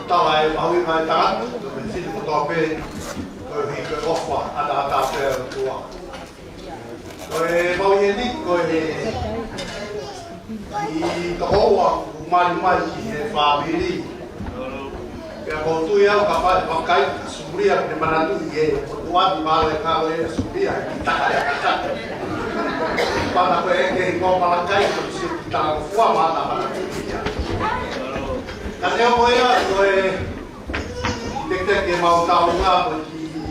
Tak lah, bahawi mai tak. Mesti bertope. Kau hidup offer ada tua. Kau mau ini kau di tahu mal ki family. Ya kau tu ya kapal pakai suria di mana tu ye. Tua di mana kau ye suria tak ada. Pada pergi kau malakai kita kuat mana mana dia. Kasi ako ya, dek que mau tahu ngapa ki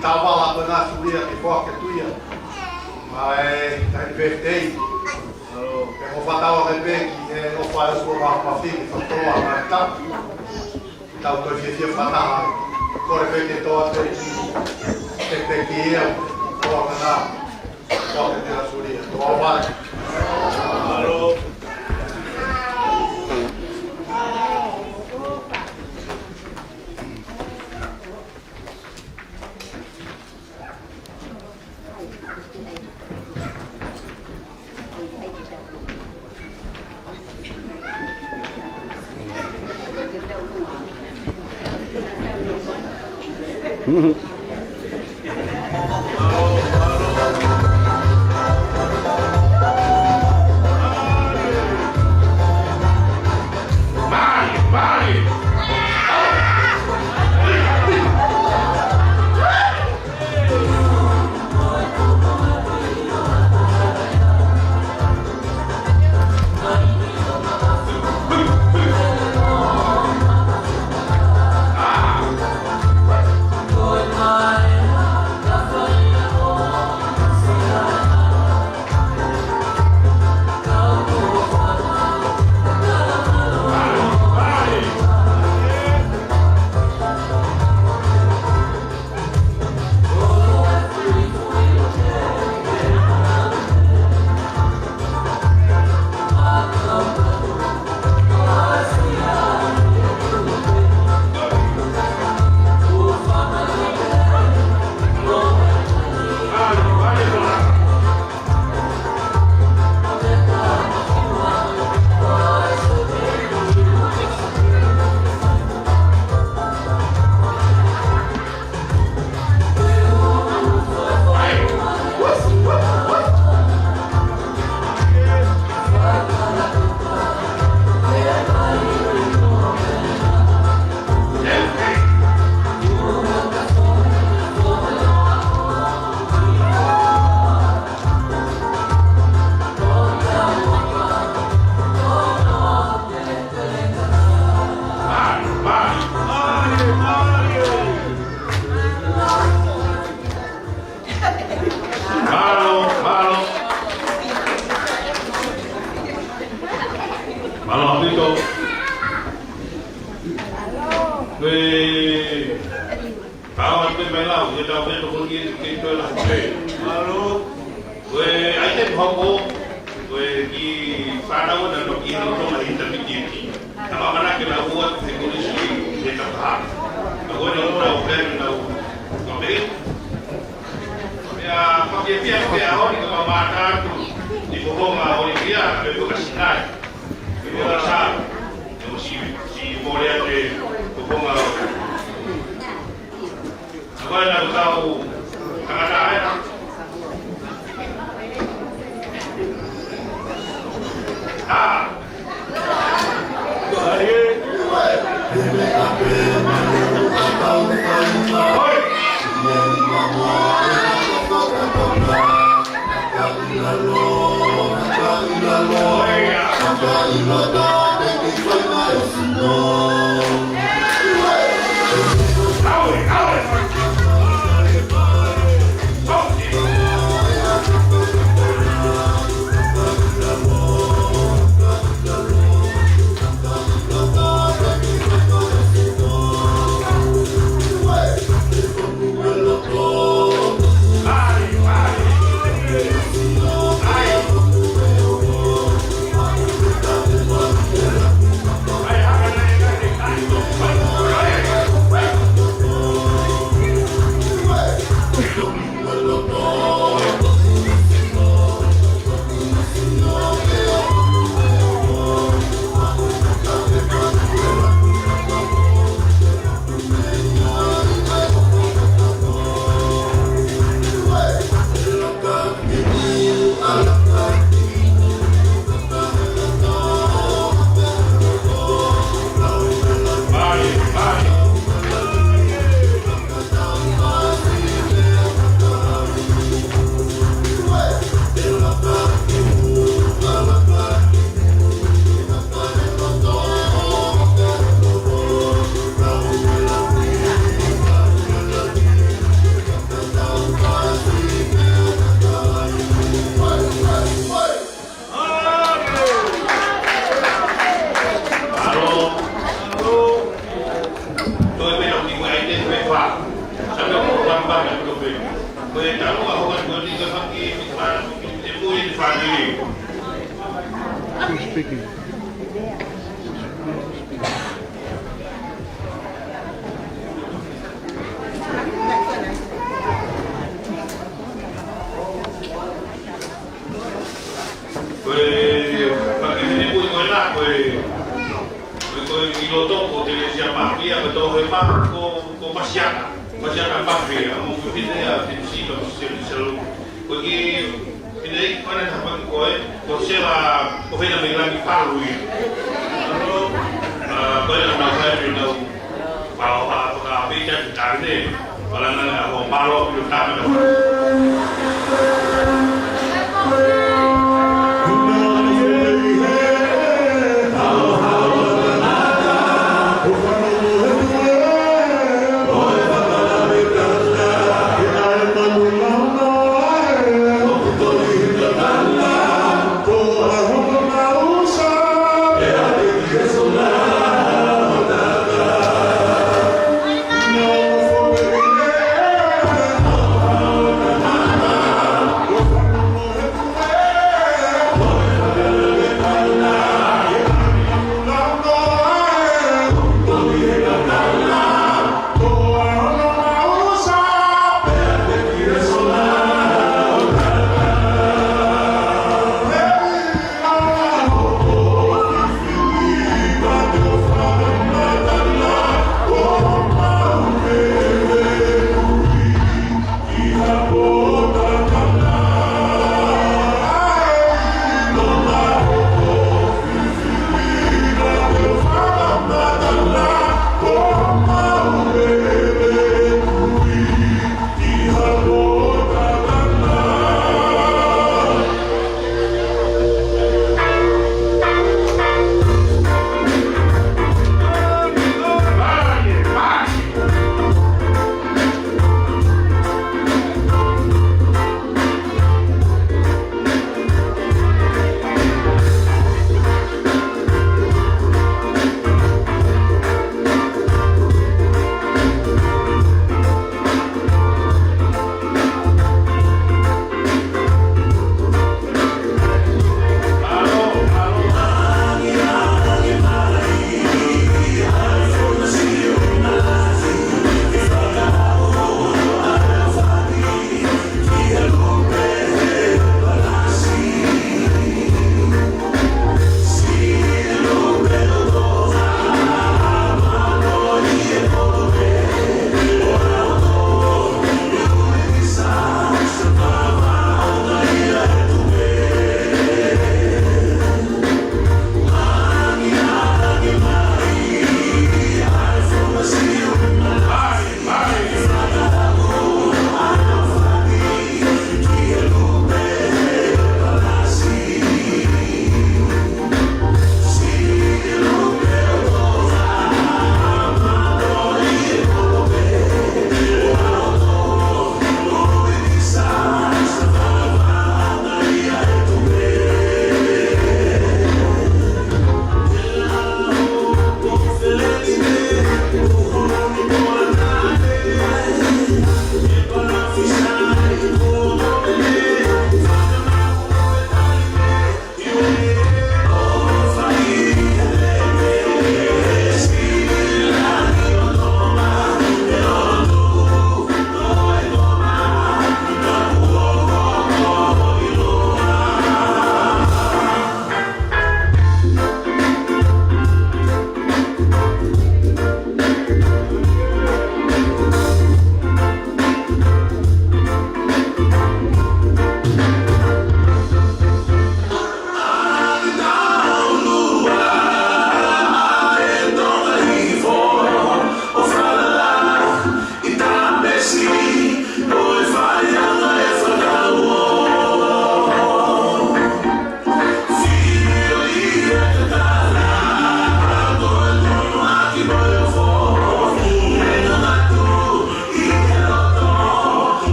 tahu lah benar suria ki kuat ketuya. Mas tadi birthday. Eu vou falar o rebelde que eu faço com a filha, só estou a matar. Então eu devia falar, o rebelde todo tem que ir, coloca na coloca na suria, estou ao bar. Alô. Apa manake na buat teknologi yang tepat. Kalau orang plan na kami, ya kami pia orang itu mata tu di bawah orang dia itu kesinai. Itu rasa si boleh ada bawah. Apa yang tahu ada ayat. Oh,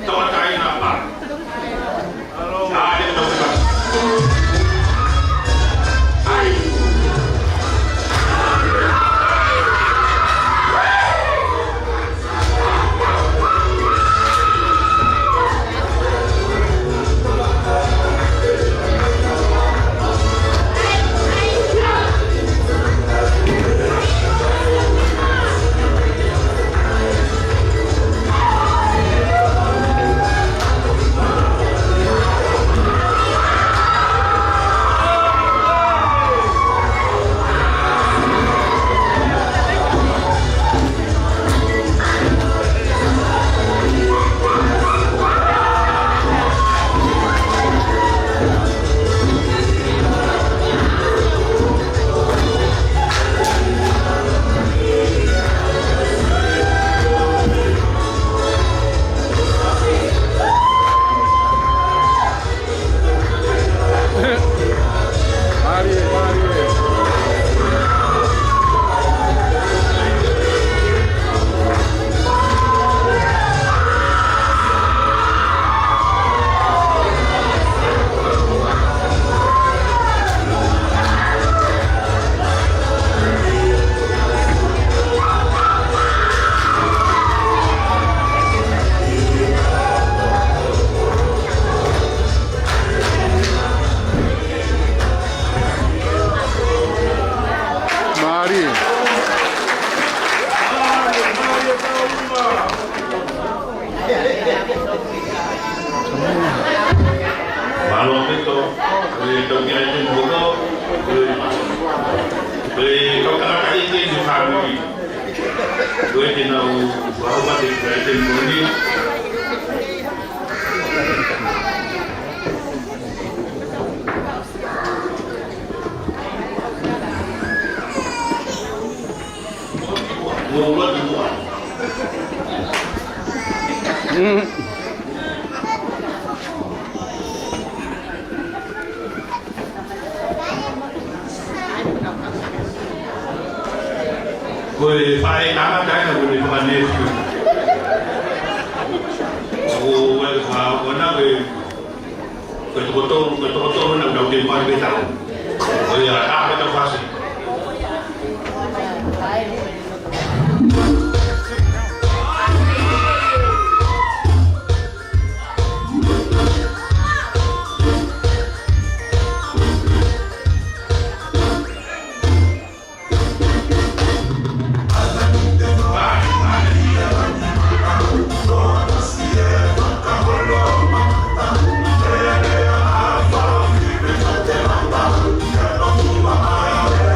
Tawar kain apa? Ada tawar. Boleh pakai tangan kan boleh pakai nasi. Oh, kalau nak betul-betul nak dah di mana kita. Oh ya, apa tu fasih? Bye.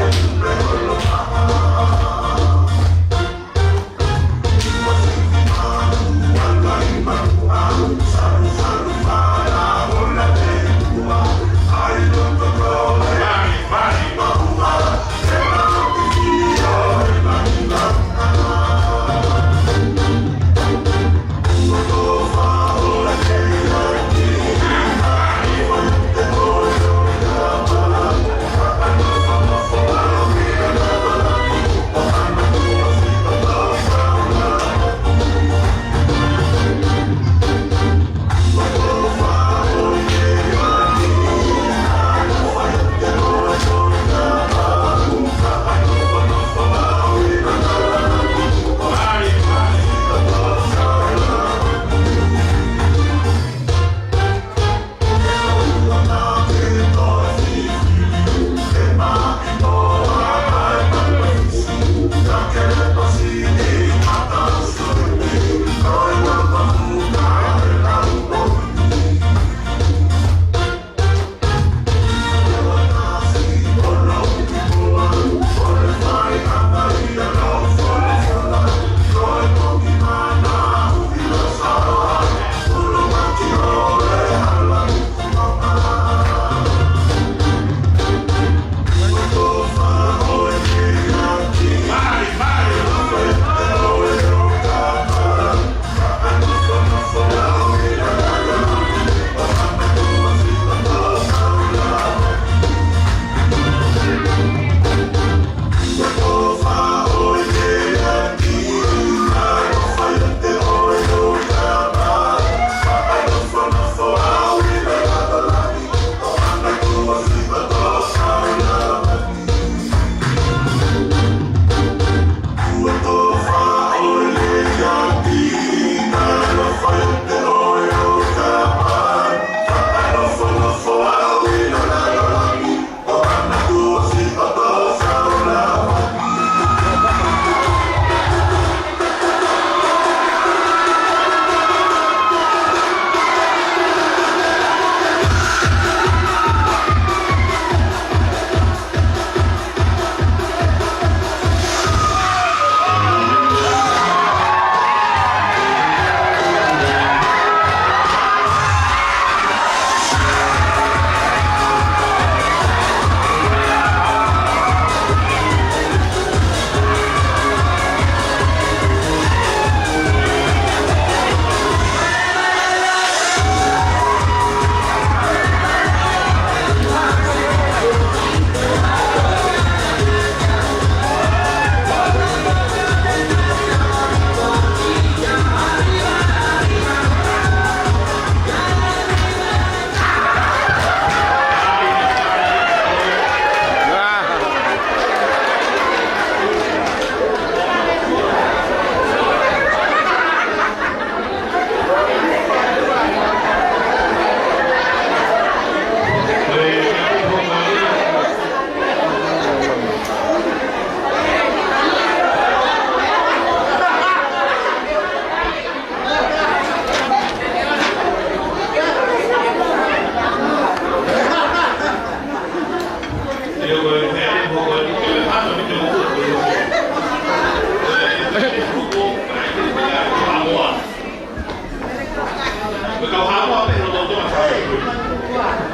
Kau hamu apa yang lo tahu apa?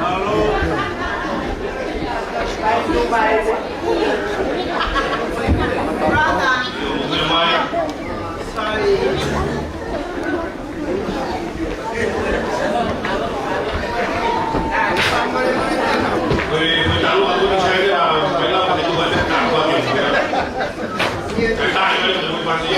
Halo. Baik. Memang. Sorry. Tahu aku ni saya bela pada tu banyak tak buat ni. Kita ini ada masih.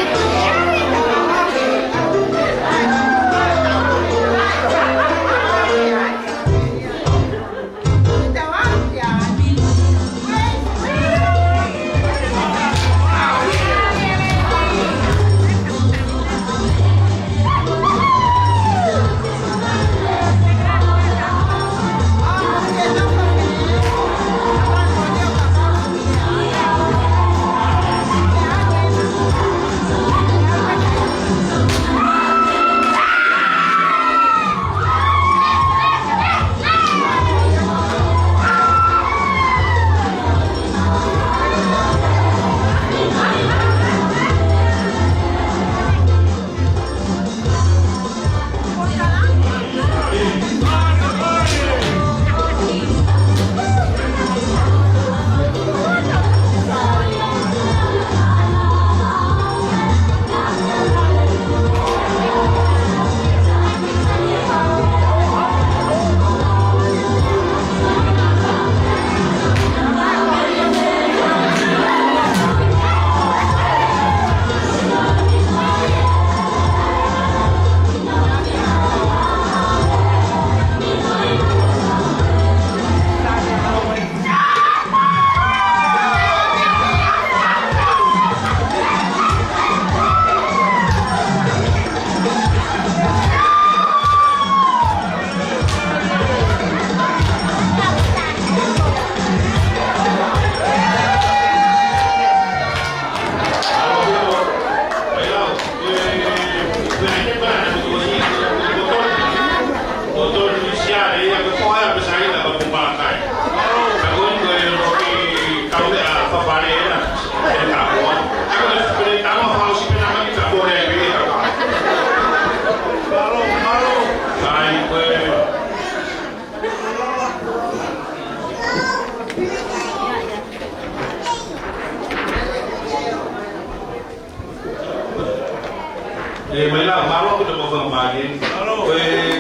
Mela baru aku dah bawa bagian.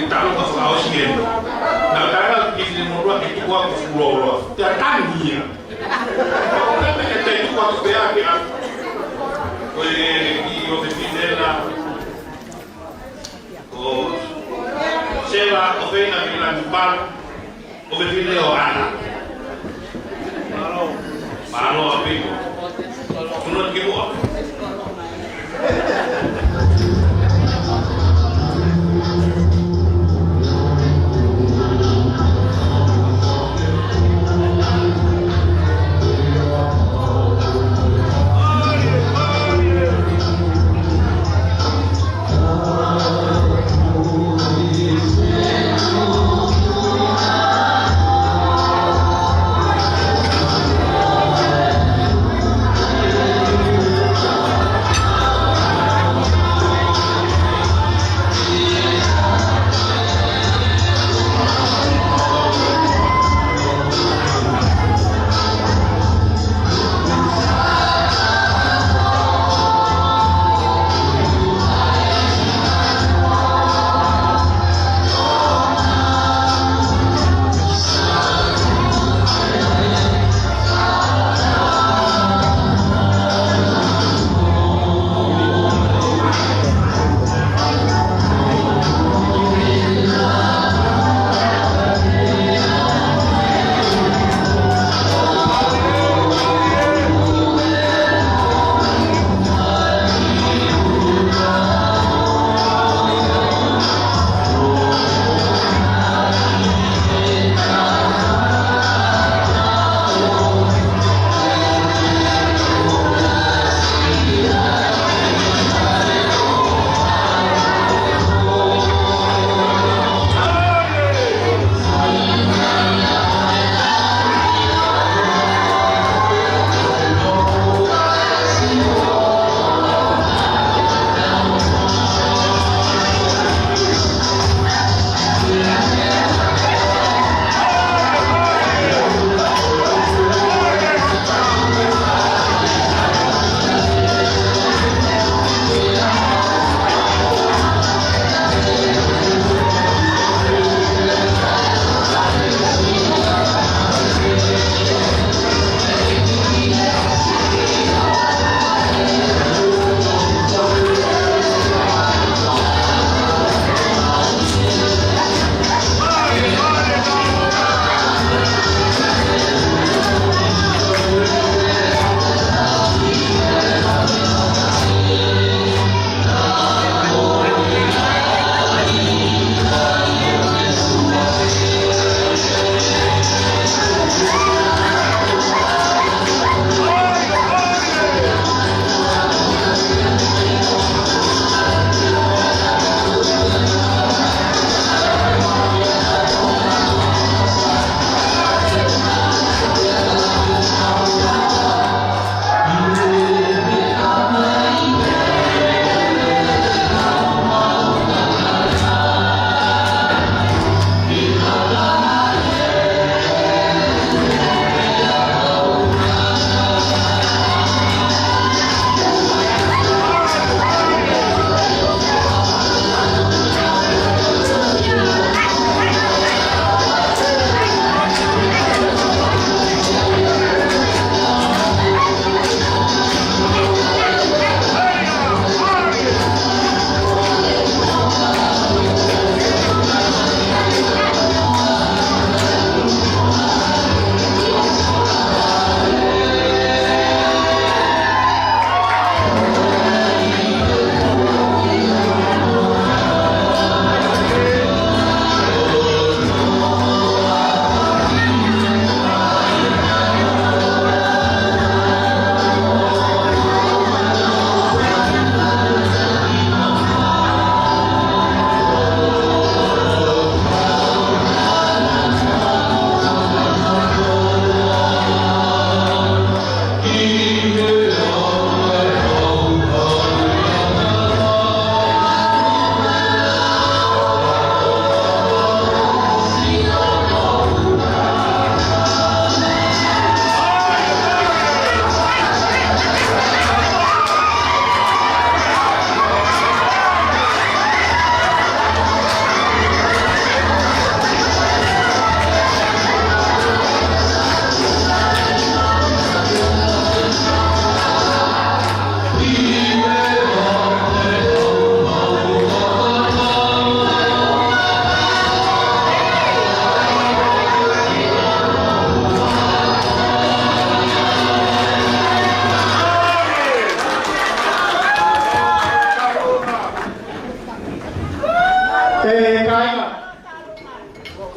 Tahu kau kau sih. Nah kalau kita murah itu gua sepuluh. Tiada tanggi. Kau kan kita itu waktu berak ya. Io definirla. Sela ovena bilanjubal. O definirlo ana. Malo amigo. Menurut ibu.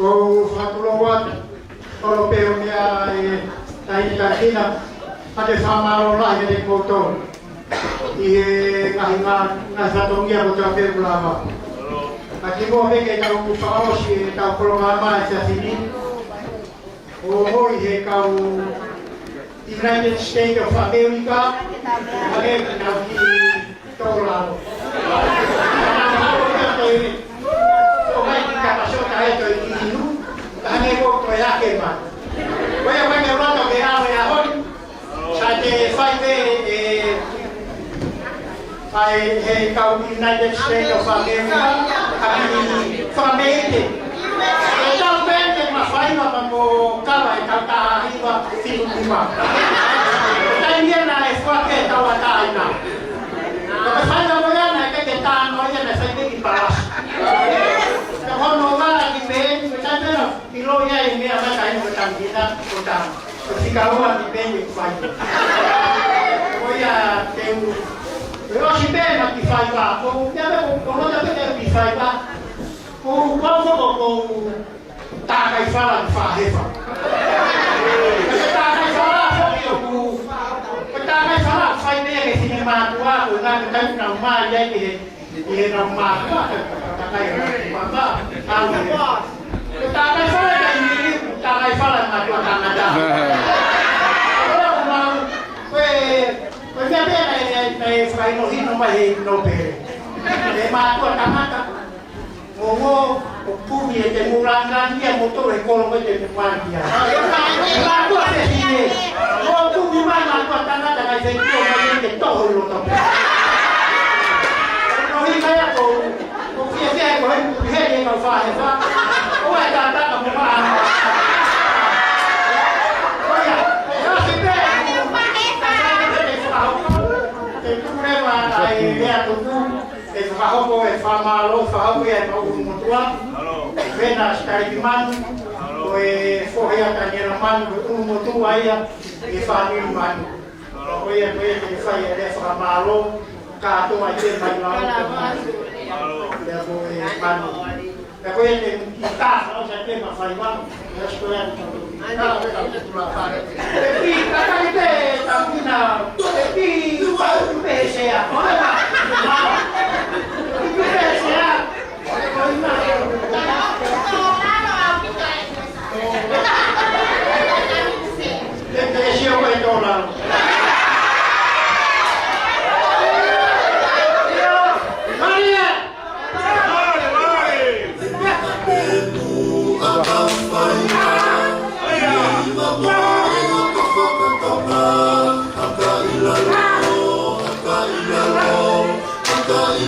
ko fatulowat kalau peonia tai kina ada sama orang yang foto ie ngahinga satongia ko tape blama aki mo ke ka ko pao si ta programa sa sini o ie ka United States of America age na ki tolao so mai ka pasó ta esto y nu ane ko to ya ke ma voy a poner rato que hable ahora Sate fai kau United States of America kami famete kau bente ma fai ma mo kala kau ta hiwa filu lima tai dia na e fa ke tau ta ina kau fai na mo ya na ke ta no ya na sai de palas kau no ga ki ben ta na pilo ya ni ama kai mo tam kita utang ketika luar di pendek fai ya tengo pero si bene ma ti fai va con non da vedere ti fai va con quando con ta kai fala fa hefa ta kai fala io ku ta kai fala fai bene si ne ma tua con la kai na ma ya che na ma ta kai ma va allora ta kai fala ta kai fala ma tua Canada Perché bene fai no hino mai no pere. E ma tua tamata. Momo pumi e temuranga dia motore kolo me te mangia. Ma tua se sine. Mo pumi mai ma tua tamata kai se tio mai te toho lo to. No hino ya ko fie fie ko he he no fa he fa. O e tata mo ma. Fahopo e famalo fahopo e no mutua vena stari man o e foi a canela man mutua ia e família man o e fai e famalo ka to ai te mai lá e o e man e o e kita não já tem mais fai man eu estou e pi kaka ite tamina e pi vai pese a Aka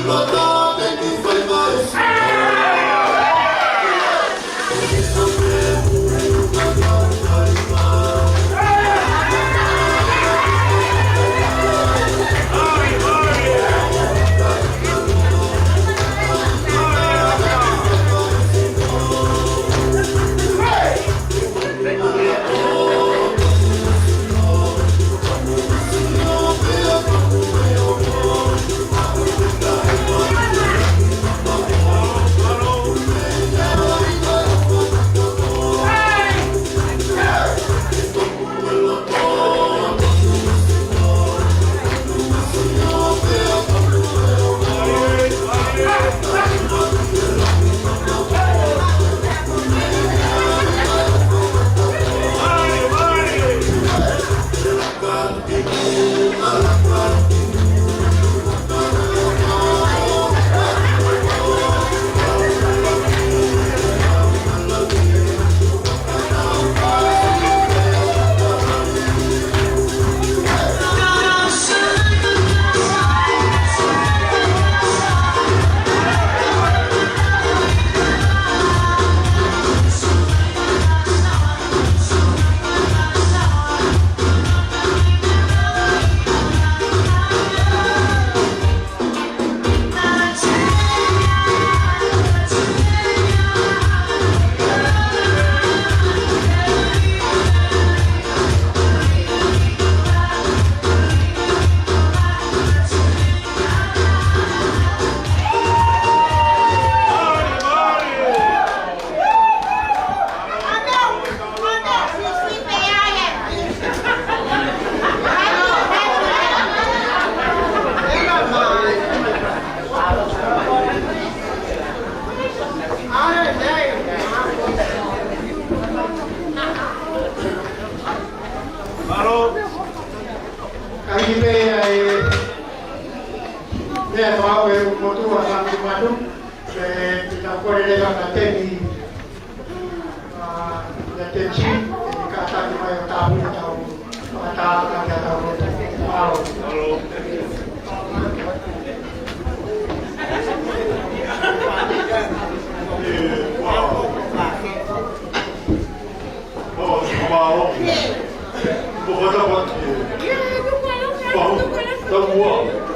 Ako rin lang natin ni natin si kata di mayo tabi atau kata atau mau. Oh, mau. Bukan dapat. Semua.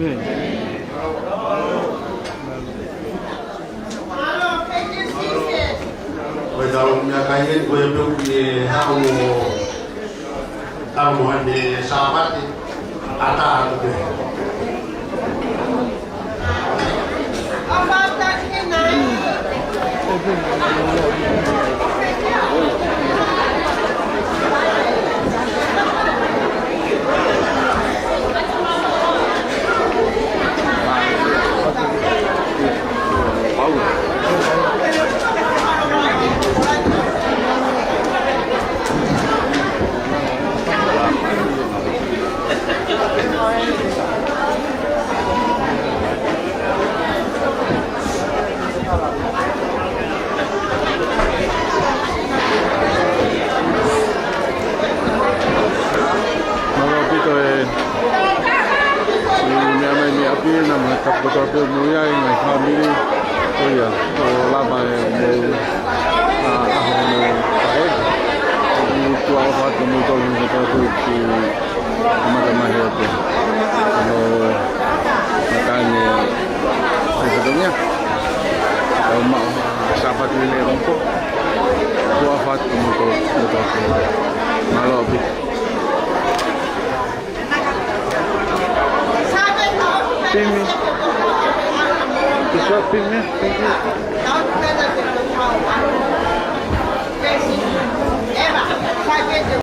Amen. mea kai e koe meu ki hau tau mohan de sahabati ata atu te. Betul-betul mulia yang kami oh ya, lama yang baik. Itu awal kemudian kita tu sama-sama itu. Kalau makanya sebetulnya kalau mau sahabat ini untuk wafat kemudian kalau Pin bisa pinnya,